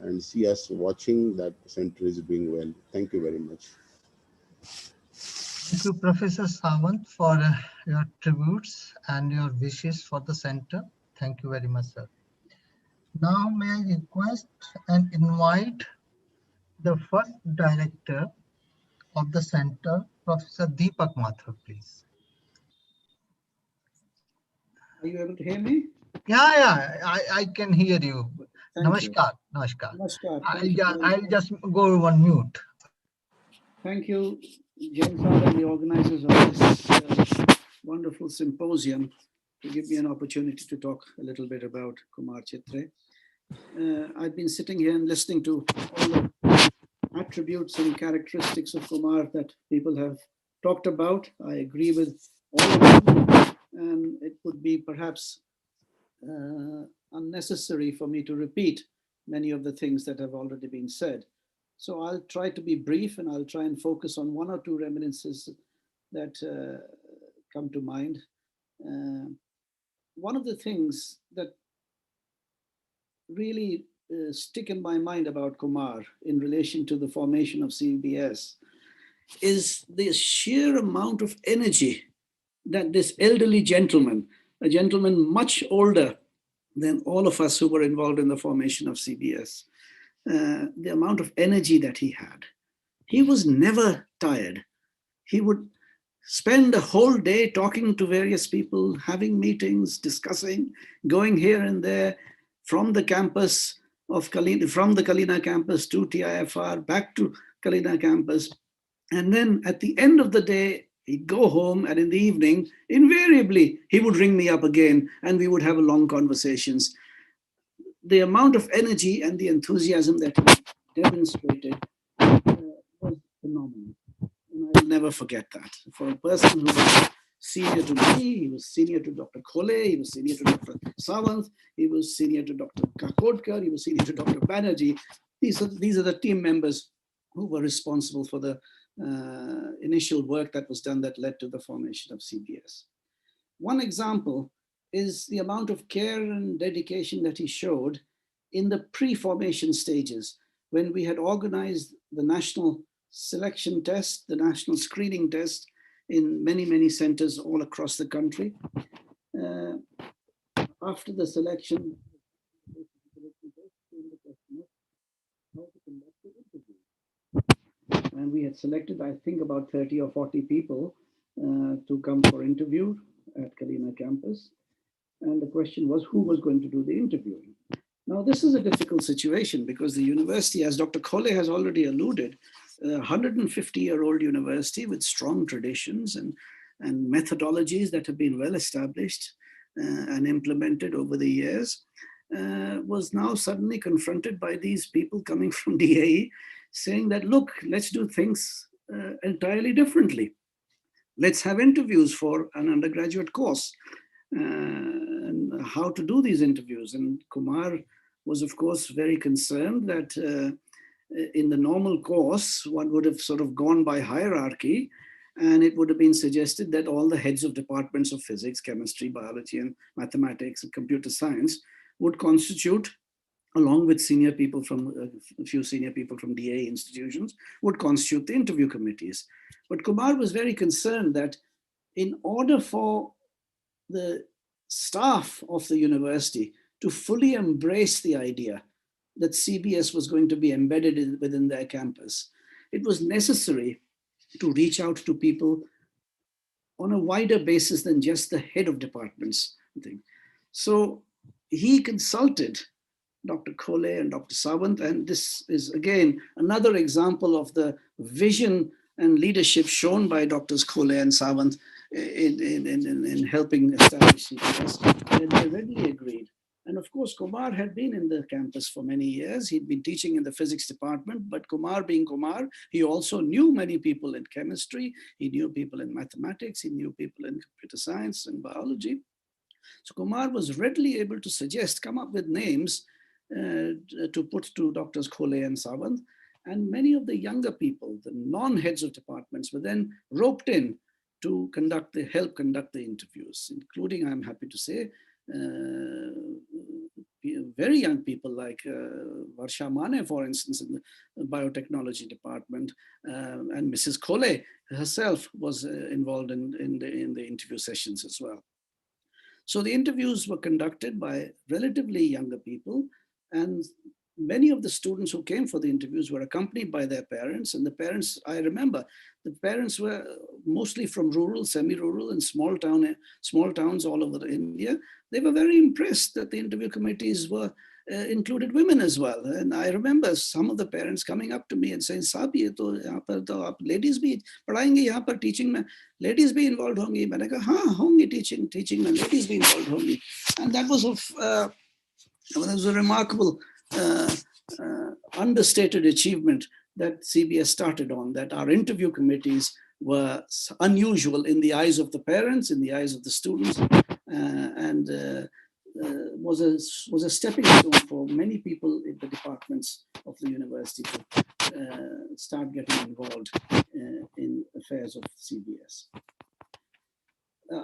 and see us watching that center is doing well. Thank you very much. Thank you, Professor Sawant, for your tributes and your wishes for the center. Thank you very much, sir. Now, may I request and invite the first director of the center, Professor Deepak Mathur, please. Are you able to hear me? Yeah, I can hear you. Namaskar. I'll just go on mute. Thank you, James and the organizers of this wonderful symposium, to give me an opportunity to talk a little bit about Kumar Chitre. I've been sitting here and listening to all the attributes and characteristics of Kumar that people have talked about. I agree with all of them, and it would be perhaps unnecessary for me to repeat many of the things that have already been said. So I'll try to be brief, and I'll try and focus on one or two reminiscences that come to mind. One of the things that really stick in my mind about Kumar in relation to the formation of CBS is the sheer amount of energy that this elderly gentleman, a gentleman much older than all of us who were involved in the formation of CBS, the amount of energy that he had. He was never tired. He would spend a whole day talking to various people, having meetings, discussing, going here and there from the campus of Kalina, from the Kalina campus to TIFR, back to Kalina campus. And then at the end of the day, he'd go home, and in the evening, invariably, he would ring me up again and we would have long conversations. The amount of energy and the enthusiasm that he demonstrated was phenomenal. And I'll never forget that. For a person who was senior to me, he was senior to Dr. Khole, he was senior to Dr. Sawant, he was senior to Dr. Kakodkar, he was senior to Dr. Banerjee. These are the team members who were responsible for the initial work that was done that led to the formation of CBS. One example is the amount of care and dedication that he showed in the pre-formation stages, when we had organized the national selection test, the national screening test in many, many centers all across the country. After the selection, and we had selected, I think, about 30 or 40 people to come for interview at Kalina campus. And the question was, who was going to do the interviewing? Now, this is a difficult situation because the university, as Dr. Khole has already alluded, 150-year-old university with strong traditions and methodologies that have been well established and implemented over the years, was now suddenly confronted by these people coming from DAE saying that, look, let's do things entirely differently. Let's have interviews for an undergraduate course. And how to do these interviews. And Kumar was, of course, very concerned that in the normal course, one would have sort of gone by hierarchy, and it would have been suggested that all the heads of departments of physics, chemistry, biology, and mathematics and computer science would constitute, along with senior people from a few senior people from DA institutions, would constitute the interview committees. But Kumar was very concerned that in order for the staff of the university to fully embrace the idea that CBS was going to be embedded within their campus, it was necessary to reach out to people on a wider basis than just the head of departments. So he consulted Dr. Khole and Dr. Sawant, and this is again another example of the vision and leadership shown by Drs. Khole and Savant in helping establish CBS, and they readily agreed. And of course, Kumar had been in the campus for many years. He'd been teaching in the physics department, but Kumar being Kumar, he also knew many people in chemistry, he knew people in mathematics, he knew people in computer science and biology. So Kumar was readily able to suggest, come up with names to put to Drs. Khole and Sawant. And many of the younger people, the non-heads of departments, were then roped in to help conduct the interviews, including, I'm happy to say, very young people like Varsha Mane, for instance, in the biotechnology department, and Mrs. Khole herself was involved in the interview sessions as well. So the interviews were conducted by relatively younger people, and many of the students who came for the interviews were accompanied by their parents, and the parents, I remember, the parents were mostly from rural, semi-rural, and small towns all over India. They were very impressed that the interview committees were included women as well. And I remember some of the parents coming up to me and saying, "Saab, ye to yahan par to aap ladies bhi padhayenge, yahan par teaching mein ladies bhi involved hongi." Maine kaha, "Haan, hongi teaching mein ladies bhi involved hongi." And that was a remarkable understated achievement that CBS started on, that our interview committees were unusual in the eyes of the parents, in the eyes of the students, and was a stepping stone for many people in the departments of the university to start getting involved in affairs of CBS.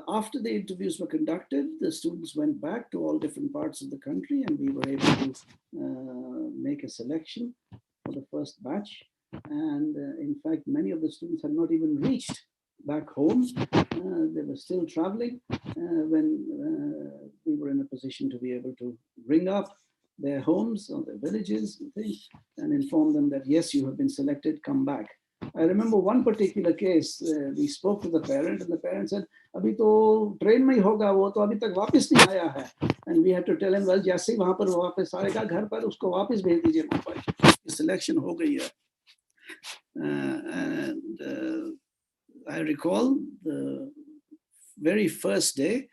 After the interviews were conducted, the students went back to all different parts of the country, and we were able to make a selection for the first batch. And in fact, many of the students had not even reached back home. They were still traveling when we were in a position to be able to bring up their homes or their villages and things and inform them that, yes, you have been selected, come back. I remember one particular case, we spoke to the parent, and the parent said, "Abhi to train mein hoga, wo to abhi tak wapas nahi aaya hai." And we had to tell him, "Well, jaise hi wahan par wapas aayega ghar par, usko wapas bhej dijiye Mumbai. Selection ho gayi hai." And I recall the very first day,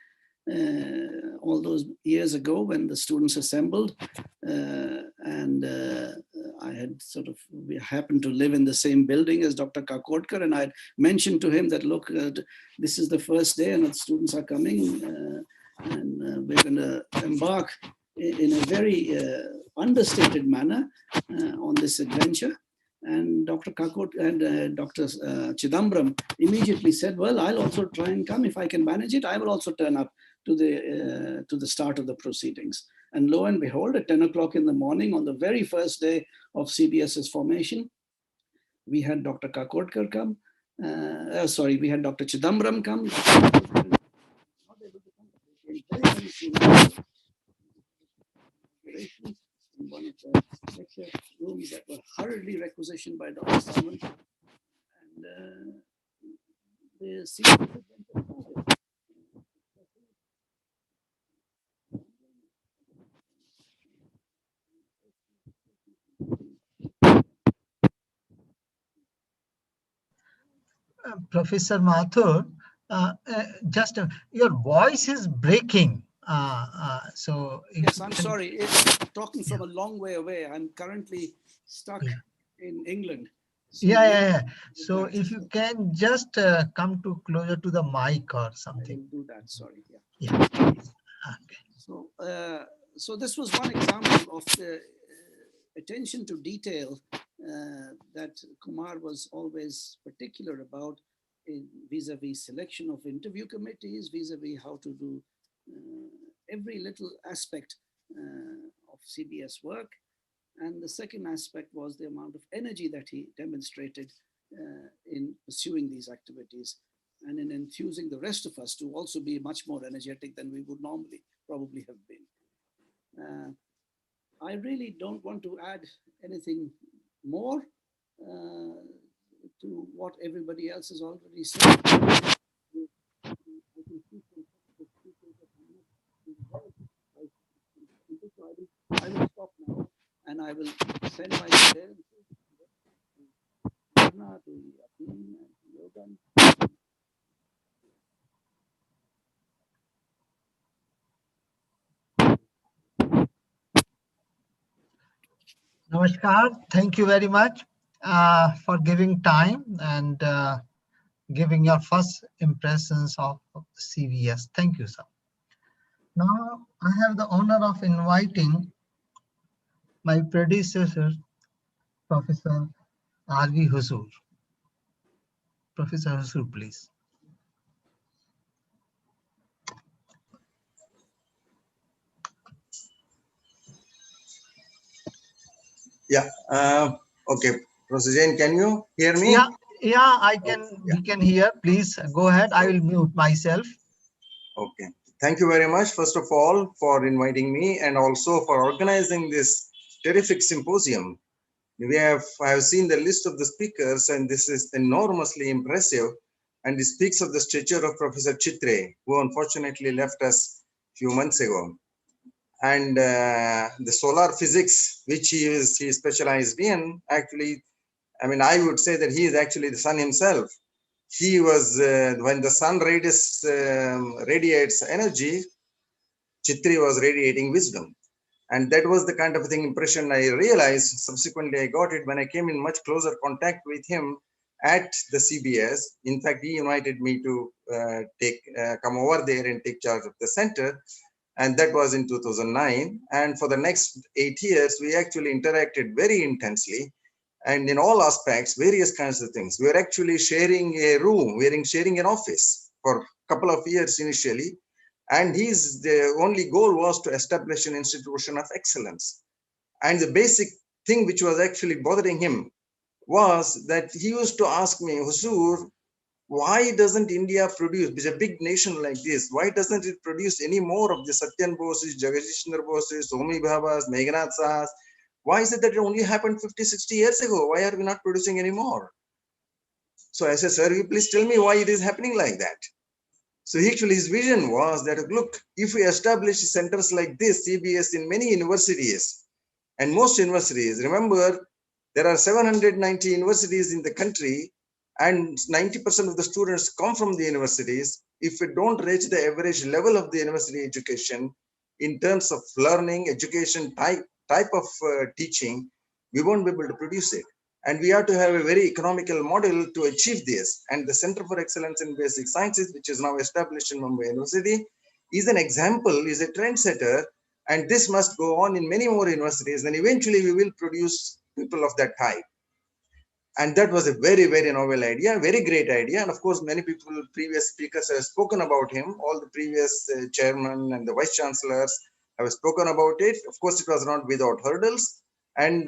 all those years ago when the students assembled, and I had we happened to live in the same building as Dr. Kakodkar, and I had mentioned to him that, look, this is the first day and the students are coming, and we're going to embark in a very understated manner on this adventure. And Dr. Kakodkar and Dr. Chidambaram immediately said, well, I'll also try and come. If I can manage it, I will also turn up to the start of the proceedings. And lo and behold, at 10 o'clock in the morning, on the very first day of CBS's formation, we had Dr. Kakodkar come. We had Dr. Chidambaram come. In one of the lecture rooms that were hurriedly requisitioned by Dr. Sawant, and the sequence went forward. Professor Mathur, your voice is breaking. Yes, I'm sorry. It's talking from a long way away. I'm currently stuck in England. So So if you can just come closer to the mic or something. I will do that. Sorry. Yeah. Okay. So this was one example of the attention to detail that Kumar was always particular about vis-a-vis selection of interview committees, vis-a-vis how to do every little aspect of CBS work. And the second aspect was the amount of energy that he demonstrated in pursuing these activities and in enthusing the rest of us to also be much more energetic than we would normally probably have been. I really don't want to add anything more to what everybody else has already said. I will stop now and I will send my condolences to Anna, to Arvind, and to Yogan. Namaskar. Thank you very much for giving time and giving your first impressions of CVS. Thank you, sir. Now, I have the honor of inviting my predecessor, Professor Hosur. Professor Hosur, please. Yeah. Okay. Professor Jain, can you hear me? Yeah, I can. We can hear. Please go ahead. I will mute myself. Okay. Thank you very much, first of all, for inviting me and also for organizing this terrific symposium. I have seen the list of the speakers, and this is enormously impressive. And it speaks of the stature of Professor Chitre, who unfortunately left us a few months ago. And the solar physics, which he specialized in, actually, I mean, I would say that he is actually the sun himself. He was, when the sun radiates energy, Chitre was radiating wisdom. And that was the kind of impression I realized. Subsequently, I got it when I came in much closer contact with him at the CBS. In fact, he invited me to come over there and take charge of the center. And that was in 2009. And for the next 8 years, we actually interacted very intensely. And in all aspects, various kinds of things. We were actually sharing a room, we were sharing an office for a couple of years initially. And the only goal was to establish an institution of excellence. And the basic thing which was actually bothering him was that he used to ask me, Hosur, why doesn't India produce, it's a big nation like this, why doesn't it produce any more of the Satyan Boses, Jagajishnar Boses, Homi Bhabas, Meghnath Sahas? Why is it that it only happened 50, 60 years ago? Why are we not producing any more? So I said, sir, you please tell me why it is happening like that. So actually his vision was that, look, if we establish centers like this, CBS in many universities, and most universities, remember, there are 790 universities in the country, and 90% of the students come from the universities. If we don't reach the average level of the university education in terms of learning, education, type of teaching, we won't be able to produce it. And we have to have a very economical model to achieve this. And the Center for Excellence in Basic Sciences, which is now established in Mumbai University, is an example, is a trendsetter. And this must go on in many more universities. And eventually we will produce people of that type. And that was a very, very novel idea, very great idea. And of course, many people, previous speakers have spoken about him. All the previous chairmen and the vice chancellors have spoken about it. Of course, it was not without hurdles, and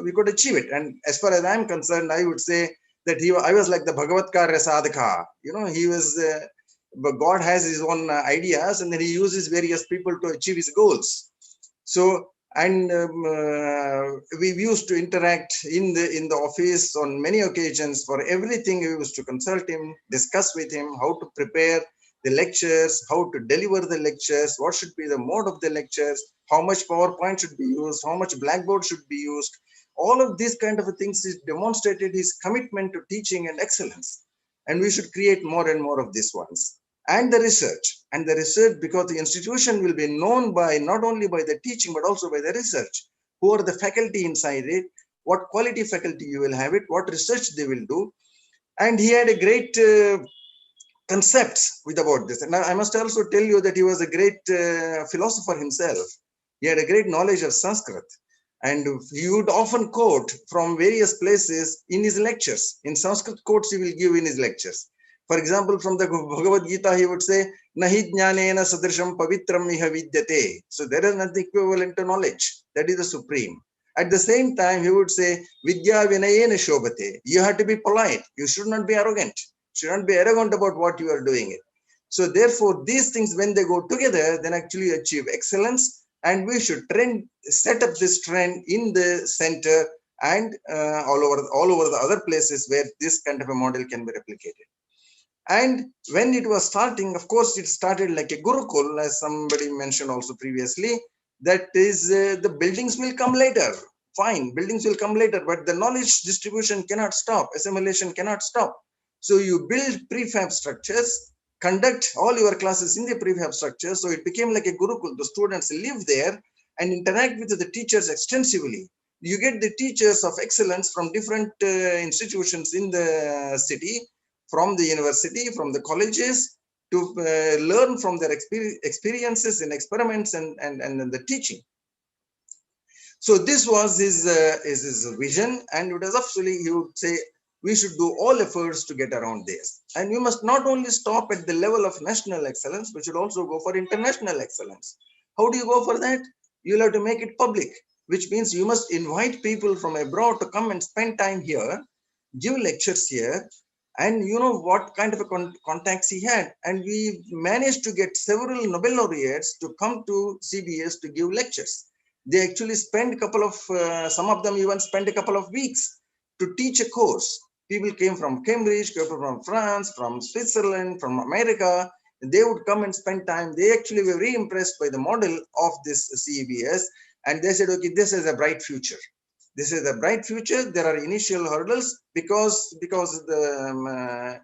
we could achieve it. And as far as I'm concerned, I would say that I was like the Bhagavatkar Sadhaka. You know, he was, but God has his own ideas, and then he uses various people to achieve his goals. So, and we used to interact in the office on many occasions. For everything, we used to consult him, discuss with him how to prepare the lectures, how to deliver the lectures, what should be the mode of the lectures, how much PowerPoint should be used, how much Blackboard should be used. All of these kind of things is demonstrated his commitment to teaching and excellence. And we should create more and more of these ones. And the research, because the institution will be known by not only by the teaching, but also by the research. Who are the faculty inside it? What quality faculty you will have it? What research they will do? And he had a great concepts about this. And I must also tell you that he was a great philosopher himself. He had a great knowledge of Sanskrit. And he would often quote from various places in his lectures. In Sanskrit quotes he will give in his lectures. For example, from the Bhagavad Gita, he would say, Nahi jnanena sadrisham pavitram iha vidyate. So there is nothing equivalent to knowledge. That is the supreme. At the same time, he would say, Vidya vinayena shobhate. You have to be polite. You should not be arrogant. You should not be arrogant about what you are doing. So therefore, these things, when they go together, then actually achieve excellence. And we should set up this trend in the center and all over the other places where this kind of a model can be replicated. And when it was starting, of course, it started like a Gurukul, as somebody mentioned also previously. That is, the buildings will come later. Fine, buildings will come later, but the knowledge distribution cannot stop. Assimilation cannot stop. So you build prefab structures, conduct all your classes in the prefab structure. So it became like a Gurukul. The students live there and interact with the teachers extensively. You get the teachers of excellence from different institutions in the city, from the university, from the colleges, to learn from their experiences and experiments and the teaching. So this was his vision, and it was absolutely, he would say, we should do all efforts to get around this. And we must not only stop at the level of national excellence, we should also go for international excellence. How do you go for that? You'll have to make it public, which means you must invite people from abroad to come and spend time here, give lectures here. And you know what kind of a contacts he had. And we managed to get several Nobel laureates to come to CBS to give lectures. They actually spent a couple of, some of them even spent a couple of weeks to teach a course. People came from Cambridge, people from France, from Switzerland, from America. They would come and spend time. They actually were very impressed by the model of this CBS. And they said, okay, this is a bright future. This is a bright future. There are initial hurdles because the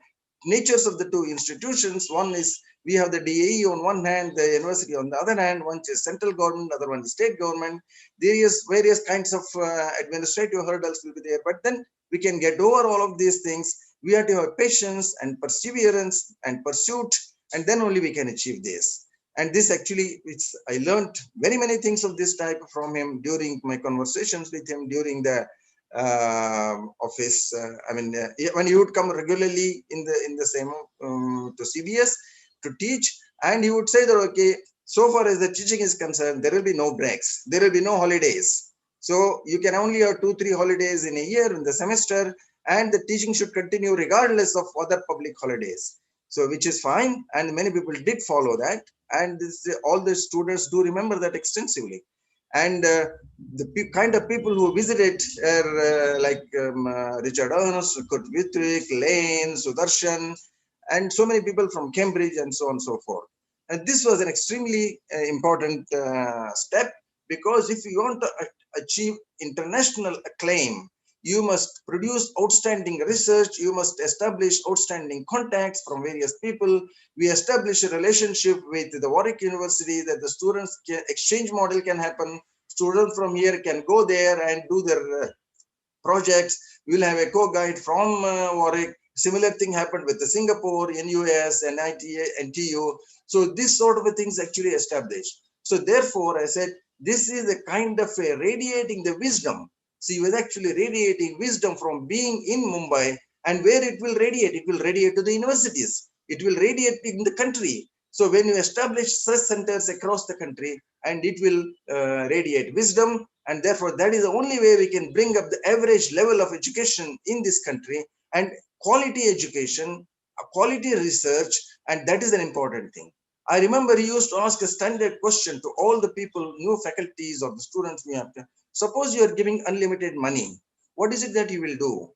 natures of the two institutions. One is we have the DAE on one hand, the university on the other hand. One is central government, other one is state government. There is various kinds of administrative hurdles will be there. But then we can get over all of these things. We have to have patience and perseverance and pursuit, and then only we can achieve this. And this actually, I learned very many things of this type from him during my conversations with him during the office. When he would come regularly in the same to CBS to teach, and he would say that, okay, so far as the teaching is concerned, there will be no breaks, there will be no holidays. So you can only have 2-3 holidays in a year in the semester, and the teaching should continue regardless of other public holidays. So which is fine, and many people did follow that, and all the students do remember that extensively. And the kind of people who visited are like Richard Ernst, Kurt Witwick, Lane, Sudarshan, and so many people from Cambridge and so on and so forth. And this was an extremely important step, because if you want to achieve international acclaim, you must produce outstanding research. You must establish outstanding contacts from various people. We establish a relationship with the Warwick University that the students exchange model can happen. Students from here can go there and do their projects. We'll have a co-guide from Warwick. Similar thing happened with the Singapore, NUS, NIT, NTU. So this sort of a things actually established. So therefore, I said, this is a kind of a radiating the wisdom She was actually radiating wisdom from being in Mumbai, and where it will radiate to the universities. It will radiate in the country. So when you establish such centers across the country, and it will radiate wisdom, and therefore that is the only way we can bring up the average level of education in this country, and quality education, quality research, and that is an important thing. I remember he used to ask a standard question to all the people, new faculties or the students we have. Suppose you are giving unlimited money, what is it that you will do?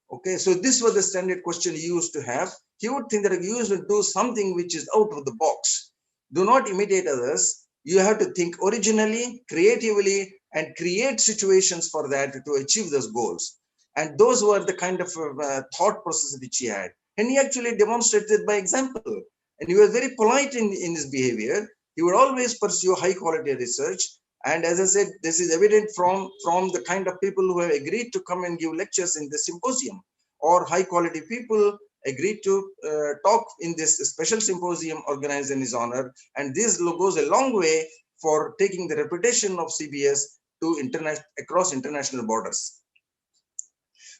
Okay, so this was the standard question he used to have. He would think that you used to do something which is out of the box. Do not imitate others. You have to think originally, creatively, and create situations for that to achieve those goals. And those were the kind of thought process which he had. And he actually demonstrated by example. And he was very polite in his behavior. He would always pursue high quality research. And as I said, this is evident from the kind of people who have agreed to come and give lectures in the symposium, or high quality people agreed to talk in this special symposium organized in his honor. And this goes a long way for taking the reputation of CBS to across international borders.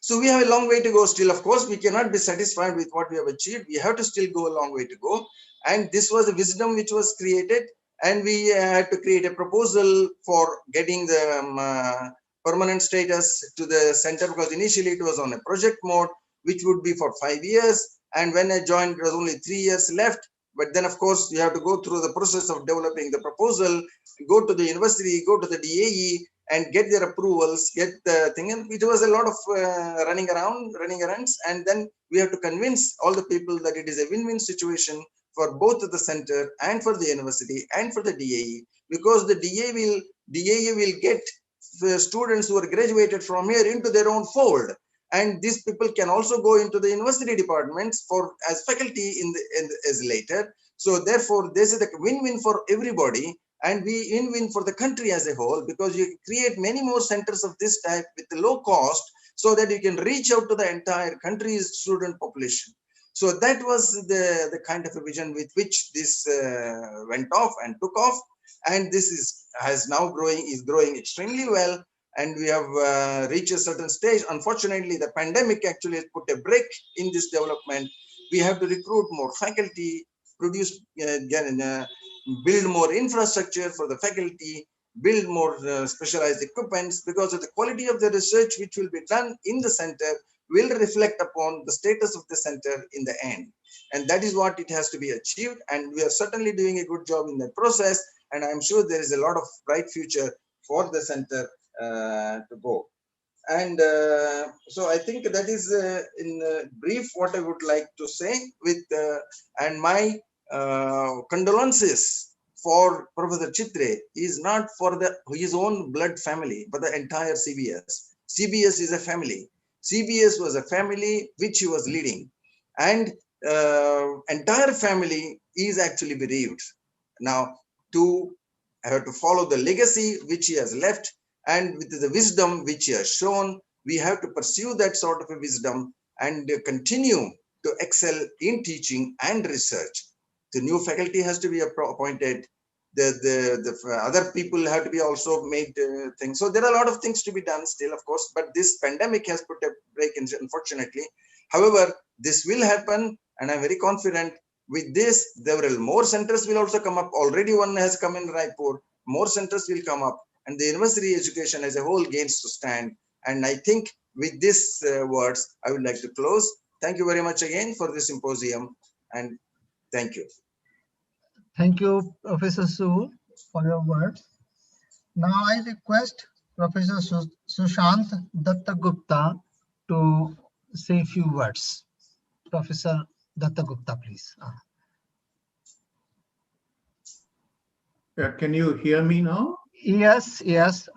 So we have a long way to go still. Of course, we cannot be satisfied with what we have achieved. We have to still go a long way to go. And this was the wisdom which was created. And we had to create a proposal for getting the permanent status to the center, because initially it was on a project mode, which would be for 5 years. And when I joined, there was only 3 years left. But then, of course, you have to go through the process of developing the proposal, go to the university, go to the DAE, and get their approvals, get the thing. And it was a lot of running errands. And then we have to convince all the people that it is a win-win situation for both the center and for the university and for the DAE, because the DAE will get the students who are graduated from here into their own fold. And these people can also go into the university departments as faculty as later. So therefore, this is a win-win for everybody, and we win-win for the country as a whole, because you create many more centers of this type with the low cost, so that you can reach out to the entire country's student population. So that was the kind of a vision with which this went off and took off, and this is now growing extremely well. And we have reached a certain stage. Unfortunately, the pandemic actually has put a break in this development. We have to recruit more faculty, produce, build more infrastructure for the faculty, build more specialized equipments, because of the quality of the research which will be done in the center will reflect upon the status of the center in the end. And that is what it has to be achieved. And we are certainly doing a good job in that process. And I'm sure there is a lot of bright future for the center to go. And so I think that is in brief what I would like to say. And my condolences for Professor Chitre is not for his own blood family, but the entire CBS. CBS is a family. CBS was a family which he was leading, and entire family is actually bereaved. Now, I have to follow the legacy which he has left, and with the wisdom which he has shown, we have to pursue that sort of a wisdom and continue to excel in teaching and research. The new faculty has to be appointed. The other people have to be also made things. So there are a lot of things to be done still, of course, but this pandemic has put a break in, unfortunately. However, this will happen, and I'm very confident with this. There will more centers will also come up. Already one has come in Raipur. More centers will come up, and the university education as a whole gains to stand. And I think with these words, I would like to close. Thank you very much again for this symposium, and thank you. Thank you, Professor Su, for your words. Now I request Professor Sushant Dattagupta to say a few words. Professor Dattagupta, please. Can you hear me now? Yes, yes.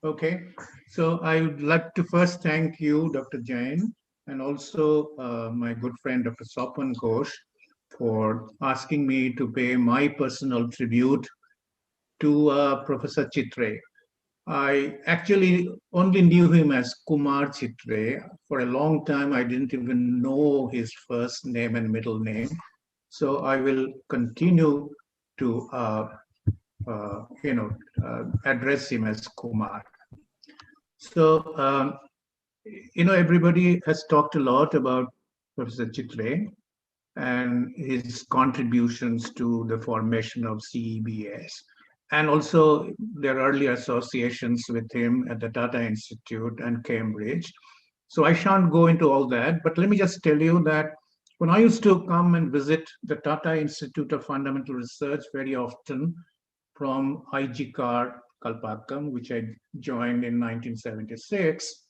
Okay. So I would like to first thank you, Dr. Jain, and also my good friend, Dr. Sawant Ghosh, for asking me to pay my personal tribute to Professor Chitre. I actually only knew him as Kumar Chitre. For a long time, I didn't even know his first name and middle name. So I will continue to address him as Kumar. So, everybody has talked a lot about Professor Chitre and his contributions to the formation of CEBS, and also their early associations with him at the Tata Institute and Cambridge. So I shan't go into all that, but let me just tell you that when I used to come and visit the Tata Institute of Fundamental Research very often from IGCAR Kalpakkam, which I joined in 1976,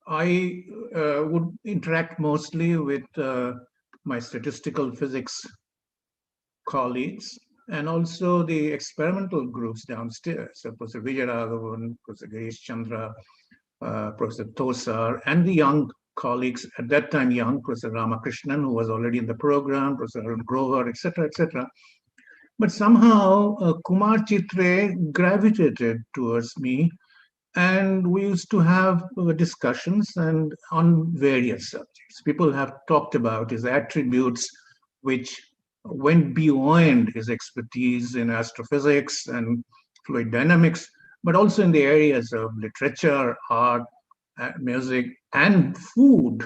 I would interact mostly with my statistical physics colleagues and also the experimental groups downstairs. So Professor VijayRaghavan, Professor Girish Chandra, Professor Tosar, and the young colleagues, at that time young, Professor Ramakrishnan, who was already in the program, Professor Grover, etc., etc. But somehow Kumar Chitre gravitated towards me, and we used to have discussions and on various subjects. People have talked about his attributes, which went beyond his expertise in astrophysics and fluid dynamics, but also in the areas of literature, art, music, and food.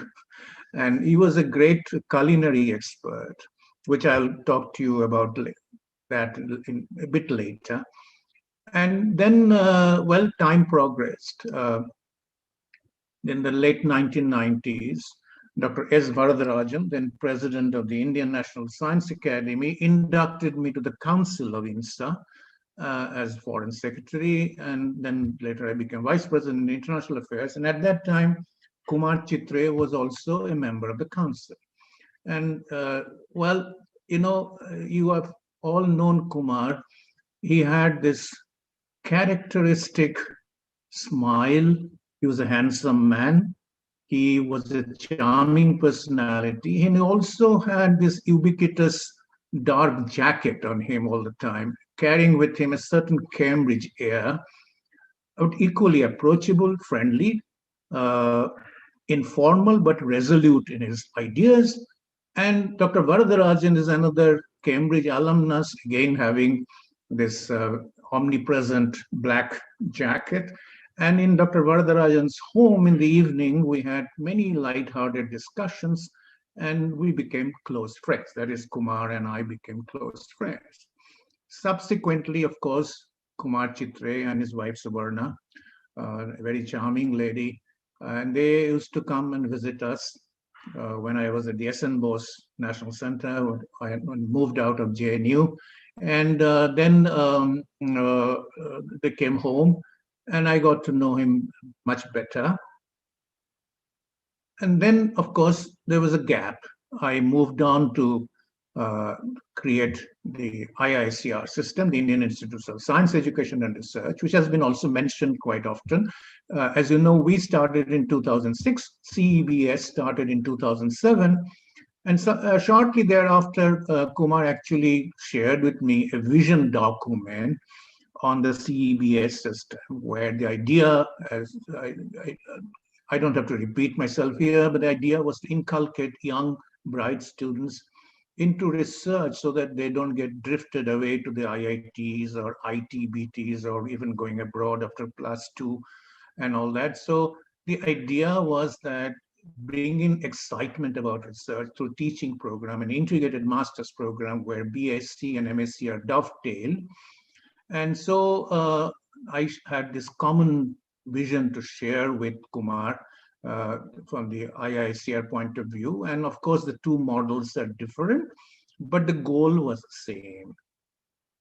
And he was a great culinary expert, which I'll talk to you about that a bit later. And then, well, time progressed. In the late 1990s, Dr. S. Varadarajan, then president of the Indian National Science Academy, inducted me to the Council of INSA as foreign secretary. And then later I became vice president in international affairs. And at that time, Kumar Chitre was also a member of the council. And well, you have all known Kumar. He had this characteristic smile. He was a handsome man. He was a charming personality. And he also had this ubiquitous dark jacket on him all the time, carrying with him a certain Cambridge air, but equally approachable, friendly, informal, but resolute in his ideas. And Dr. Varadarajan is another Cambridge alumnus, again having this omnipresent black jacket. And in Dr. Varadarajan's home in the evening, we had many light-hearted discussions, and we became close friends. That is, Kumar and I became close friends. Subsequently, of course, Kumar Chitre and his wife Subarna, a very charming lady, and they used to come and visit us when I was at the S.N. Bose National Center. I moved out of JNU. And then they came home, and I got to know him much better. And then, of course, there was a gap. I moved on to create the IICR system, the Indian Institutes of Science, Education and Research, which has been also mentioned quite often. As you know, we started in 2006. CEBS started in 2007. And so, shortly thereafter, Kumar actually shared with me a vision document on the CEBS system, where the idea, as I don't have to repeat myself here, but the idea was to inculcate young, bright students into research so that they don't get drifted away to the IITs or ITBTs or even going abroad after +2 and all that. So the idea was that bringing excitement about research through teaching program, an integrated master's program where BSc and MSc are dovetailed. And so I had this common vision to share with Kumar from the IICR point of view. And of course, the two models are different, but the goal was the same.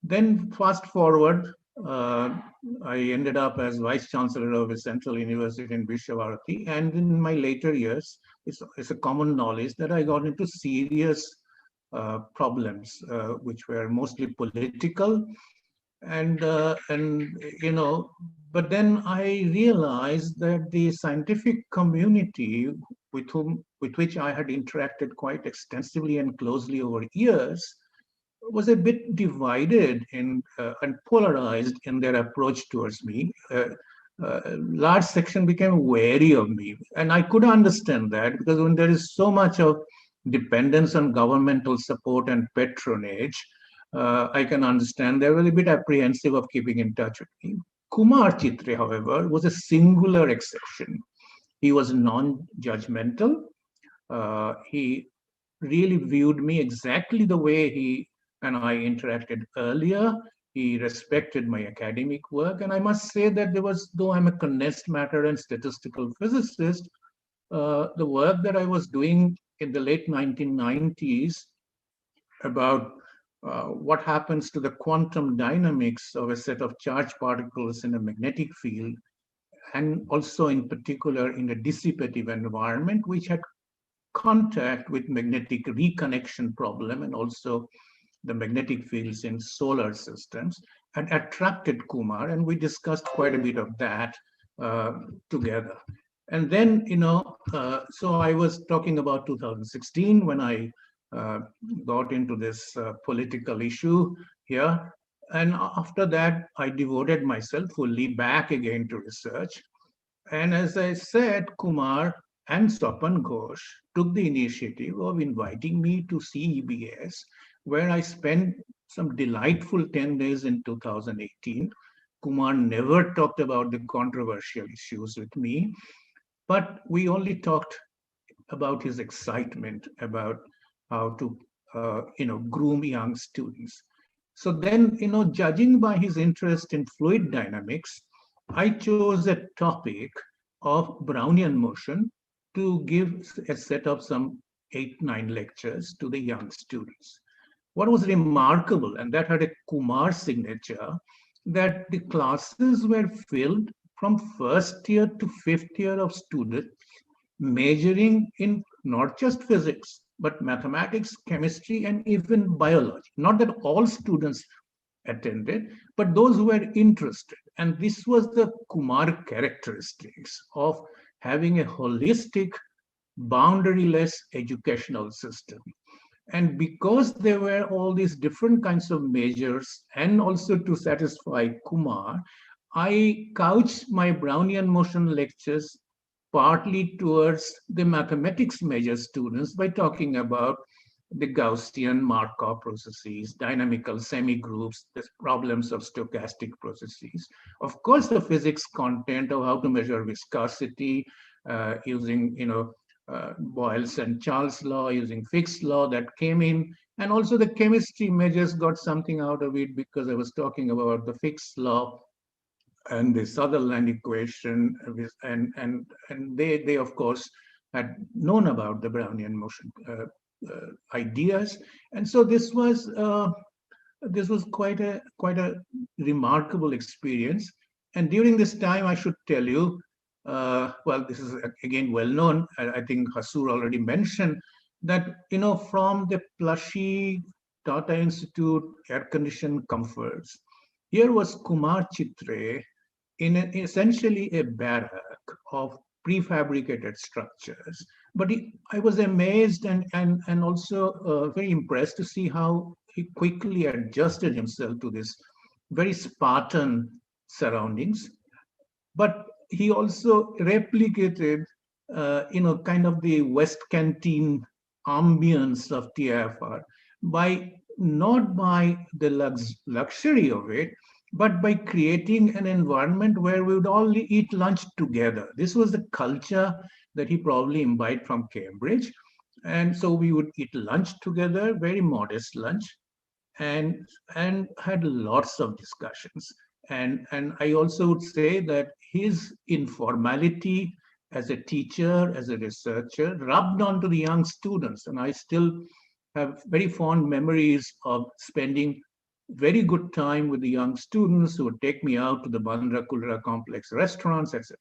Then fast forward, I ended up as Vice Chancellor of a Central University in Vishavarati. And in my later years, it's a common knowledge that I got into serious problems, which were mostly political. And but then I realized that the scientific community with which I had interacted quite extensively and closely over years was a bit divided and polarized in their approach towards me. Large section became wary of me, and I could understand that, because when there is so much of dependence on governmental support and patronage, I can understand they were a bit apprehensive of keeping in touch with me. Kumar Chitre, however, was a singular exception. He was non-judgmental. He really viewed me exactly the way he and I interacted earlier. He respected my academic work. And I must say that there was, though I'm a condensed matter and statistical physicist, the work that I was doing in the late 1990s about what happens to the quantum dynamics of a set of charged particles in a magnetic field, and also in particular in a dissipative environment, which had contact with magnetic reconnection problem and also the magnetic fields in solar systems, had attracted Kumar, and we discussed quite a bit of that together. And then, so I was talking about 2016 when I got into this political issue here. And after that, I devoted myself fully back again to research. And as I said, Kumar and Swapan Ghosh took the initiative of inviting me to CEBS, where I spent some delightful 10 days in 2018. Kumar never talked about the controversial issues with me, but we only talked about his excitement about how to groom young students. So then, judging by his interest in fluid dynamics, I chose a topic of Brownian motion to give a set of some 8-9 lectures to the young students. What was remarkable, and that had a Kumar signature, that the classes were filled from first year to fifth year of students majoring in not just physics, but mathematics, chemistry, and even biology. Not that all students attended, but those who were interested. And this was the Kumar characteristics of having a holistic, boundaryless educational system. And because there were all these different kinds of measures, and also to satisfy Kumar, I couched my Brownian motion lectures partly towards the mathematics major students by talking about the Gaussian Markov processes, dynamical semigroups, the problems of stochastic processes. Of course, the physics content of how to measure viscosity using, Boyle's and Charles' law, using Fick's law, that came in. And also the chemistry measures got something out of it because I was talking about the Fick's law and the Sutherland equation, and they of course had known about the Brownian motion ideas, and so this was quite a remarkable experience. And during this time, I should tell you, well, this is again well known. I think Hosur already mentioned that from the plushy Tata Institute air-conditioned comforts, here was Kumar Chitre in essentially a barrack of prefabricated structures. But I was amazed and also very impressed to see how he quickly adjusted himself to this very Spartan surroundings. But he also replicated, kind of the West Canteen ambience of TIFR not by the luxury of it, but by creating an environment where we would all eat lunch together. This was the culture that he probably imbibed from Cambridge. And so we would eat lunch together, very modest lunch, and had lots of discussions. And I also would say that his informality as a teacher, as a researcher, rubbed onto the young students. And I still have very fond memories of spending very good time with the young students who would take me out to the Bandra Kulra complex restaurants, etc.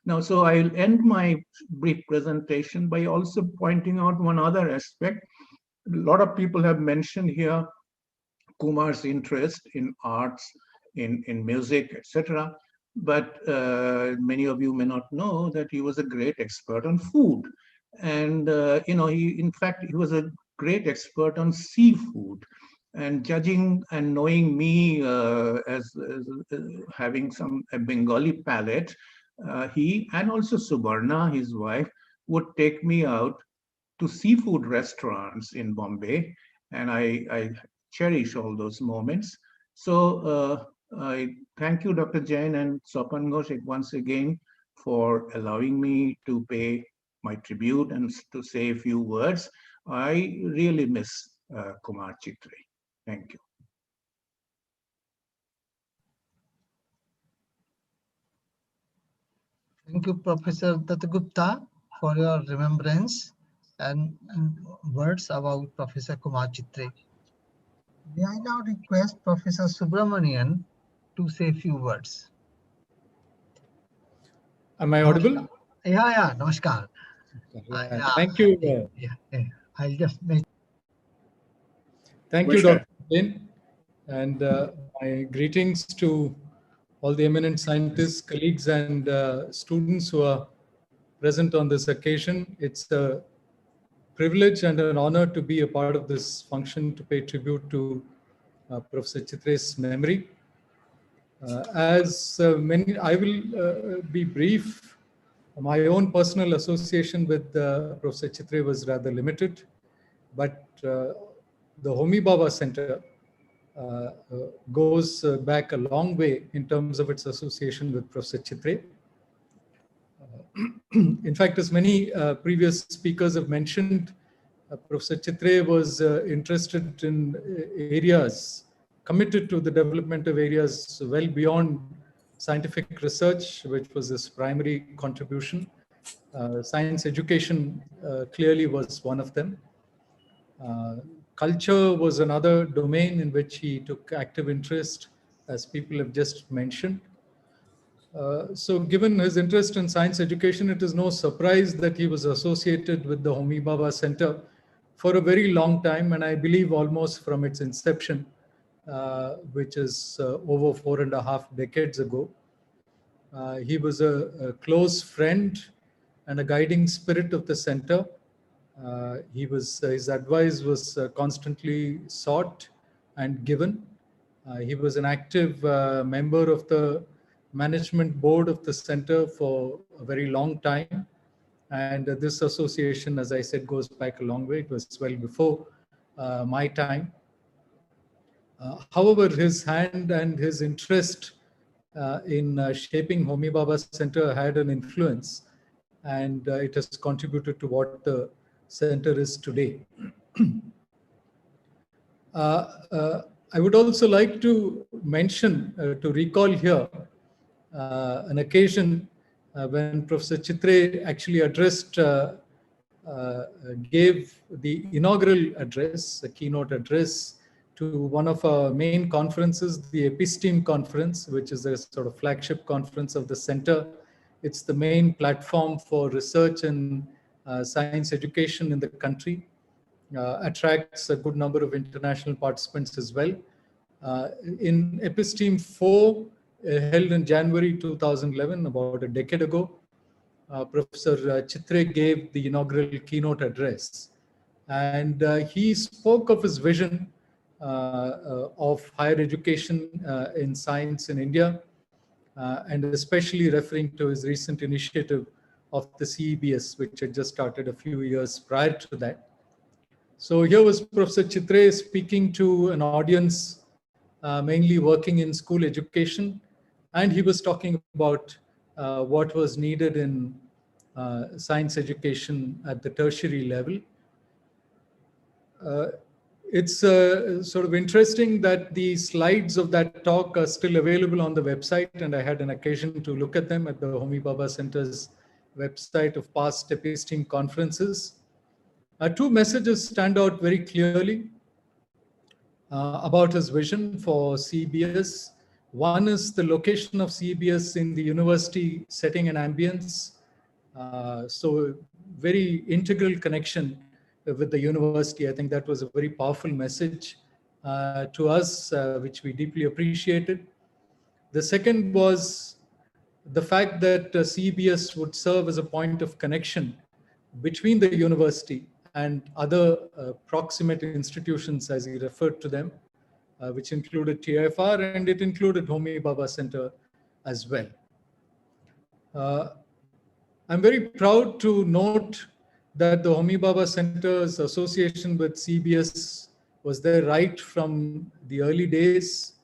Now, so I'll end my brief presentation by also pointing out one other aspect. A lot of people have mentioned here Kumar's interest in arts, in music, etc. But many of you may not know that he was a great expert on food. And, in fact, he was a great expert on seafood. And judging and knowing me as having a Bengali palate, he and also Subarna, his wife, would take me out to seafood restaurants in I cherish all those moments. So I thank you, Dr. Jain and Sopan Ghosh once again for allowing me to pay my tribute and to say a few words. I really miss Kumar Chitre. Thank you. Thank you, Professor Dattagupta, for your remembrance and words about Professor Kumar Chitre. May I now request Professor Subramanian to say a few words. Am I audible? Yeah, namaskar. Thank you. I'll just make. Thank you, Dr. Jain, and my greetings to all the eminent scientists, colleagues, and students who are present on this occasion. It's a privilege and an honor to be a part of this function to pay tribute to Professor Chitre's memory. I will be brief. My own personal association with Professor Chitre was rather limited, but the Homi Bhabha Center goes back a long way in terms of its association with Professor Chitre. In fact, as many previous speakers have mentioned, Professor Chitre was interested in areas, committed to the development of areas well beyond scientific research, which was his primary contribution. Science education clearly was one of them. Culture was another domain in which he took active interest, as people have just mentioned. So given his interest in science education, it is no surprise that he was associated with the Homi Bhabha Center for a very long time, and I believe almost from its inception, which is over 4.5 decades ago. He was a close friend and a guiding spirit of the center. His advice was constantly sought and given. He was an active member of the management board of the center for a very long time. And this association, as I said, goes back a long way. It was well before my time. However, his hand and his interest in shaping Homi Bhabha Center had an influence, and it has contributed to what the center is today. I would also like to mention, to recall here, an occasion when Professor Chitre actually gave the inaugural address, a keynote address, to one of our main conferences, the Episteme Conference, which is a sort of flagship conference of the center. It's the main platform for research and science education in the country. Attracts a good number of international participants as well. In Episteme 4, held in January 2011, about a decade ago, Professor Chitre gave the inaugural keynote address. And he spoke of his vision of higher education in science in India, and especially referring to his recent initiative of the CEBS, which had just started a few years prior to that. So here was Professor Chitre speaking to an audience mainly working in school education, and he was talking about what was needed in science education at the tertiary level. It's sort of interesting that the slides of that talk are still available on the website, and I had an occasion to look at them at the Homi Bhabha Center's website of past Episteme conferences. Two messages stand out very clearly about his vision for CEBS. One is the location of CEBS in the university setting and ambience. So very integral connection with the university. I think that was a very powerful message to us, which we deeply appreciated. The second was the fact that CEBS would serve as a point of connection between the university and other proximate institutions, as he referred to them, which included TIFR, and it included Homi Bhabha Center as well. I'm very proud to note that the Homi Bhabha Center's association with CEBS was there right from the early days.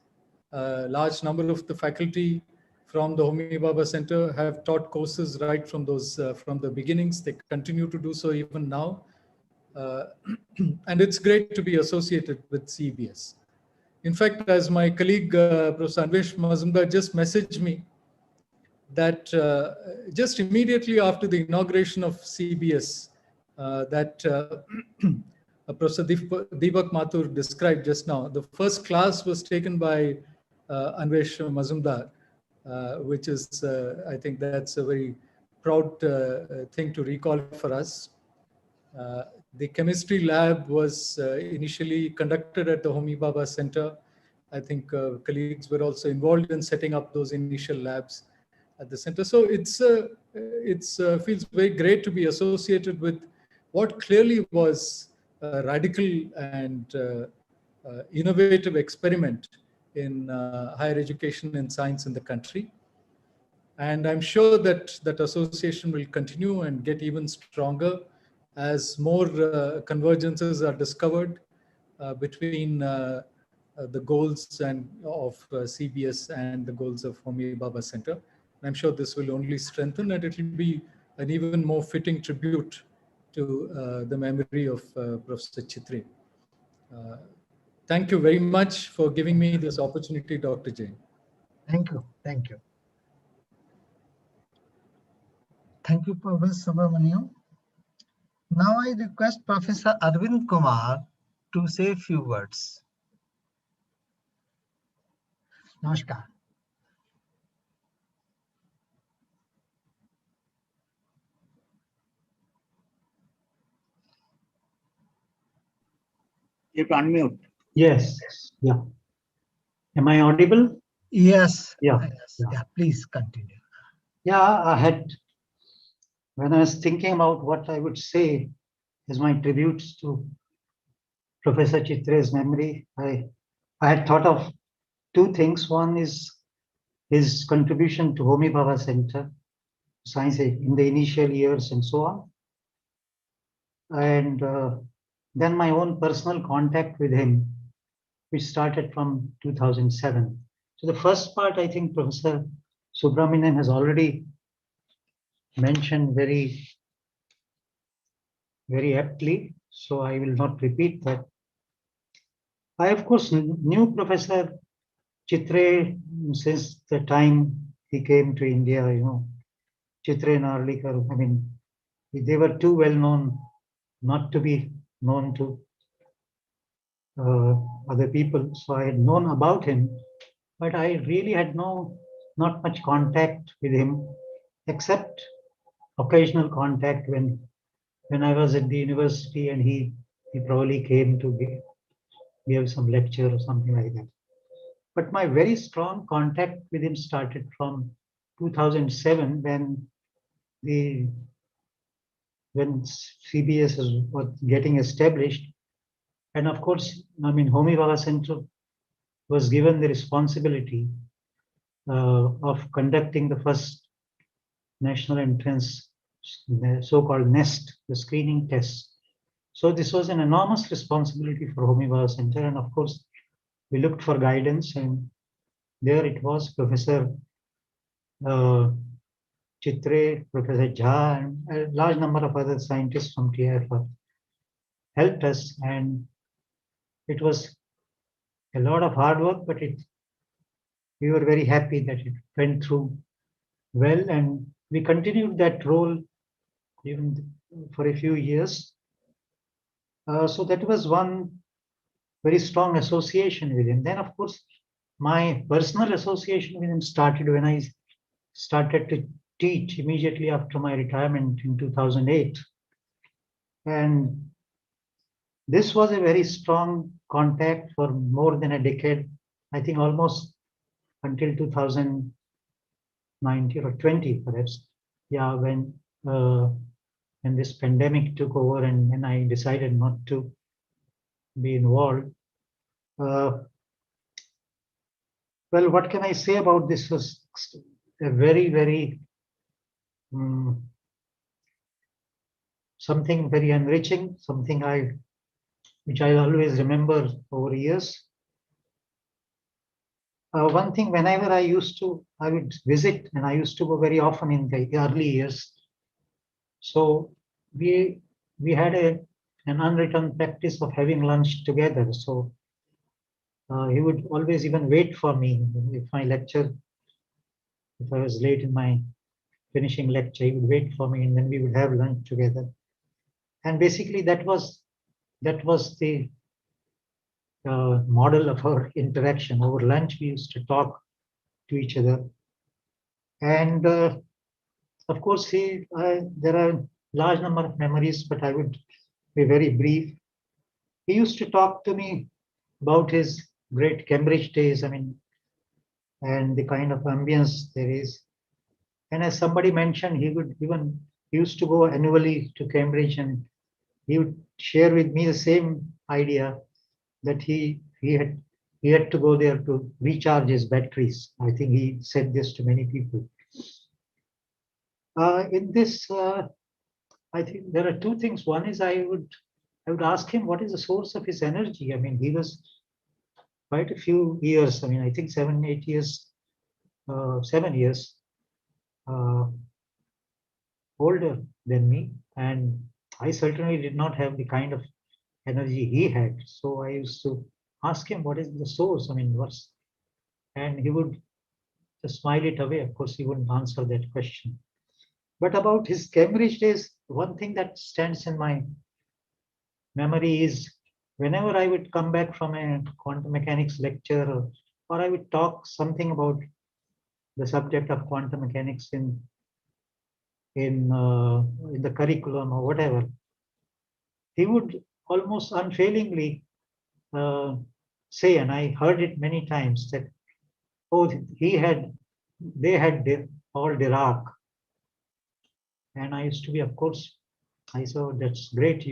A large number of the faculty from the Homi Bhabha Center have taught courses right from from the beginnings. They continue to do so even now. And it's great to be associated with CBS. In fact, as my colleague, Professor Anvesh Mazumdar just messaged me that just immediately after the inauguration of CBS, Professor Deepak Mathur described just now, the first class was taken by Anvesh Mazumdar, which is, I think that's a very proud thing to recall for us. The chemistry lab was initially conducted at the Homi Bhabha Center. I think colleagues were also involved in setting up those initial labs at the center. So it feels very great to be associated with what clearly was a radical and innovative experiment in higher education and science in the country. And I'm sure that that association will continue and get even stronger as more convergences are discovered between the goals of CBS and the goals of Homi Bhabha Center. I'm sure this will only strengthen, and it will be an even more fitting tribute to the memory of Professor Chitre. Thank you very much for giving me this opportunity, Dr. Jain. Thank you. Thank you. Thank you, Professor Subramanian. Now I request Professor Arvind Kumar to say a few words. Namaskar. You have to unmute. Yes. Yeah. Am I audible? Yes. Yeah. Yes. Yeah. Please continue. Yeah, when I was thinking about what I would say as my tributes to Professor Chitre's memory, I had thought of two things. One is his contribution to Homi Bhabha Center, science in the initial years and so on. And then my own personal contact with him, which started from 2007. So the first part, I think Professor Subramanian has already mentioned very aptly, so I will not repeat that. I, of course, knew Professor Chitre since the time he came to India, Chitre and Narlikar. I mean, they were too well known not to be known to other people. So I had known about him, but I really had not much contact with him, except occasional contact when I was at the university and he probably came to give some lecture or something like that. But my very strong contact with him started from 2007 when CBS was getting established. And of course, I mean, Homi Bhabha Center was given the responsibility of conducting the first national entrance, the so-called NEST, the screening test. So this was an enormous responsibility for Homi Bhabha Center. And of course, we looked for guidance, and there it was, Professor Chitre, Professor Jha, and a large number of other scientists from TIFR helped us. And it was a lot of hard work, but we were very happy that it went through well. And we continued that role even for a few years. So that was one very strong association with him. Then, of course, my personal association with him started when I started to teach immediately after my retirement in 2008. And this was a very strong contact for more than a decade, I think almost until 2019 or 20 perhaps. Yeah, when this pandemic took over and when I decided not to be involved. Well, what can I say about this? Was a very something very enriching, something which I always remember over years. one thing, whenever I would visit, and I used to go very often in the early years. So we had an unwritten practice of having lunch together. So he would always even wait for me if my lecture, if I was late in my finishing lecture, he would wait for me, and then we would have lunch together. And basically, that was the model of our interaction. Over lunch, we used to talk to each other. And of course, there are large number of memories, but I would be very brief. He used to talk to me about his great Cambridge days, and the kind of ambience there is. And as somebody mentioned, he used to go annually to Cambridge, and he would share with me the same idea that he had to go there to recharge his batteries. I think he said this to many people. In this, I think there are two things. One is I would ask him what is the source of his energy. He was quite a few years. I think 7 years older than me, and I certainly did not have the kind of energy he had. So I used to ask him what is the source. And he would just smile it away. Of course, he wouldn't answer that question. But about his Cambridge days, one thing that stands in my memory is whenever I would come back from a quantum mechanics lecture, or I would talk something about the subject of quantum mechanics in the curriculum or whatever, he would almost unfailingly say, and I heard it many times, that, oh, they had all Dirac. And I used to be, of course, I said, that's great.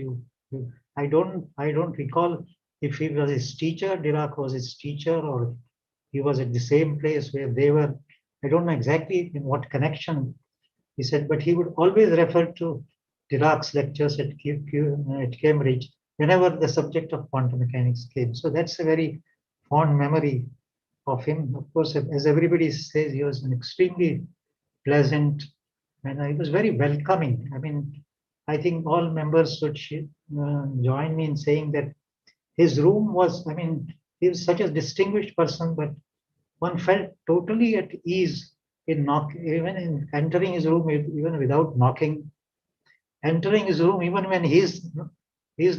I don't recall if he was his teacher, Dirac was his teacher, or he was at the same place where they were. I don't know exactly in what connection he said, but he would always refer to Dirac's lectures at Cambridge whenever the subject of quantum mechanics came. So that's a very fond memory of him. Of course, as everybody says, he was an extremely pleasant, and he was very welcoming. I think all members should join me in saying that his room was, he was such a distinguished person, but one felt totally at ease even in entering his room, even without knocking, entering his room, even when he's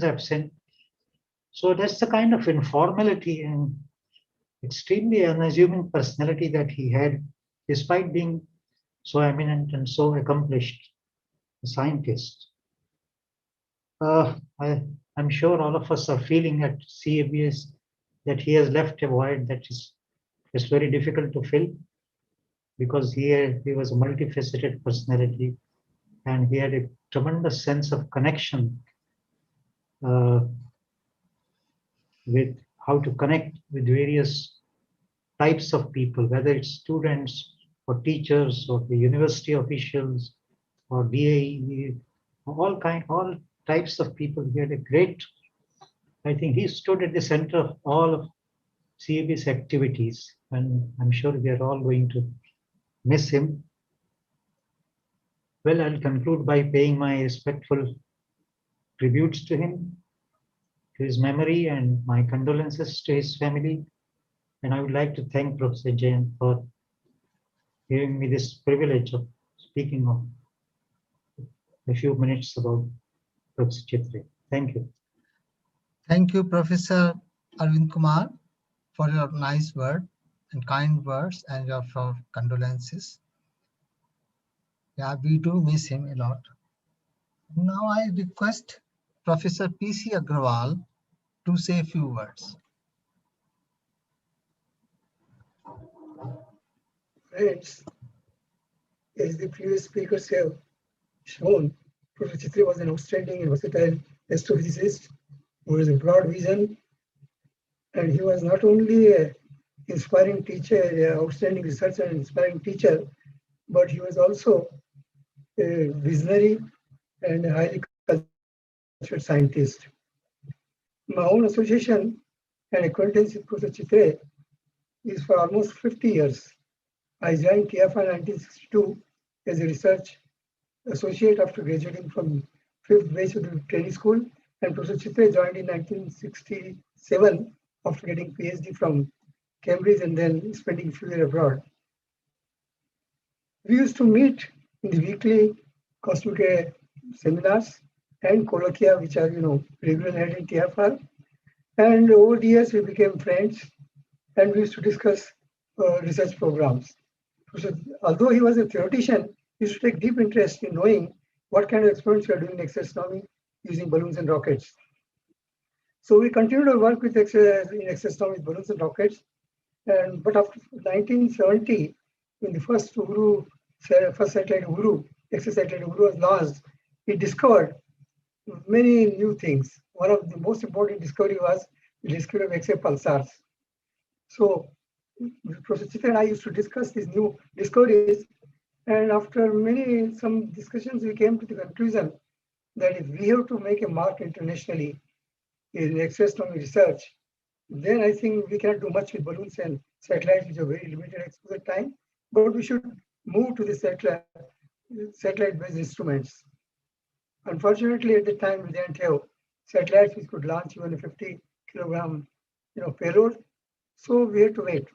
absent. So that's the kind of informality and extremely unassuming personality that he had, despite being so eminent and so accomplished a scientist. I'm sure all of us are feeling at CABS that he has left a void that is very difficult to fill, because he was a multifaceted personality, and he had a tremendous sense of connection with how to connect with various types of people, whether it's students or teachers or the university officials or DAE, all types of people. He had a great, I think he stood at the center of all of CAB's activities, and I'm sure we are all going to miss him. Well, I'll conclude by paying my respectful tributes to him, to his memory, and my condolences to his family. And I would like to thank Professor Jain for giving me this privilege of speaking of a few minutes about Professor Chitre. Thank you. Thank you, Professor Arvind Kumar, for your nice word and kind words and your condolences. Yeah, we do miss him a lot. Now I request Professor P.C. Agrawal to say a few words. Friends, as the previous speakers have shown, Professor Chitre was an outstanding and versatile astrophysicist who has a broad vision, and he was not only an inspiring teacher, an outstanding researcher and inspiring teacher, but he was also a visionary and a highly cultured scientist. My own association and acquaintance with Professor Chitre is for almost 50 years. I joined TFR in 1962 as a research associate after graduating from 5th batch of the training school, and Professor Chitre joined in 1967 after getting PhD from Cambridge and then spending a few years abroad. We used to meet in the weekly cosmic seminars and colloquia, which are, regularly held in TFR. And over the years, we became friends and we used to discuss research programs. So, although he was a theoretician, he used to take deep interest in knowing what kind of experiments we are doing in astronomy using balloons and rockets. So we continued to work with in astronomy with balloons and rockets. But after 1970, when the first satellite Uru, extra satellite Uru was launched, he discovered many new things. One of the most important discovery was the discovery of X-ray pulsars. So Professor Chitre and I used to discuss these new discoveries, and after some discussions, we came to the conclusion that if we have to make a mark internationally in astronomy research, then I think we cannot do much with balloons and satellites, which are very limited exposure time, but we should move to the satellite-based instruments. Unfortunately, at the time, we didn't have satellites which could launch even a 50-kilogram, payload. So we had to wait.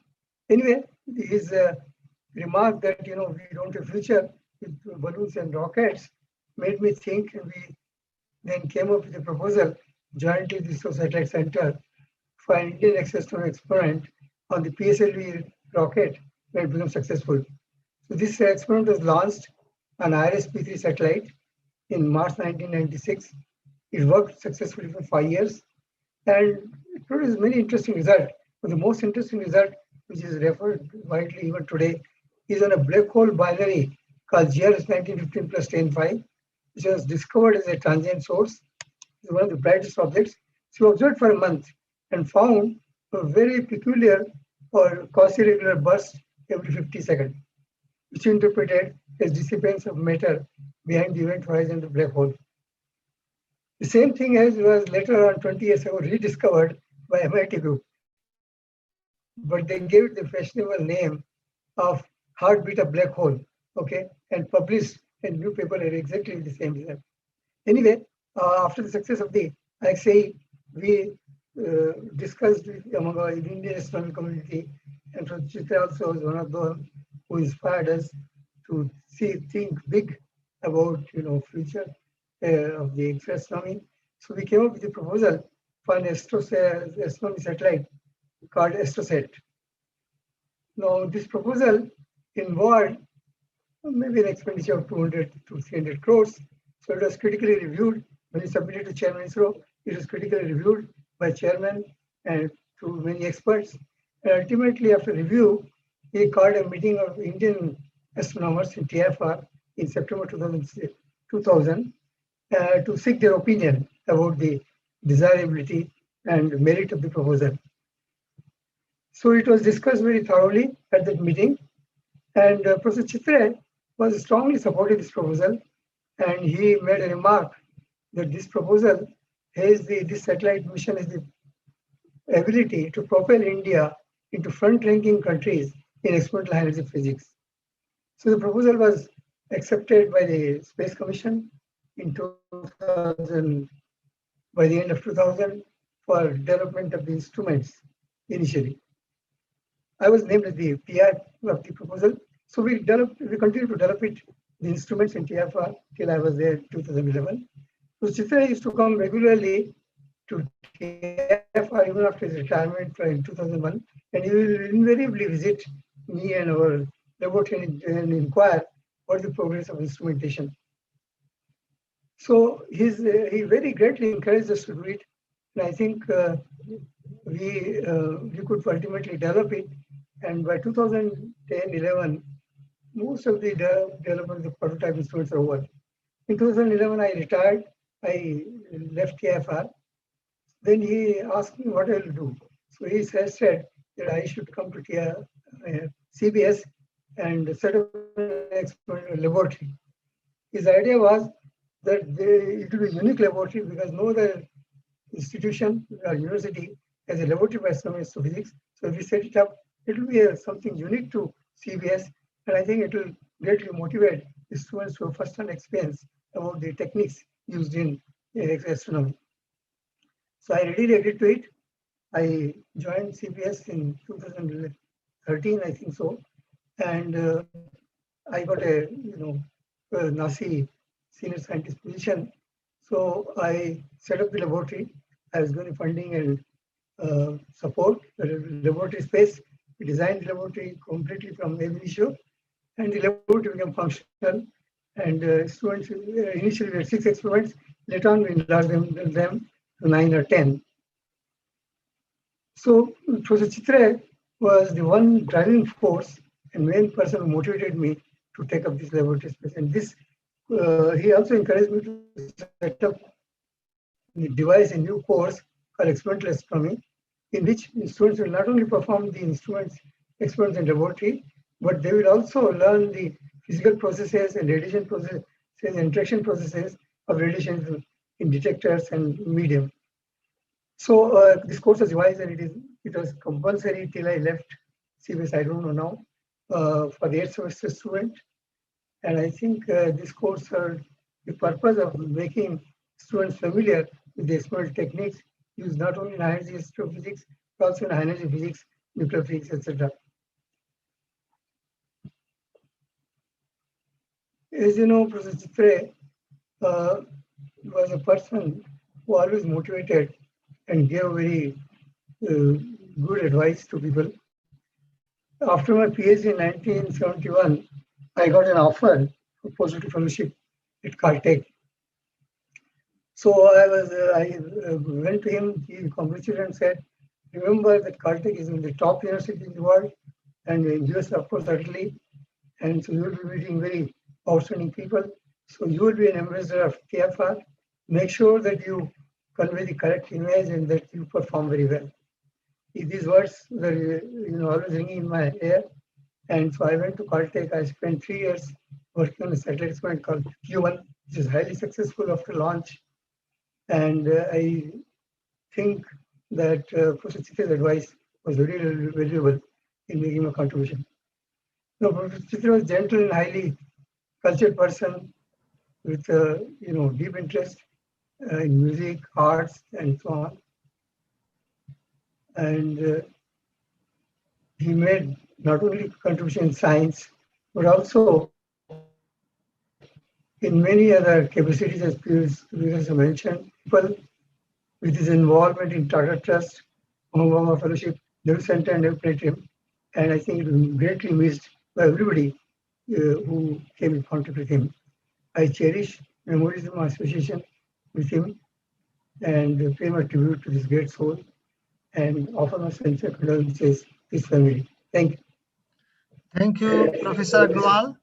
Anyway, his remark that, we don't have a future with balloons and rockets made me think, and we then came up with a proposal jointly with the ISRO Satellite Center for an Indian astronomy experiment on the PSLV rocket when it became successful. So this experiment was launched on IRS-P3 satellite in March 1996. It worked successfully for 5 years and it produced many interesting results. But the most interesting result, which is referred widely even today, is on a black hole binary called GRS 1915 plus 10.5, which was discovered as a transient source. It's one of the brightest objects. So we observed for a month and found a very peculiar or quasi-regular burst every 50 seconds, which interpreted as disappearance of matter behind the event horizon of the black hole. The same thing as was later on 20 years ago rediscovered by MIT group, but they gave it the fashionable name of heartbeat of black hole, okay, and published a new paper at exactly the same result. Anyway, after the success of the IXA, we discussed among our Indian astronomy community, and Professor Chitre also was one of those who inspired us to think big about future of the astronomy. So we came up with a proposal for an astronomy satellite called AstroSat. Now this proposal involved maybe an expenditure of 200 to 300 crores. So it was critically reviewed. When we submitted to Chairman ISRO, it was critically reviewed by Chairman and to many experts. And ultimately, after review, he called a meeting of Indian astronomers in TFR in September 2000 to seek their opinion about the desirability and merit of the proposal. So it was discussed very thoroughly at that meeting, and Professor Chitre was strongly supporting this proposal, and he made a remark that this proposal has this satellite mission has the ability to propel India into front-ranking countries in experimental high energy physics. So the proposal was accepted by the Space Commission in 2000, by the end of 2000, for development of the instruments initially. I was named as the PI of the proposal. So we continued to develop the instruments in TFR till I was there in 2011. So Chitre used to come regularly to TFR even after his retirement in 2001, and he will invariably visit me and our laboratory and inquire what the progress of instrumentation. So he very greatly encouraged us to do it, and I think we could ultimately develop it. And by 2010-11, most of the development of the prototype instruments are over. In 2011, I retired. I left TFR. Then he asked me what I will do. So he said that I should come to CBS and set up an experimental laboratory. His idea was that it will be a unique laboratory because no other institution or university has a laboratory for astronomy and astrophysics. So we set it up it will be something unique to CBS, and I think it will greatly motivate the students to have first-hand experience about the techniques used in astronomy. So I really agreed to it. I joined CBS in 2013, I think so, and I got a NASI senior scientist position. So I set up the laboratory. I was going to funding and support the laboratory space. We designed the laboratory completely from ab initio, and the laboratory became functional. And students initially we had 6 experiments. Later on, we enlarged them to 9 or 10. So Professor Chitre was the one driving force and main person who motivated me to take up this laboratory space. And this, he also encouraged me to set up the device, a new course called experimental astronomy, in which students will not only perform the experiments in laboratory, but they will also learn the physical processes and radiation processes and interaction processes of radiation in detectors and medium. So this course was devised, and it was compulsory till I left CBS. I don't know now, for the 8th semester student. And I think this course served the purpose of making students familiar with the experimental techniques used not only in high energy astrophysics, but also in high energy physics, nuclear physics, etc. As you know, Professor Chitre was a person who always motivated and gave very good advice to people. After my PhD in 1971, I got an offer for postdoctoral fellowship at Caltech. So I went to him, he congratulated and said, remember that Caltech is in the top university in the world, and in US, of course, certainly. And so you will be meeting very outstanding people. So you will be an ambassador of TFR. Make sure that you convey the correct image and that you perform very well. These words were always ringing in my ear. And so I went to Caltech. I spent 3 years working on a satellite experiment called Q1, which is highly successful after launch. And I think that Professor Chitre's advice was very valuable in making a contribution. No, Professor Chitre was gentle and highly cultured person with deep interest in music, arts, and so on. And he made not only contribution in science, but also in many other capacities, as previously mentioned, people with his involvement in Tata Trust, Obama Fellowship, Nehru Center, and Nehru Planetarium. And I think it was greatly missed by everybody who came in contact with him. I cherish memories of my association with him and pay my tribute to this great soul and offer my sincere condolences to his family. Thank you. Thank you, Professor Agrawal,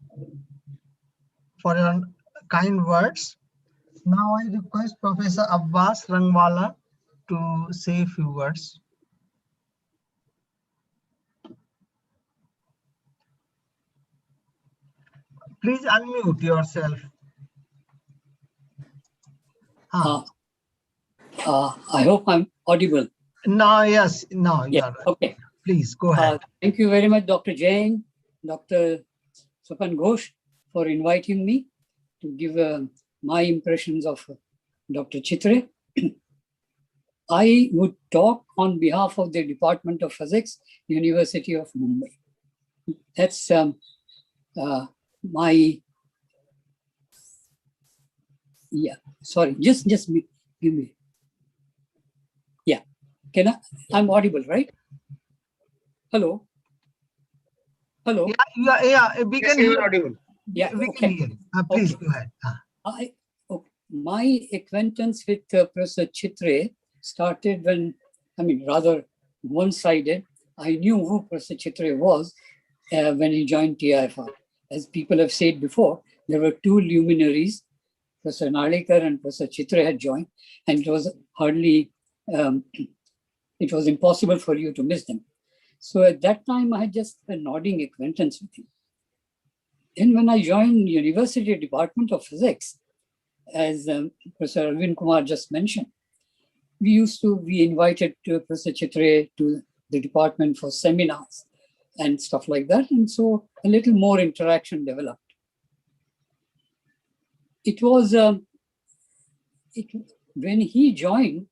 for your kind words. Now I request Professor Abbas Rangwala to say a few words. Please unmute yourself. I hope I'm audible. No, yes, no, yeah, okay. Please go ahead. Thank you very much, Dr. Jain, Dr. Swapan Ghosh, for inviting me to give my impressions of Dr. Chitre. I would talk on behalf of the Department of Physics, University of Mumbai. That's sorry, just give me. Yeah, I'm audible, right? Hello? Hello? Yeah, we can hear. Audible. Yeah, we can hear. Please go ahead. My acquaintance with Professor Chitre started when, rather one-sided. I knew who Professor Chitre was when he joined TIFR. As people have said before, there were 2 luminaries, Professor Narlikar and Professor Chitre had joined, and it was hardly, it was impossible for you to miss them. So at that time, I had just a nodding acquaintance with him. Then when I joined University Department of Physics, as Professor Arvind Kumar just mentioned, we invited Professor Chitre to the department for seminars and stuff like that. And so a little more interaction developed. It was, when he joined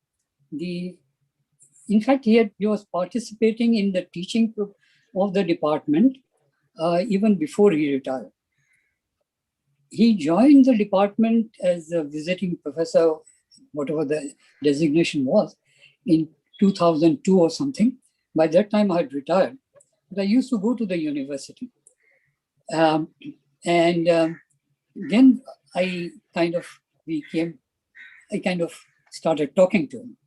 in fact, he was participating in the teaching of the department even before he retired. He joined the department as a visiting professor, whatever the designation was, in 2002 or something. By that time, I had retired. But I used to go to the university. Then I kind of started talking to him.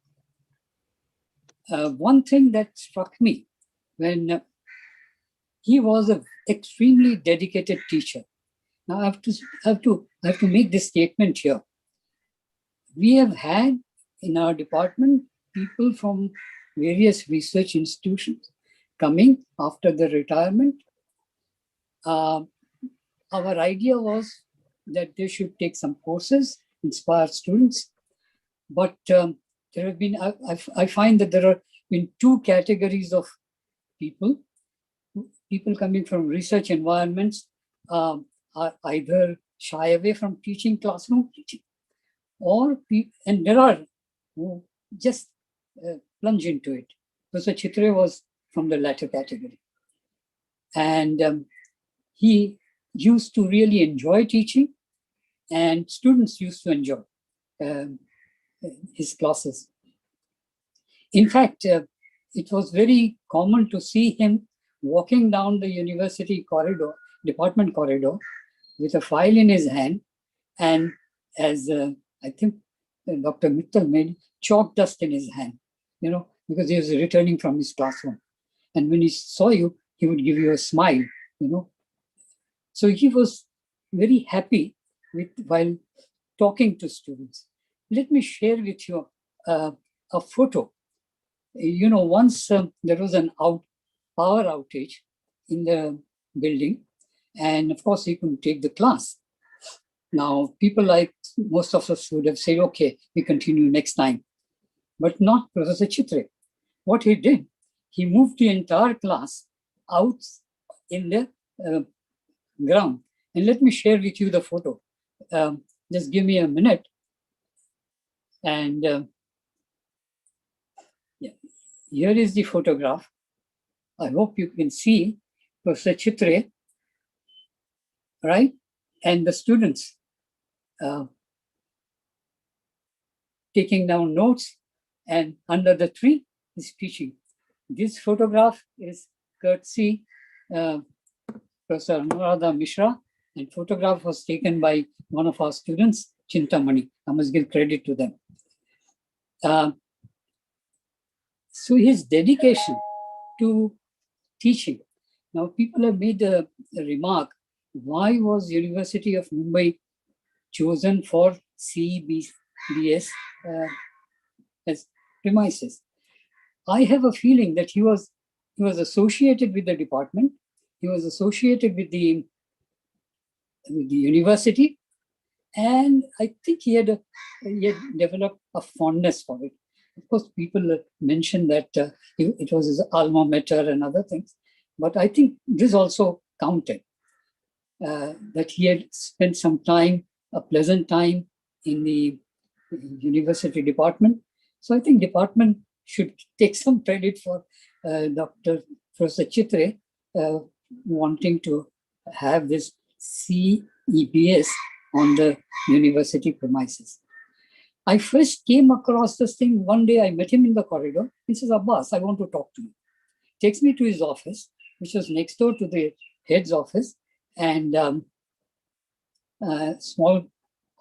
One thing that struck me when he was an extremely dedicated teacher. Now I have to make this statement here. We have had in our department people from various research institutions coming after the retirement. Our idea was that they should take some courses, inspire students, but there have been, I find that there have been two categories of people coming from research environments are either shy away from teaching, classroom teaching, and there are who just plunge into it. Professor Chitre was from the latter category. And he used to really enjoy teaching, and students used to enjoy his classes. In fact, it was very common to see him walking down the university corridor, department corridor, with a file in his hand, and as I think Dr. Mittal made, chalk dust in his hand, because he was returning from his classroom. And when he saw you, he would give you a smile, So he was very happy while talking to students. Let me share with you a photo. Once there was an power outage in the building, and of course he couldn't take the class. Now, people like most of us would have said, okay, we continue next time, but not Professor Chitre. What he did, he moved the entire class out in the ground. And let me share with you the photo. Just give me a minute. And here is the photograph. I hope you can see Professor Chitre, right? And the students taking down notes, and under the tree is teaching. This photograph is courtesy Professor Anuradha Mishra, and photograph was taken by one of our students, Chintamani. I must give credit to them. So his dedication to teaching. Now people have made a remark, why was University of Mumbai chosen for CBS as premises? I have a feeling that he was associated with the department, he was associated with the university, and I think he had developed a fondness for it. Of course, people mention that it was his alma mater and other things, but I think this also counted, that he had spent some time, a pleasant time in the university department. So I think department should take some credit for Dr. Professor Chitre wanting to have this CEBS on the university premises. I first came across this thing one day. I met him in the corridor. He says, Abbas, I want to talk to you. Takes me to his office, which was next door to the head's office, and small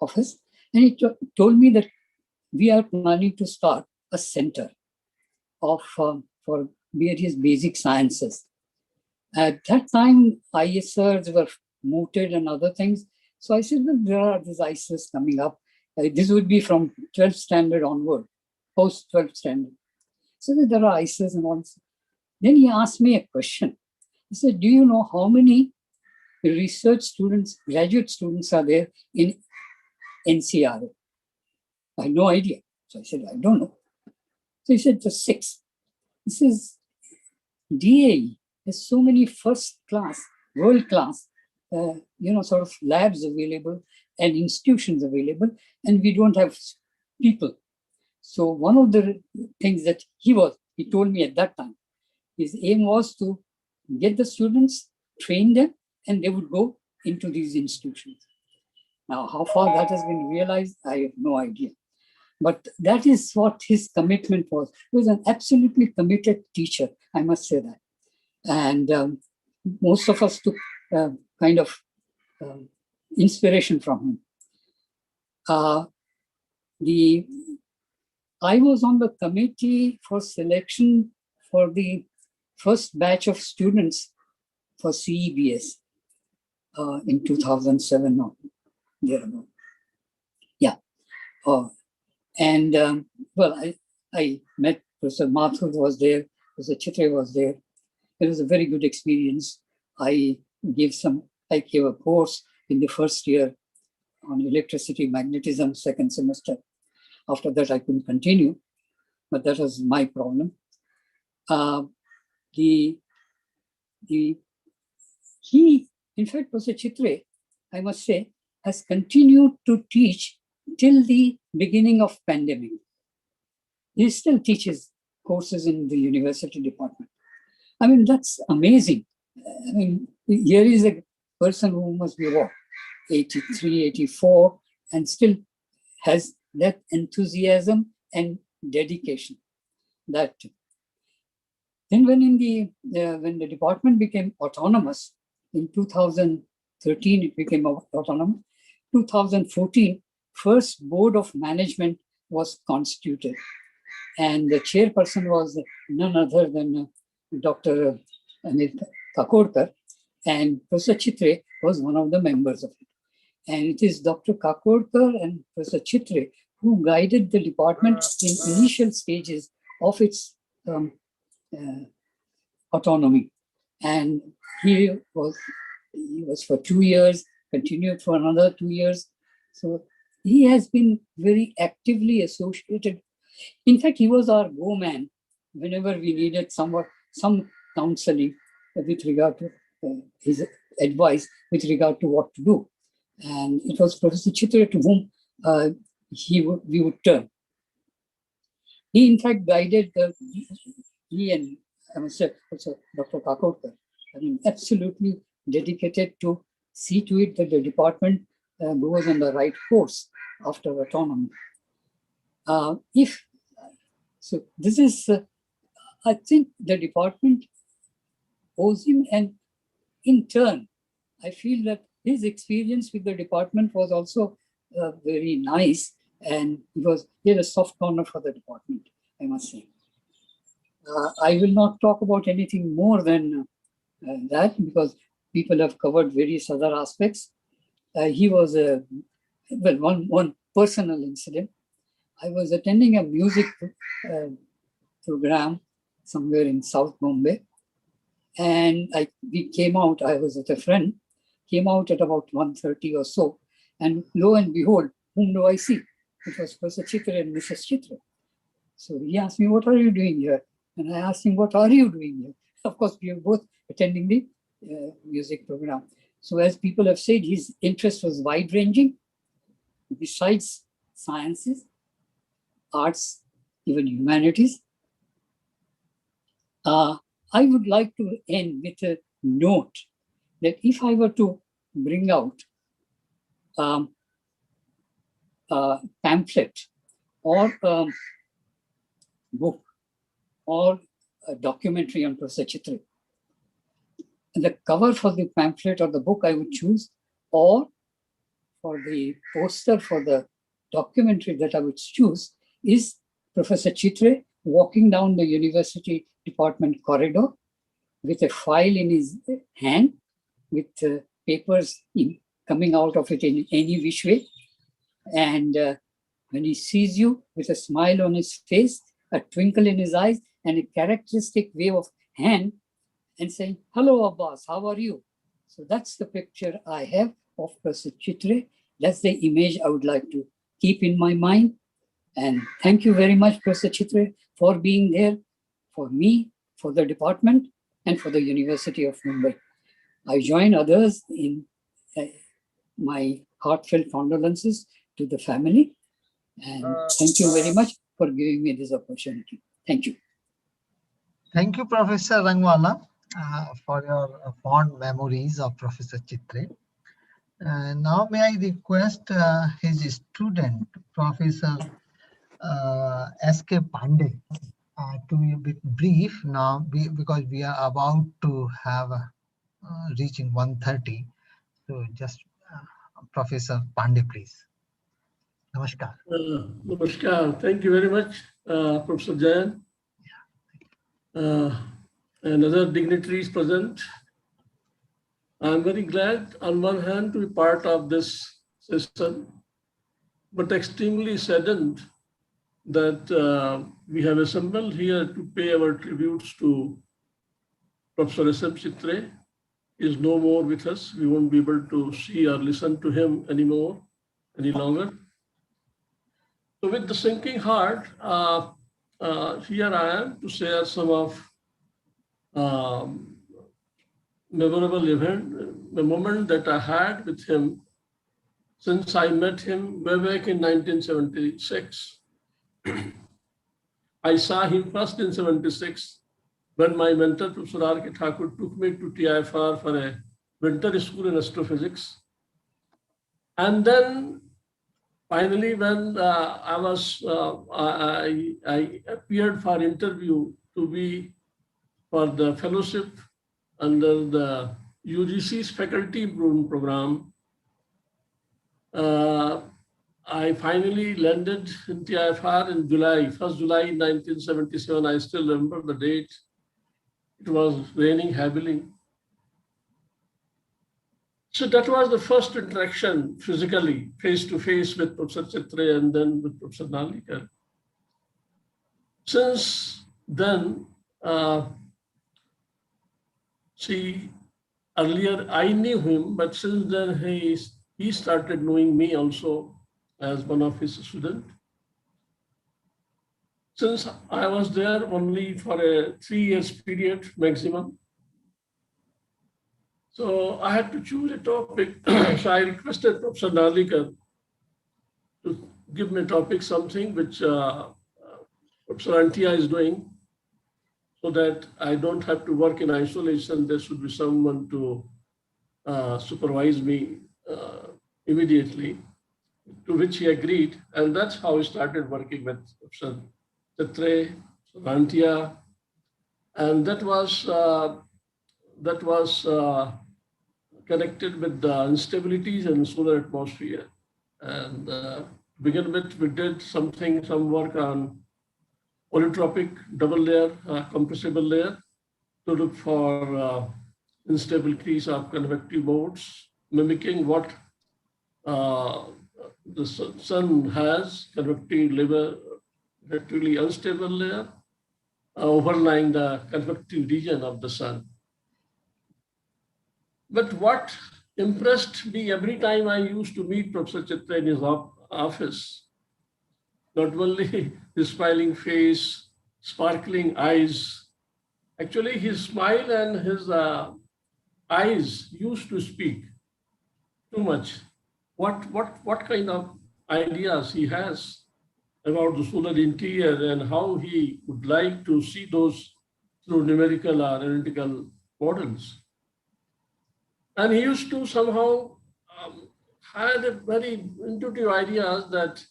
office. And he told me that we are planning to start a center for various basic sciences. At that time, ISRs were mooted and other things. So I said, well, there are these ISRs coming up. This would be from 12th standard onward, post 12th standard. So there are ISRs and all this. Then he asked me a question. He said, do you know how many research students, graduate students are there in NCRA? I had no idea. So I said, I don't know. So he said, just 6. He says, DAE, has so many first class, world class, sort of labs available and institutions available, and we don't have people. So one of the things that he told me at that time, his aim was to get the students, train them, and they would go into these institutions. Now, how far that has been realized, I have no idea. But that is what his commitment was. He was an absolutely committed teacher, I must say that. And most of us took kind of inspiration from him. I was on the committee for selection for the first batch of students for CEBS in 2007 or thereabout. Yeah. I met Professor Mathur was there, Professor Chitre was there. It was a very good experience. I gave a course in the first year on electricity magnetism, second semester. After that, I couldn't continue, but that was my problem. In fact, Professor Chitre, I must say, has continued to teach till the beginning of pandemic. He still teaches courses in the university department. I mean, that's amazing. I mean, here is a person who must be, 83, 84, and still has that enthusiasm and dedication. Then when the department became autonomous, in 2013 it became autonomous, 2014, first board of management was constituted. And the chairperson was none other than Dr. Kakodkar, and Professor Chitre was one of the members of it. And it is Dr. Kakodkar and Professor Chitre who guided the department in initial stages of its autonomy. And he was for 2 years, continued for another 2 years. So he has been very actively associated. In fact, he was our go-man whenever we needed some counseling with regard to his advice with regard to what to do. And it was Professor Chitre to whom we would turn. He, in fact, guided he and I must say also Dr. Kakodkar, absolutely dedicated to see to it that the department goes on the right course after autonomy. So this is, I think the department owes him, and in turn, I feel that his experience with the department was also very nice, and he had a soft corner for the department, I must say. I will not talk about anything more than that because people have covered various other aspects. He was one personal incident. I was attending a music program somewhere in South Bombay, and we came out. I was with a friend, came out at about 1:30 or so, and lo and behold, whom do I see? It was Professor Chitre and Mrs. Chitre. So he asked me, "What are you doing here?" And I asked him, "What are you doing here?" Of course, we were both attending the music program. So as people have said, his interest was wide-ranging. Besides sciences, arts, even humanities. I would like to end with a note that if I were to bring out a pamphlet or a book or a documentary on Professor Chitre, the cover for the pamphlet or the book I would choose, or for the poster for the documentary that I would choose, is Professor Chitre walking down the university department corridor with a file in his hand, with papers coming out of it in any which way. And when he sees you with a smile on his face, a twinkle in his eyes, and a characteristic wave of hand, and saying, "Hello, Abbas, how are you?" So that's the picture I have of Professor Chitre. That's the image I would like to keep in my mind. And thank you very much, Professor Chitre, for being there, for me, for the department, and for the University of Mumbai. I join others in my heartfelt condolences to the family, and thank you very much for giving me this opportunity. Thank you. Thank you, Professor Rangwala, for your fond memories of Professor Chitre. Now may I request his student, Professor S.K. Pandey, to be a bit brief now, because we are about to have reaching 1:30. So just Professor Pandey, please. Namaskar. Namaskar. Thank you very much, Professor Jayan. And other dignitaries present. I'm very glad on one hand to be part of this session, but extremely saddened that we have assembled here to pay our tributes to Professor S.M. Chitre. He is no more with us. We won't be able to see or listen to him any longer. So with the sinking heart, here I am to share some of memorable event, the moment that I had with him since I met him way back in 1976. I saw him first in 76 when my mentor, Professor R.K. Thakur, took me to TIFR for a winter school in astrophysics. And then finally, when I appeared for interview to be for the fellowship under the UGC's faculty improvement program, I finally landed in TIFR in July, 1st July 1977. I still remember the date. It was raining heavily. So that was the first interaction physically, face to face with Professor Chitre and then with Professor Narlikar. Since then, earlier I knew him, but since then he started knowing me also as one of his students. Since I was there only for a 3 years period maximum, so I had to choose a topic. So I requested Professor Narlikar to give me a topic, something which Professor Antia is doing, so that I don't have to work in isolation. There should be someone to supervise me immediately, to which he agreed. And that's how I started working with Professor Chitre, Antia. And that was connected with the instabilities in solar atmosphere. And to begin with, we did some work on polytropic double layer, compressible layer, to look for instabilities of convective modes, mimicking what the sun has, convectively unstable layer, overlying the convective region of the sun. But what impressed me every time I used to meet Professor Chitre in his office, not only his smiling face, sparkling eyes, actually his smile and his eyes used to speak too much. What kind of ideas he has about the solar interior and how he would like to see those through numerical or analytical models. And he used to somehow had a very intuitive ideas that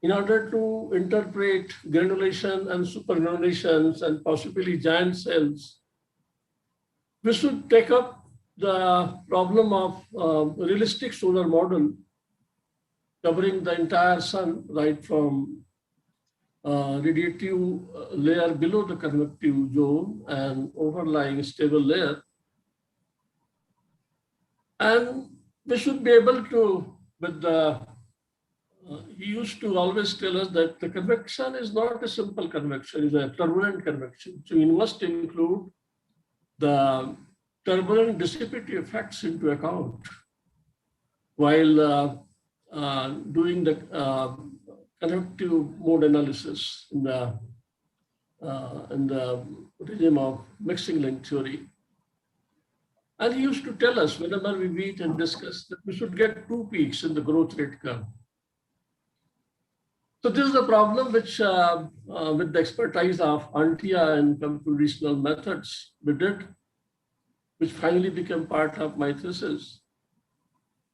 in order to interpret granulation and supergranulations and possibly giant cells, we should take up the problem of realistic solar model covering the entire sun, right from radiative layer below the convective zone and overlying stable layer. And we should be able to, he used to always tell us that the convection is not a simple convection, it's a turbulent convection. So you must include the turbulent dissipative effects into account while doing the convective mode analysis in the regime of mixing link theory. And he used to tell us whenever we meet and discuss that we should get 2 peaks in the growth rate curve. So this is a problem which, with the expertise of Antia and computational methods, we did, which finally became part of my thesis.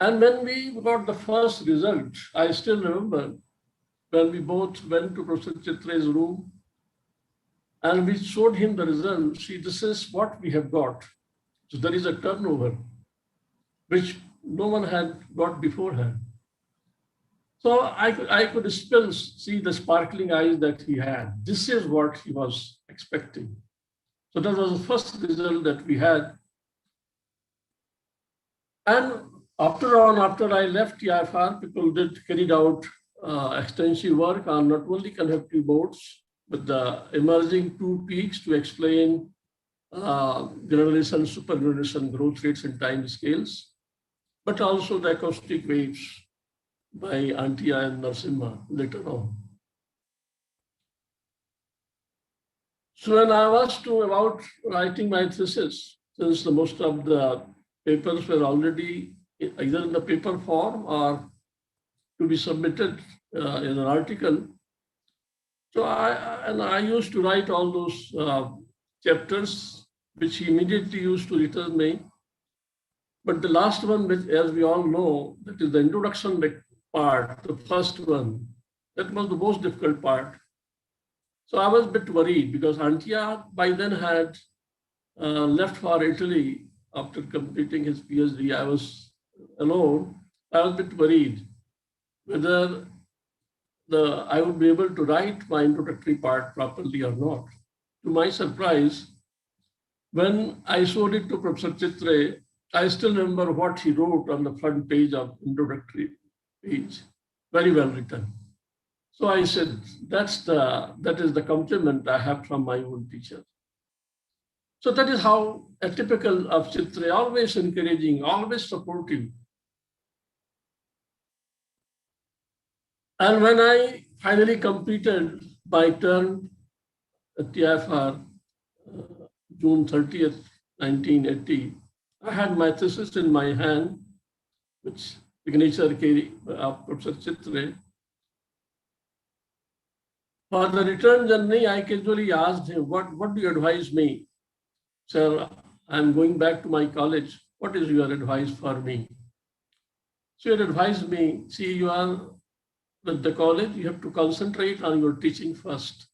And when we got the first result, I still remember when we both went to Professor Chitre's room and we showed him the result. See, this is what we have got. So there is a turnover, which no one had got beforehand. So I could still see the sparkling eyes that he had. This is what he was expecting. So that was the first result that we had. And after I left TIFR, people carried out extensive work on not only convective modes, but the emerging 2 peaks to explain generalization, supergeneration growth rates and time scales, but also the acoustic waves by Antia and Narasimha later on. So when I was about writing my thesis, since most of the papers were already either in the paper form or to be submitted in an article, so I used to write all those chapters, which he immediately used to return me. But the last one, which, as we all know, that is the introduction part, the first one, that was the most difficult part. So I was a bit worried because Antia by then had left for Italy after completing his PhD. I was alone. I was a bit worried whether I would be able to write my introductory part properly or not. To my surprise, when I showed it to Professor Chitre, I still remember what he wrote on the front page of introductory page. Very well written. So I said, that is the compliment I have from my own teacher. So that is how atypical of Chitre, always encouraging, always supportive. And when I finally completed my term at TIFR, June 30th, 1980, I had my thesis in my hand, which signature of Professor Chitre. For the return journey, I casually asked him, what do you advise me? Sir, I'm going back to my college. What is your advice for me? So he advised me, see, you are with the college, you have to concentrate on your teaching first.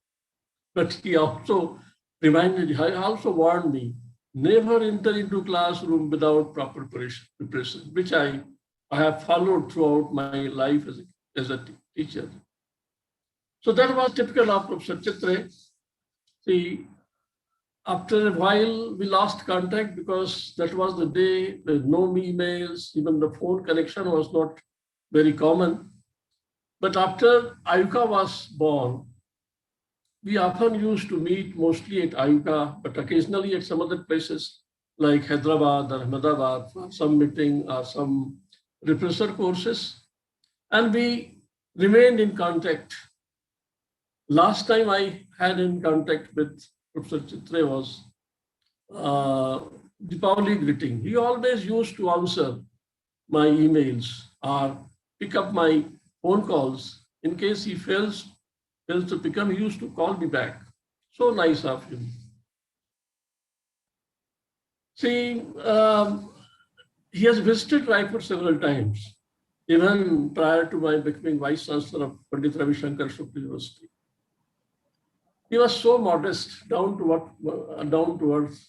But he also reminded, he also warned me, never enter into classroom without proper preparation, which I have followed throughout my life as a teacher. So that was typical of Professor Chitre. See, after a while, we lost contact because that was the day with no emails, even the phone connection was not very common. But after Ayuka was born, we often used to meet mostly at Ayuka, but occasionally at some other places like Hyderabad or Ahmedabad for some meeting or some refresher courses. And we remained in contact. Last time I had in contact with Professor Chitre was Deepavali greeting. He always used to answer my emails or pick up my phone calls. In case he fails to pick up, he used to call me back. So nice of him. See, he has visited Raipur several times, even prior to my becoming Vice Chancellor of Pandit Ravi Shankar Shukla University. He was so modest, down to earth.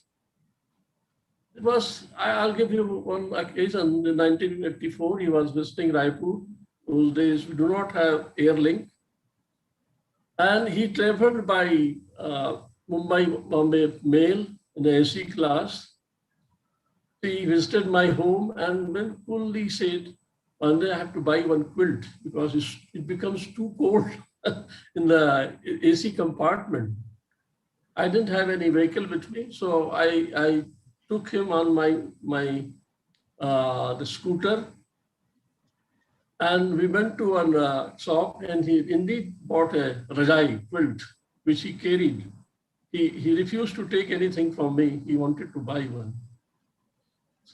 It was, I'll give you one occasion. In 1984, he was visiting Raipur. Those days, we do not have air link. And he traveled by Mumbai-Bombay mail in the AC class. He visited my home and then coolly said, one day I have to buy one quilt because it becomes too cold in the AC compartment. I didn't have any vehicle with me, so I took him on the scooter, and we went to a shop, and he indeed bought a Rajai quilt, which he carried. He refused to take anything from me. He wanted to buy one.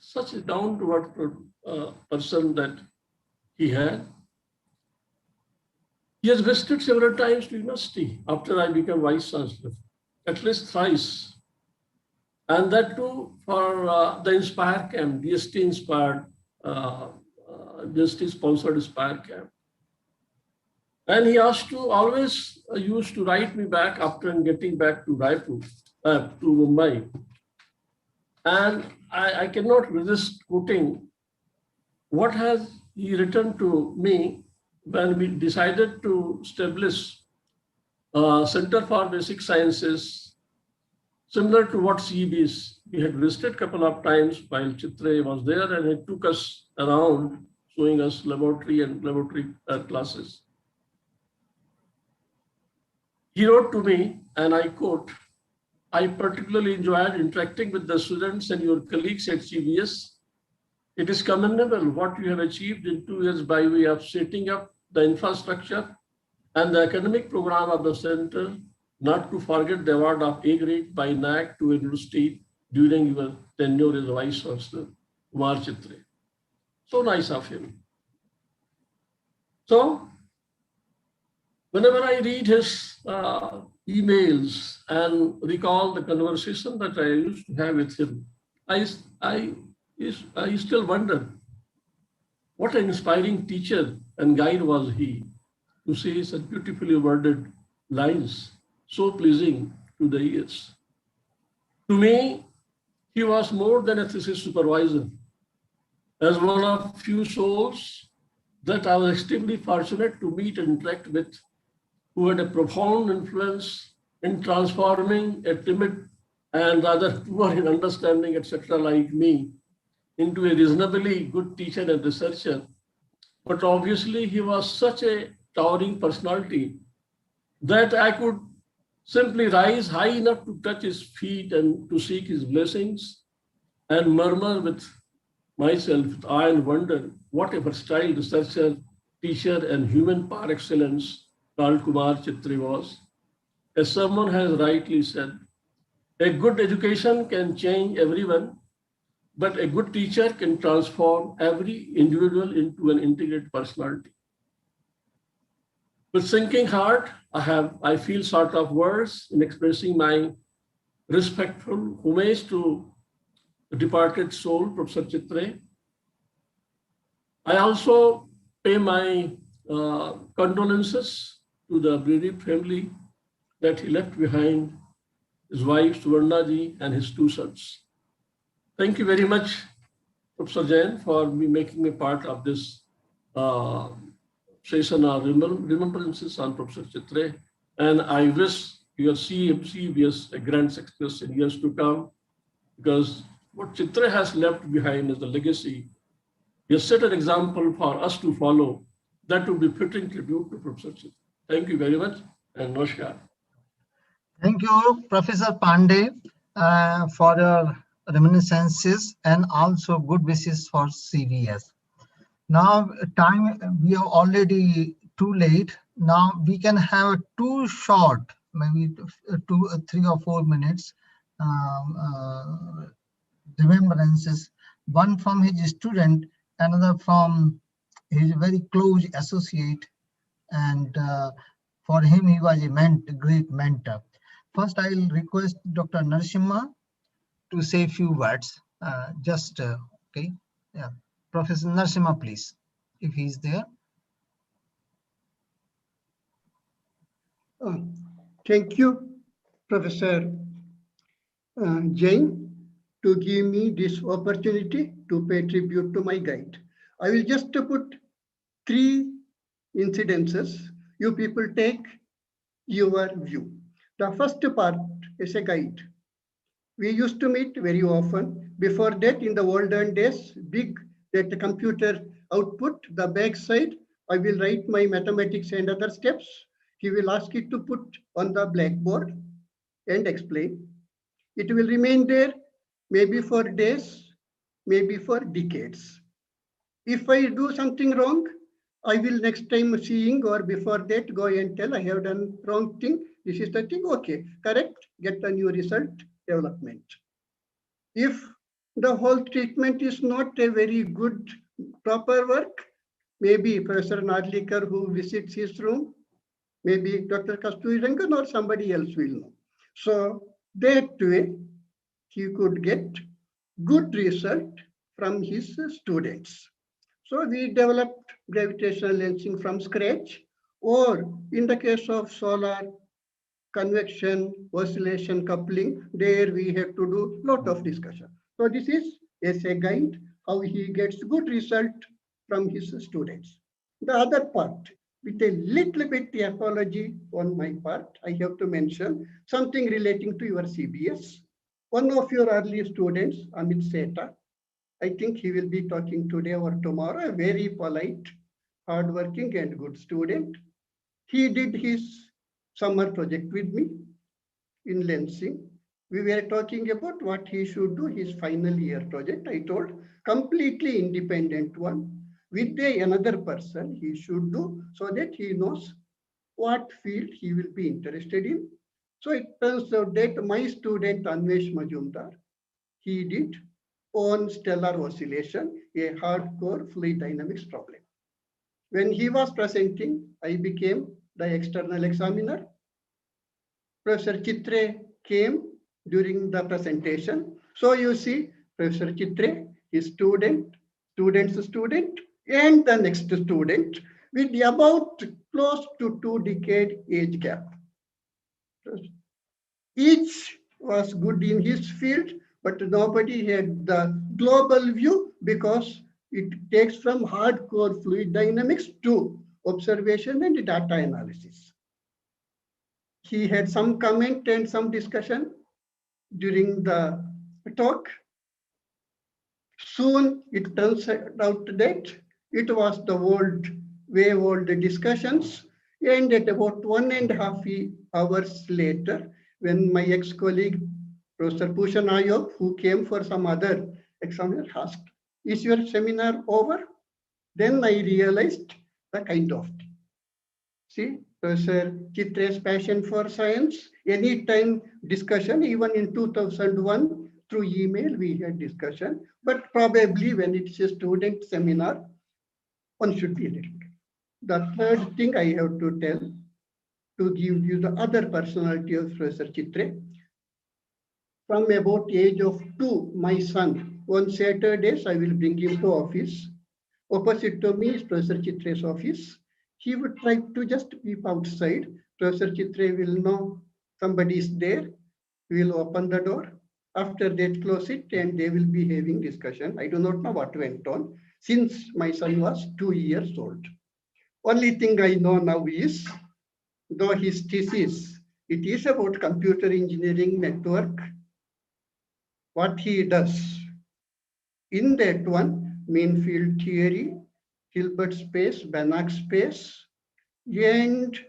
such a down-to-earth person that he had. He has visited several times to university after I became Vice Chancellor, at least thrice. And that too for the Inspire Camp, DST-inspired, DST-sponsored Inspire Camp. And he always used to write me back after getting back to Raipur, to Mumbai. And I cannot resist quoting what has he written to me when we decided to establish a Center for Basic Sciences, similar to what CBS we had visited a couple of times while Chitre was there, and he took us around, showing us laboratory classes. He wrote to me, and I quote, "I particularly enjoyed interacting with the students and your colleagues at CBS. It is commendable what you have achieved in 2 years by way of setting up the infrastructure and the academic program of the center, not to forget the award of A grade by NAC to university during your tenure as Vice Chancellor, Kumar Chitre." So nice of him. So, whenever I read his emails and recall the conversation that I used to have with him, I still wonder what an inspiring teacher and guide was he to say such beautifully worded lines, so pleasing to the ears. To me, he was more than a thesis supervisor. As one of few souls that I was extremely fortunate to meet and interact with, who had a profound influence in transforming a timid and rather poor in understanding, etc., like me, into a reasonably good teacher and researcher. But obviously, he was such a towering personality that I could simply rise high enough to touch his feet and to seek his blessings and murmur with myself with awe and wonder what a versatile researcher, teacher, and human par excellence called Kumar Chitre was. As someone has rightly said, a good education can change everyone, but a good teacher can transform every individual into an integrated personality. With sinking heart, I feel short of words in expressing my respectful homage to the departed soul, Professor Chitre. I also pay my condolences to the bereaved family that he left behind, his wife, Suvarnaji, and his 2 sons. Thank you very much, Professor Jain, for making me part of this session of remembrances on Professor Chitre. And I wish your CBS a grand success in years to come, because what Chitre has left behind is the legacy. He has set an example for us to follow that would be fitting tribute to Professor Chitre. Thank you very much, and namaskar. Thank you, Professor Pandey, for your reminiscences and also good wishes for CVS. Now, we are already too late. Now we can have 2 short, maybe 2, 3 or 4 minutes remembrances. One from his student, another from his very close associate, and for him he was a great mentor. First, I'll request Dr. Narasimha to say a few words. Okay, yeah. Professor Narasimha, please, if he's there. Thank you, Professor Jain, to give me this opportunity to pay tribute to my guide. I will just put 3 incidences. You people take your view. The first part is a guide. We used to meet very often. Before that, in the olden days, big that computer output, the back side, I will write my mathematics and other steps. He will ask it to put on the blackboard and explain. It will remain there maybe for days, maybe for decades. If I do something wrong, I will next time seeing or before that go and tell I have done wrong thing. This is the thing, okay, correct, get a new result, development. If The whole treatment is not a very good, proper work. Maybe Professor Narlikar, who visits his room, maybe Dr. Kasturi Rangan or somebody else will know. So that way, he could get good result from his students. So we developed gravitational lensing from scratch, or in the case of solar convection, oscillation, coupling, there we have to do lot of discussion. So this is as a guide how he gets good result from his students. The other part, with a little bit apology on my part, I have to mention something relating to your CBS. One of your early students, Amit Seta, I think he will be talking today or tomorrow, a very polite, hardworking and good student. He did his summer project with me in lensing. We were talking about what he should do, his final year project. I told completely independent one with another person he should do so that he knows what field he will be interested in. So it turns out that my student Anvesh Majumdar, he did on stellar oscillation, a hardcore fluid dynamics problem. When he was presenting, I became the external examiner. Professor Chitre came during the presentation. So you see, Professor Chitre, his student, student's student, and the next student with about close to 2-decade age gap. Each was good in his field, but nobody had the global view because it takes from hardcore fluid dynamics to observation and data analysis. He had some comment and some discussion during the talk. Soon it turns out that it was the way old discussions, and at about 1.5 hours later, when my ex-colleague, Professor Pushan Ayog, who came for some other examiner, asked, "Is your seminar over?" Then I realized the kind of thing. See, Professor Chitre's passion for science, anytime discussion, even in 2001, through email we had discussion, but probably when it's a student seminar, one should be a little bit. The third thing I have to tell, to give you the other personality of Professor Chitre, from about age of 2, my son, on Saturdays, I will bring him to office. Opposite to me is Professor Chitre's office. He would try to just peep outside. Professor Chitre will know somebody is there. We will open the door. After that, close it, and they will be having discussion. I do not know what went on since my son was 2 years old. Only thing I know now is, though his thesis, it is about computer engineering network. What he does in that one, mean field theory, Hilbert space, Banach space, and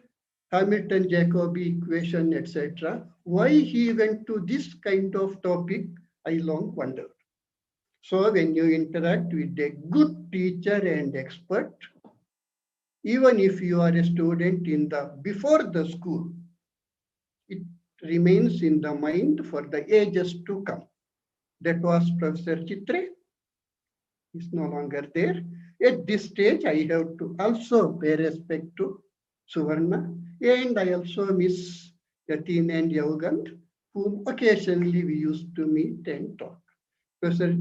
Hamilton-Jacobi equation, etc. Why he went to this kind of topic, I long wondered. So when you interact with a good teacher and expert, even if you are a student in the before the school, it remains in the mind for the ages to come. That was Professor Chitre. He's no longer there. At this stage, I have to also pay respect to Suvarna, and I also miss Yatin and Yogand, whom occasionally we used to meet and talk. Professor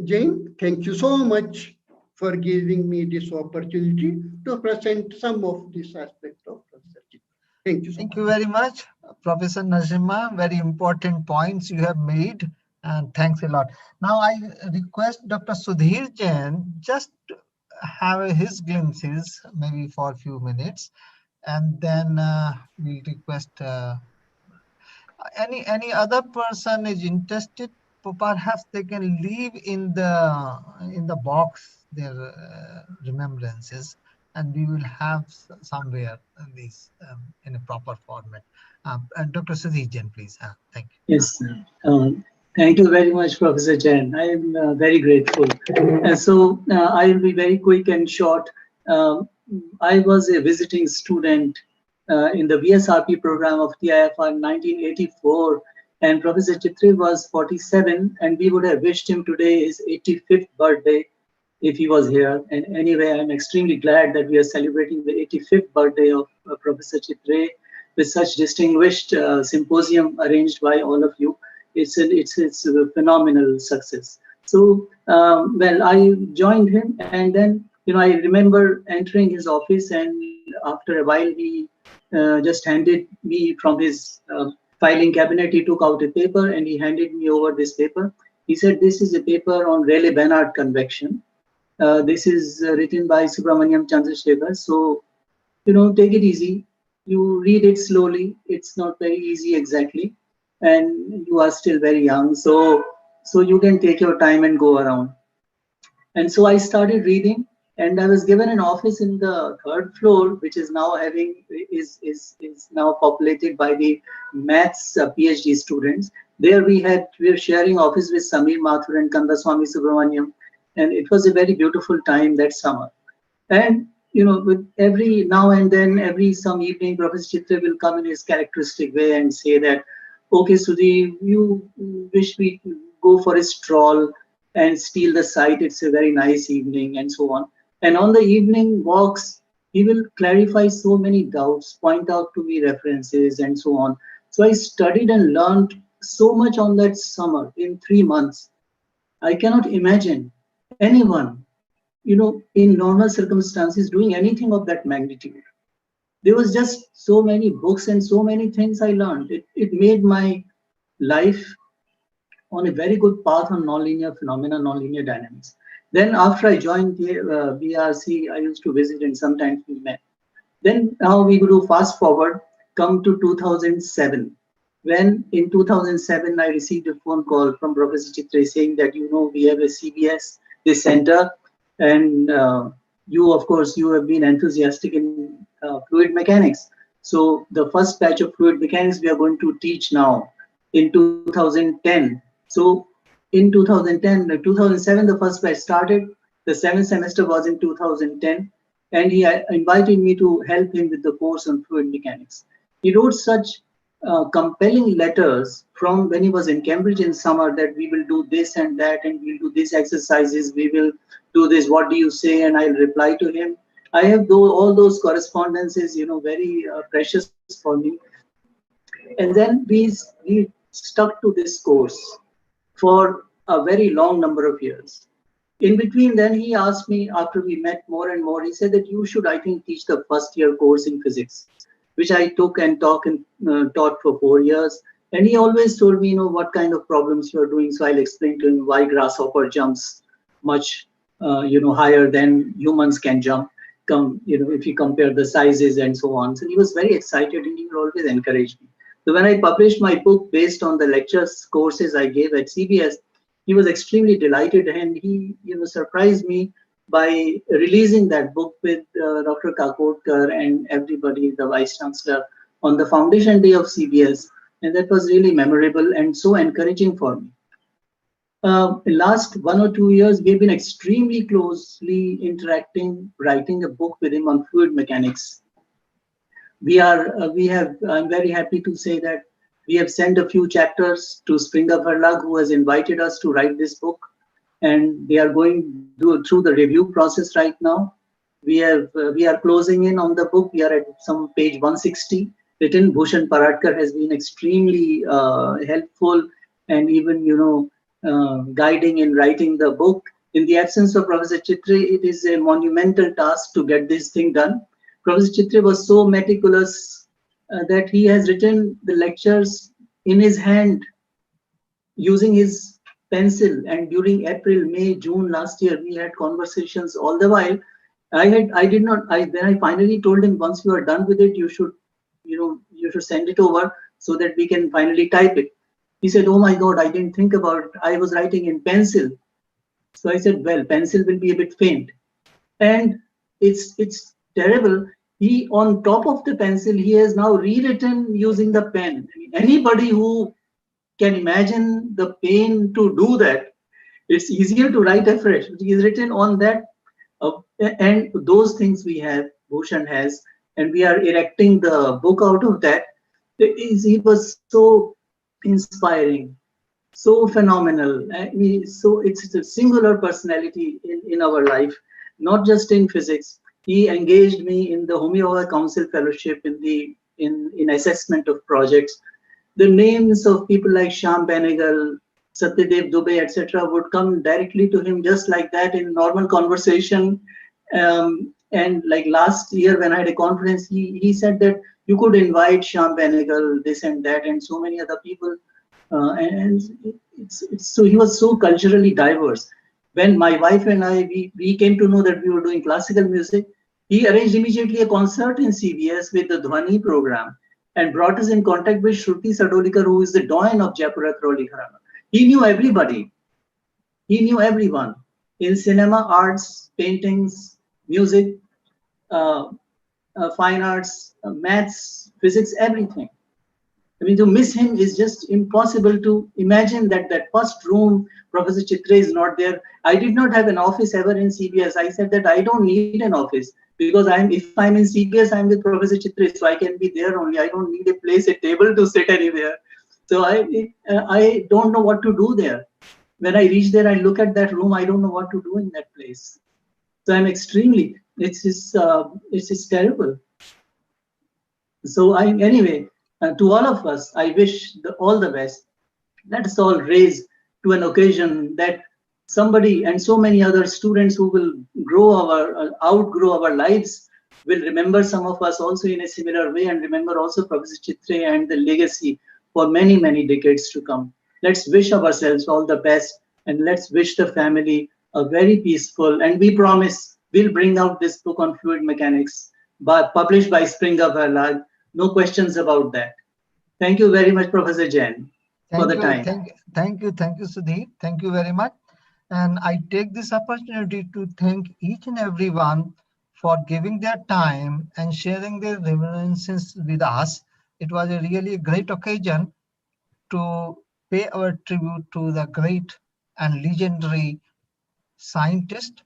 Jain, thank you so much for giving me this opportunity to present some of this aspect of Professor Chitre. Thank you so much. Thank you very much, Professor Narasimha. Very important points you have made, and thanks a lot. Now I request Dr. Sudhir Jain just to have his glimpses, maybe for a few minutes, and then we request any other person is interested, perhaps they can leave in the box their remembrances, and we will have somewhere these in a proper format. And Dr. Sudhir Jain, please. Thank you. Yes, thank you very much, Professor Jain. I am very grateful. So I will be very quick and short. I was a visiting student in the VSRP program of TIFR in 1984, And Professor Chitre was 47, and we would have wished him today his 85th birthday if he was here. And anyway, I'm extremely glad that we are celebrating the 85th birthday of Professor Chitre with such distinguished symposium arranged by all of you. It's a phenomenal success. So, well, I joined him, and then, I remember entering his office, and after a while, he just handed me from his filing cabinet. He took out a paper and he handed me over this paper. He said, "This is a paper on Rayleigh-Bénard convection. This is written by Subramanian Chandrasekhar. So, take it easy. You read it slowly. It's not very easy exactly, and you are still very young. So you can take your time and go around." And so I started reading, and I was given an office in the 3rd floor, which is now is now populated by the maths PhD students. There we were sharing office with Samir Mathur and Kandaswamy Subramanian, and it was a very beautiful time that summer. And with every now and then, some evening, Professor Chitre will come in his characteristic way and say that, "Okay, Sudhi, you wish we go for a stroll and steal the site. It's a very nice evening," and so on. And on the evening walks, he will clarify so many doubts, point out to me references, and so on. So I studied and learned so much on that summer in 3 months. I cannot imagine anyone, in normal circumstances doing anything of that magnitude. There was just so many books and so many things I learned. It made my life on a very good path on nonlinear phenomena, nonlinear dynamics. Then after I joined the VRC, I used to visit and sometimes we met. Then now we go to fast forward, come to 2007. When in 2007, I received a phone call from Professor Chitre saying that, we have a CBS, this center, and you, of course, you have been enthusiastic in fluid mechanics. So the first batch of fluid mechanics we are going to teach now in 2010. So in 2007, the first batch started. The 7th semester was in 2010, and he invited me to help him with the course on fluid mechanics. He wrote such compelling letters from when he was in Cambridge in summer that we will do this and that, and we'll do these exercises, we will do this, what do you say? And I'll reply to him. I have all those correspondences, very precious for me. And then we stuck to this course for a very long number of years. In between, then he asked me, after we met more and more, he said that you should, I think, teach the first year course in physics, which I took and taught for 4 years. And he always told me, what kind of problems you are doing. So I'll explain to him why grasshopper jumps much, higher than humans can jump, if you compare the sizes and so on. So he was very excited and he would always encourage me. So when I published my book based on the lectures, courses I gave at CBS, he was extremely delighted, and he, surprised me by releasing that book with Dr. Kakodkar and everybody, the Vice Chancellor, on the foundation day of CBS. And that was really memorable and so encouraging for me. The last 1 or 2 years, we've been extremely closely interacting, writing a book with him on fluid mechanics. I'm very happy to say that we have sent a few chapters to Springer Verlag, who has invited us to write this book. And they are going through the review process right now. We are closing in on the book. We are at some page 160. Written, Bhushan Paradkar has been extremely helpful and even, guiding in writing the book. In the absence of Professor Chitre, it is a monumental task to get this thing done. Professor Chitre was so meticulous that he has written the lectures in his hand using his pencil, and during April, May, June last year, we had conversations all the while. Then I finally told him, once you are done with it, you should send it over so that we can finally type it. He said, "Oh my God, I didn't think about it. I was writing in pencil." So I said, "Well, pencil will be a bit faint." And it's terrible. He, on top of the pencil, he has now rewritten using the pen. I mean, anybody who can imagine the pain to do that, it's easier to write afresh. He's written on that, and those things we have, Bhushan has, and we are erecting the book out of that. He was so inspiring, so phenomenal. So it's a singular personality in our life, not just in physics. He engaged me in the Homeopath Council Fellowship in assessment of projects. The names of people like Shyam Benegal, Satyadev Dubey, etc., would come directly to him just like that in normal conversation. And like last year when I had a conference, he said that you could invite Shyam Benegal, this and that, and so many other people. So he was so culturally diverse. When my wife and I, we came to know that we were doing classical music, he arranged immediately a concert in CBS with the Dhwani program and brought us in contact with Shruti Sadolikar, who is the doyen of Jaipur Akhroli Gharana. He knew everybody. He knew everyone in cinema, arts, paintings, music, fine arts, maths, physics, everything. I mean, to miss him is just impossible. To imagine that first room, Professor Chitre is not there. I did not have an office ever in CBS. I said that I don't need an office because if I'm in CBS, I'm with Professor Chitre, so I can be there only. I don't need a place, a table to sit anywhere. So I don't know what to do there. When I reach there, I look at that room. I don't know what to do in that place. So I'm extremely. It's just terrible. So anyway. To all of us, I wish all the best. Let us all raise to an occasion that somebody and so many other students who will outgrow our lives will remember some of us also in a similar way, and remember also Professor Chitre and the legacy for many, many decades to come. Let's wish ourselves all the best, and let's wish the family a very peaceful, and we promise we'll bring out this book on fluid mechanics, published by Springer Verlag. No questions about that. Thank you very much, Professor Jain, for the time. Thank you, Sudhir. Thank you very much. And I take this opportunity to thank each and everyone for giving their time and sharing their reminiscences with us. It was a really great occasion to pay our tribute to the great and legendary scientist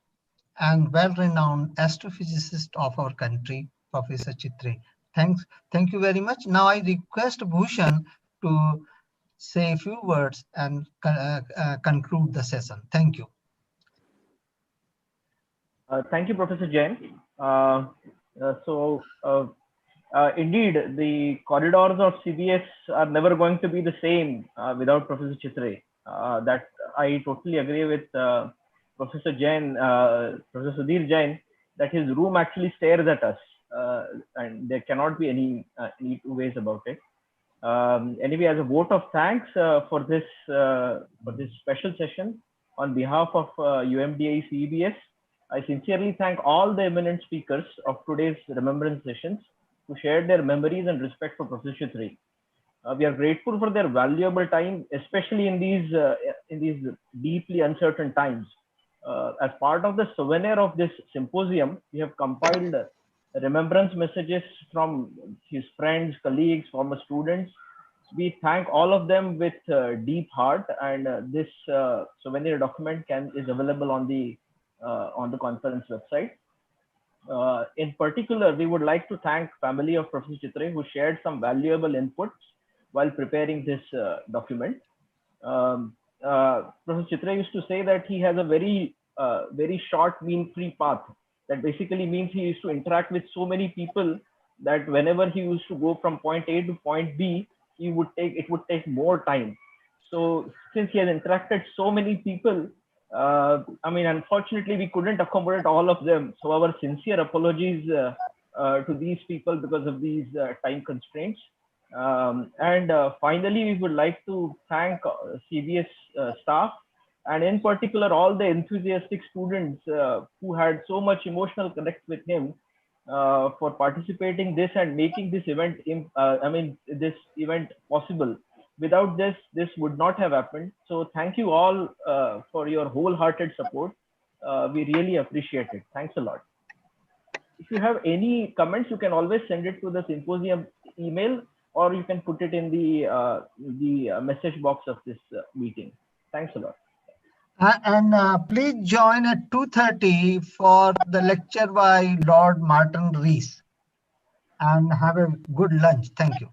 and well-renowned astrophysicist of our country, Professor Chitre. Thank you very much. Now I request Bhushan to say a few words and conclude the session. Thank you. Thank you, Professor Jain. Indeed, the corridors of CBS are never going to be the same without Professor Chitre. That I totally agree with Professor Jain, Professor Sudhir Jain, that his room actually stares at us, and there cannot be any two ways about it. Anyway, as a vote of thanks for this special session on behalf of UMDA CBS, I sincerely thank all the eminent speakers of today's remembrance sessions who shared their memories and respect for Professor Chitre. We are grateful for their valuable time, especially in these deeply uncertain times. As part of the souvenir of this symposium, we have compiled remembrance messages from his friends, colleagues, former students. We thank all of them with deep heart, and this souvenir document is available on the conference website. In particular, we would like to thank family of Professor Chitre who shared some valuable inputs while preparing this document. Professor Chitre used to say that he has a very short mean-free path. That basically means he used to interact with so many people that whenever he used to go from point A to point B, it would take more time. So since he has interacted so many people, I mean, unfortunately, we couldn't accommodate all of them. So our sincere apologies to these people because of these time constraints. Finally, we would like to thank CBS staff, and in particular, all the enthusiastic students who had so much emotional connect with him for participating this and making this event, this event possible. Without this would not have happened. So thank you all for your wholehearted support. We really appreciate it. Thanks a lot. If you have any comments, you can always send it to the symposium email, or you can put it in the message box of this meeting. Thanks a lot. Please join at 2:30 for the lecture by Lord Martin Rees, and have a good lunch. Thank you.